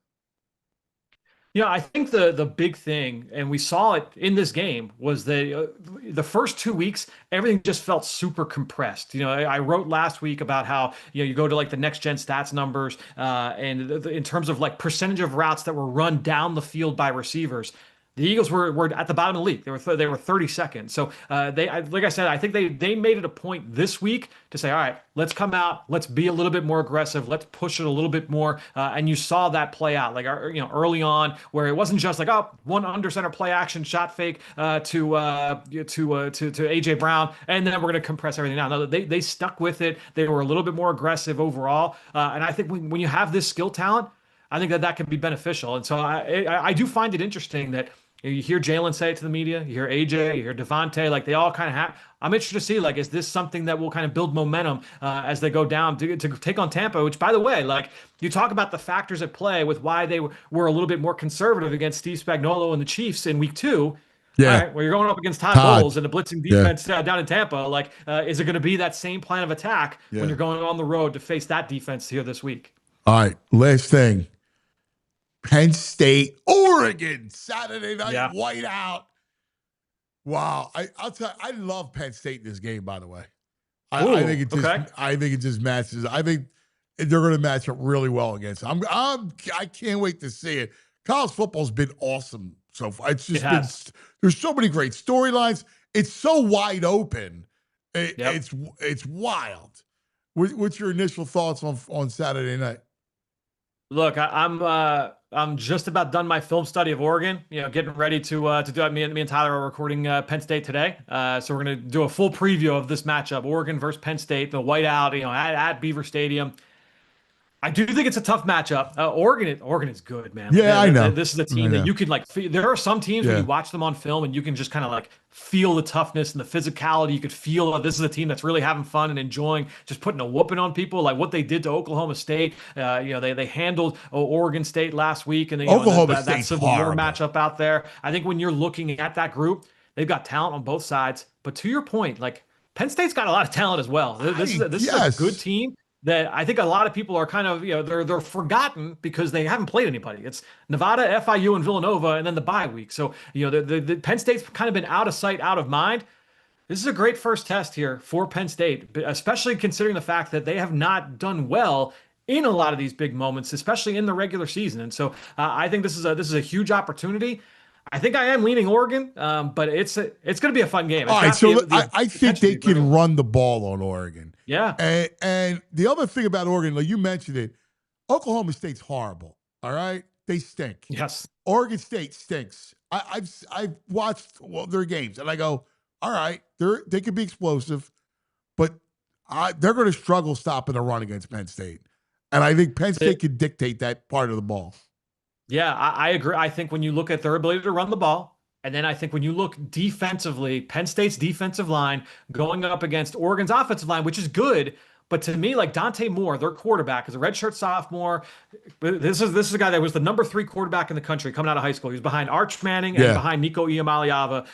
I think the big thing, and we saw it in this game, was that the first 2 weeks, everything just felt super compressed. I wrote last week about how, you go to like the next gen stats numbers and in terms of like percentage of routes that were run down the field by receivers. The Eagles were at the bottom of the league. They were 32nd. So like I said, I think they made it a point this week to say, all right, let's come out, let's be a little bit more aggressive, let's push it a little bit more. And you saw that play out, like early on, where it wasn't just like one under center play action shot fake to AJ Brown, and then we're going to compress everything down. No, they stuck with it. They were a little bit more aggressive overall. And I think when you have this skill talent, I think that can be beneficial. And so I do find it interesting that. You hear Jalen say it to the media, you hear AJ, you hear Devontae, like they all kind of have. I'm interested to see, like, is this something that will kind of build momentum as they go down to take on Tampa, which, by the way, like you talk about the factors at play with why they were a little bit more conservative against Steve Spagnuolo and the Chiefs in week 2. Yeah. All right, well, you're going up against Todd Bowles and the blitzing defense down in Tampa. Like, is it going to be that same plan of attack when you're going on the road to face that defense here this week? All right, last thing. Penn State, Oregon, Saturday night whiteout. Wow, I'll tell you, I love Penn State in this game. By the way, I think it just matches. I think they're going to match up really well against. I can't wait to see it. College football's been awesome so far. It's just there's so many great storylines. It's so wide open. It's wild. What's your initial thoughts on Saturday night? Look, I'm just about done my film study of Oregon. Getting ready to do it. Me and Tyler are recording Penn State today, so we're gonna do a full preview of this matchup: Oregon versus Penn State, the whiteout, at Beaver Stadium. I do think it's a tough matchup. Oregon is good, man. Yeah, I know. This is a team that you can there are some teams when you watch them on film and you can just kind of like feel the toughness and the physicality. You could feel that this is a team that's really having fun and enjoying just putting a whooping on people, like what they did to Oklahoma State. They handled Oregon State last week, and Oklahoma that Civil War matchup out there. I think when you're looking at that group, they've got talent on both sides. But to your point, like Penn State's got a lot of talent as well. This is a good team that I think a lot of people are kind of, they're forgotten because they haven't played anybody. It's Nevada, FIU, and Villanova, and then the bye week. So, the Penn State's kind of been out of sight, out of mind. This is a great first test here for Penn State, especially considering the fact that they have not done well in a lot of these big moments, especially in the regular season. And so I think this is a huge opportunity. I think I am leaning Oregon, but it's going to be a fun game. All right, so I think they can run the ball on Oregon. Yeah. And the other thing about Oregon, like you mentioned it, Oklahoma State's horrible. All right? They stink. Yes. Oregon State stinks. I've watched their games, and I go, all right, they can be explosive, but they're going to struggle stopping the run against Penn State. And I think Penn State can dictate that part of the ball. Yeah, I agree. I think when you look at their ability to run the ball, and then I think when you look defensively, Penn State's defensive line going up against Oregon's offensive line, which is good, but to me, like Dante Moore, their quarterback, is a redshirt sophomore. This is a guy that was the number 3 quarterback in the country coming out of high school. He was behind Arch Manning and behind Nico Iamaleava.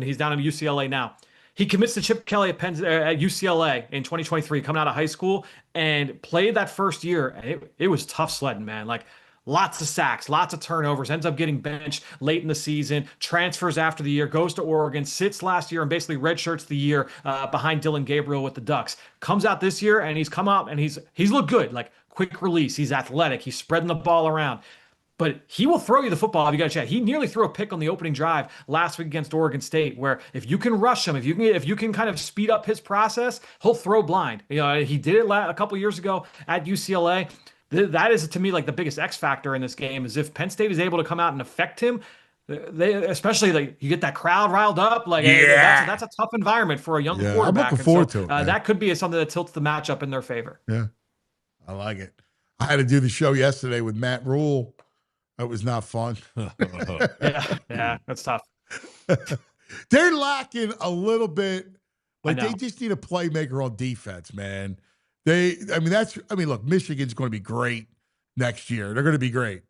He's down in UCLA now. He commits to Chip Kelly at UCLA in 2023, coming out of high school, and played that first year. And it was tough sledding, man. Like, lots of sacks, lots of turnovers, ends up getting benched late in the season, transfers after the year, goes to Oregon, sits last year and basically redshirts the year behind Dylan Gabriel with the Ducks. Comes out this year and he's come up and he's looked good, like quick release. He's athletic. He's spreading the ball around. But he will throw you the football if you got a chance. He nearly threw a pick on the opening drive last week against Oregon State, where if you can rush him, if you can kind of speed up his process, he'll throw blind. He did it a couple years ago at UCLA. That is, to me, like the biggest X factor in this game is if Penn State is able to come out and affect him. Especially like you get that crowd riled up. Like that's a tough environment for a young quarterback. I'm looking forward to it. That could be something that tilts the matchup in their favor. Yeah, I like it. I had to do the show yesterday with Matt Rule. That was not fun. yeah, that's tough. They're lacking a little bit. Like they just need a playmaker on defense, man. Look, Michigan's going to be great next year. They're going to be great.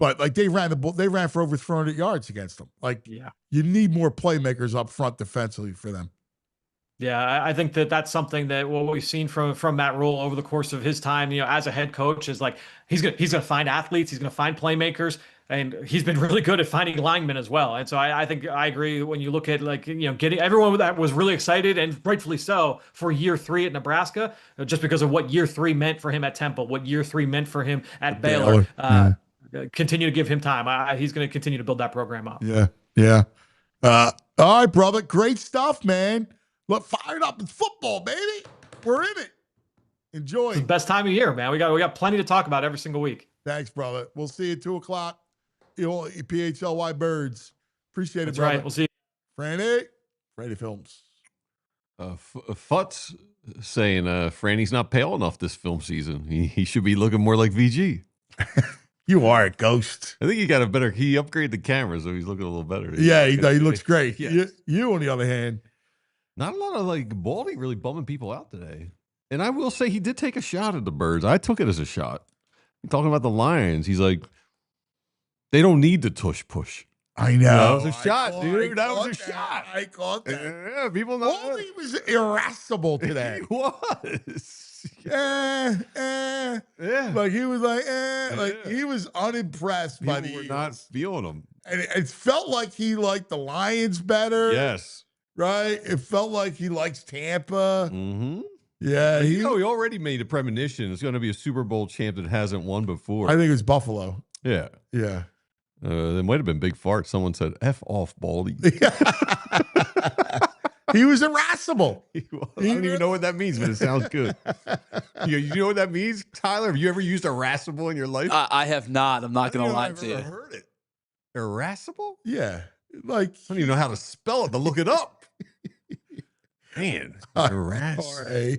But like they ran for over 300 yards against them. Like, you need more playmakers up front defensively for them. Yeah, I think that's something that what we've seen from Matt Rule over the course of his time, as a head coach, is like he's gonna find athletes, he's gonna find playmakers, and he's been really good at finding linemen as well. And so I think I agree when you look at getting everyone that was really excited and rightfully so for year 3 at Nebraska, just because of what year 3 meant for him at Temple, what year 3 meant for him at Baylor. Continue to give him time. He's going to continue to build that program up. Yeah. All right, brother. Great stuff, man. Look, fired up. It's football, baby. We're in it. Enjoy. It's the best time of year, man. We got plenty to talk about every single week. Thanks, brother. We'll see you at 2:00. PHLY Birds. Appreciate it, That's brother. right. We'll see you. Franny Films. Futz saying Franny's not pale enough this film season. He should be looking more like VG. You are a ghost. I think he upgraded the camera, so he's looking a little better. Yeah, he looks great. Yes. You, on the other hand. Not a lot of Baldy really bumming people out today. And I will say he did take a shot at the Birds. I took it as a shot. Talking about the Lions, he's like, they don't need the tush push. I know. That was a shot, dude. That was a shot. I caught that. Yeah, people know. Baldy was irascible today. He was. Yeah. Like he was like he was unimpressed by the Eagles. Were not feeling him. And it felt like he liked the Lions better. Yes. Right? It felt like he likes Tampa. Mm-hmm. Yeah. He already made a premonition. It's going to be a Super Bowl champ that hasn't won before. I think it was Buffalo. Yeah. Yeah. There might have been big fart. Someone said, F off, Baldy. He was irascible. I don't even know what that means, but it sounds good. You know what that means, Tyler? Have you ever used irascible in your life? I have not. I'm not going to lie to you. I've never heard it. Irascible? Yeah. Like, I don't even know how to spell it to look it up. Man. R-A-S-C-A-B-L-E.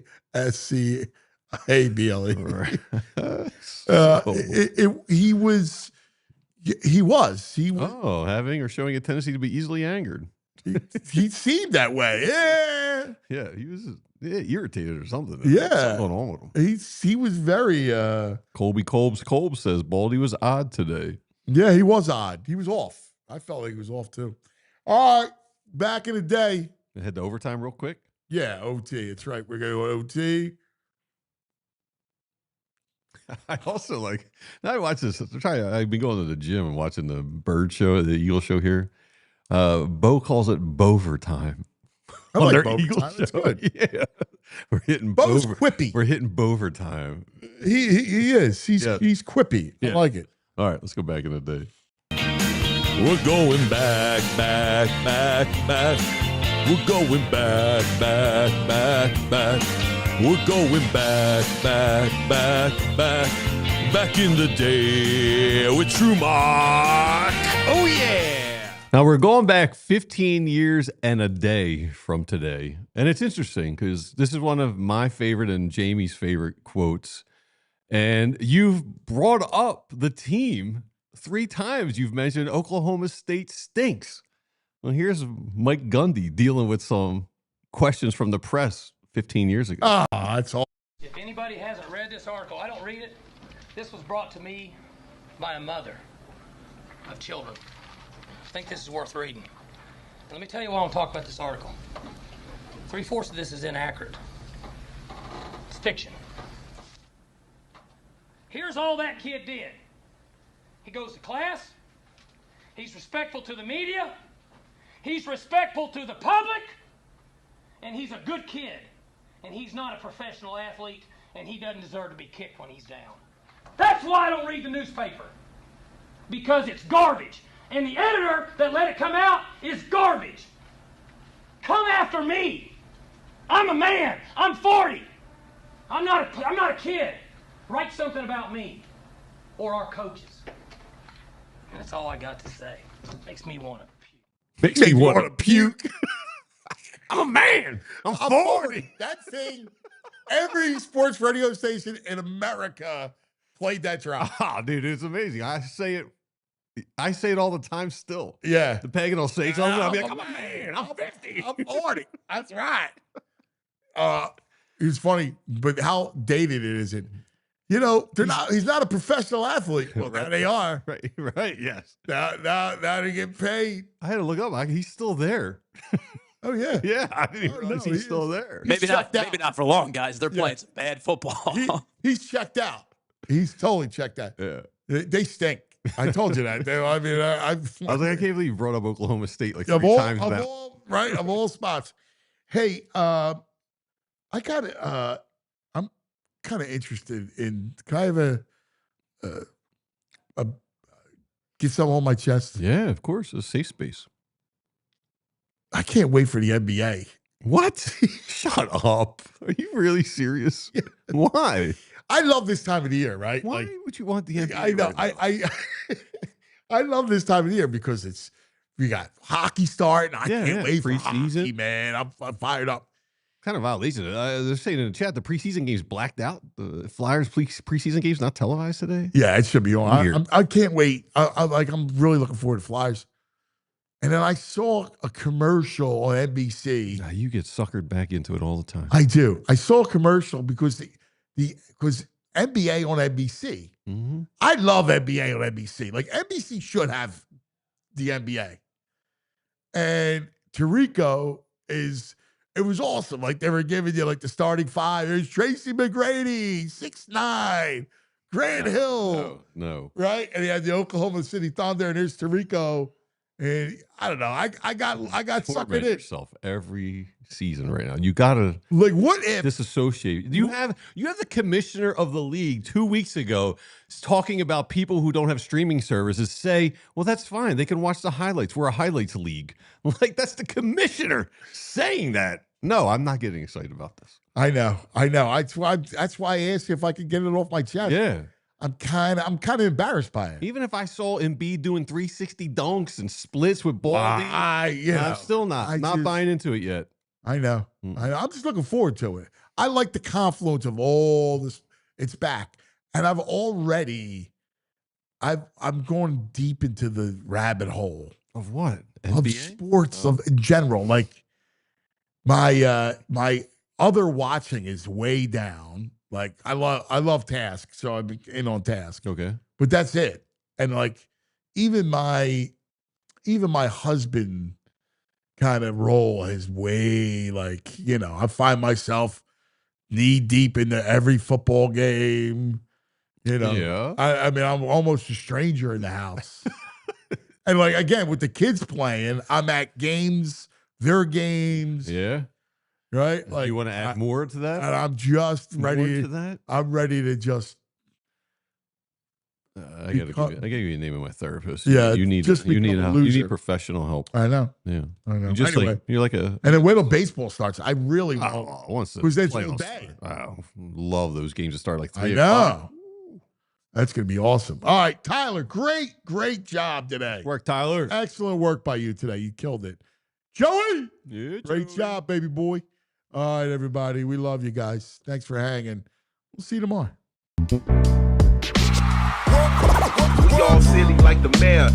He was. Oh, having or showing a tendency to be easily angered. He seemed that way. Yeah. Yeah, he was irritated or something. Yeah. Something going on with him. He was very Colby Kolbs says Baldy was odd today. Yeah, he was odd. He was off. I felt like he was off too. All right. Back in the day. Head to overtime real quick. Yeah, OT. That's right. We're going to go OT. I also now I watch this. I've been going to the gym and watching the bird show, the Eagle show here. Bo calls it Bover time. I like Bover time. That's good. Yeah. We're hitting Bo's quippy. We're hitting Bover time. He is. He's quippy. Yeah. I like it. All right, let's go back in the day. We're going back. We're going back. We're going back. Back in the day with True Mark. Oh, yeah. Now we're going back 15 years and a day from today. And it's interesting because this is one of my favorite and Jamie's favorite quotes. And you've brought up the team 3 times. You've mentioned Oklahoma State stinks. Well, here's Mike Gundy dealing with some questions from the press 15 years ago. That's all. If anybody hasn't read this article, I don't read it. This was brought to me by a mother of children. I think this is worth reading. And let me tell you why I want to talk about this article. 3/4 of this is inaccurate. It's fiction. Here's all that kid did. He goes to class. He's respectful to the media. He's respectful to the public. And he's a good kid. And he's not a professional athlete. And he doesn't deserve to be kicked when he's down. That's why I don't read the newspaper. Because it's garbage. And the editor that let it come out is garbage. Come after me. I'm a man. I'm 40. I'm not a kid. Write something about me or our coaches. And that's all I got to say. Makes me want to puke. Makes me want to puke. I'm a man. I'm 40. That thing, every sports radio station in America played that drop. Oh, dude, it's amazing. I say it all the time still. Yeah. The pagan will say something. I'll be like, I'm a man. I'm 50. I'm 40. That's right. It's funny, but how dated it is. You know, he's not a professional athlete. Well, now they are. Right, yes. Now they get paid. I had to look up. He's still there. Oh, yeah. Yeah, I didn't even realize he's still there. Maybe not for long, guys. They're playing some bad football. He's checked out. He's totally checked out. Yeah. They stink. I told you that. I mean, I was like, I can't believe you brought up Oklahoma State like 3 times now. Of all spots. Hey, I'm kind of interested in. Can I have get something on my chest? Yeah, of course. A safe space. I can't wait for the NBA. What? Shut up. Are you really serious? Yeah. Why? I love this time of the year, right? Why would you want the NBA? I know. Right I love this time of the year because we got hockey starting. I can't wait for hockey, man. I'm fired up. Kind of violation. They're saying in the chat the preseason game's blacked out. The Flyers preseason game's not televised today. Yeah, it should be on. I can't wait. I'm really looking forward to Flyers. And then I saw a commercial on NBC. You get suckered back into it all the time. I do. I saw a commercial because because NBA on NBC. Mm-hmm. I love NBA on NBC. Like NBC should have the NBA. And Tirico it was awesome. Like they were giving you like the starting 5. There's Tracy McGrady, 6'9", Grant Hill. No. Right? And he had the Oklahoma City Thunder, and there's Tirico. And I don't know. I got suckered Torment in. yourself every season right now. You gotta Like, what if disassociate? You have the commissioner of the league 2 weeks ago talking about people who don't have streaming services say, well, that's fine. They can watch the highlights. We're a highlights league. Like, that's the commissioner saying that. No, I'm not getting excited about this. I know. That's why I asked you if I could get it off my chest. Yeah. I'm kind of embarrassed by it. Even if I saw Embiid doing 360 dunks and splits with Baldy, I'm still not buying into it yet. I know. I'm just looking forward to it. I like the confluence of all this. It's back, and I'm going deep into the rabbit hole Of what? of NBA? sports in general. Like my other watching is way down. Like I love Task, so I'm in on Task. Okay. But that's it. And like even my husband kind of role is way like, I find myself knee deep into every football game. Yeah. I mean, I'm almost a stranger in the house. And like again, with the kids playing, I'm at games, their games. Yeah. Right? Like you want to add more to that? And I'm just ready to that. I'm ready to just I gotta give you a name of my therapist. Yeah, you need just you need become a help. You loser. need professional help. I know. Yeah, I know. You just Anyway. you're like a. And then wait till baseball starts. I really once the because there's no playoffs day. start. Love those games to start like 3 I o'clock. know. That's going to be awesome. All right, Tyler, great job today. Work, Tyler. Excellent work by you today. You killed it. Joey, Yeah, great Joey. job, baby boy. All right, everybody. We love you guys. Thanks for hanging. We'll see you tomorrow. We all silly like the mayor.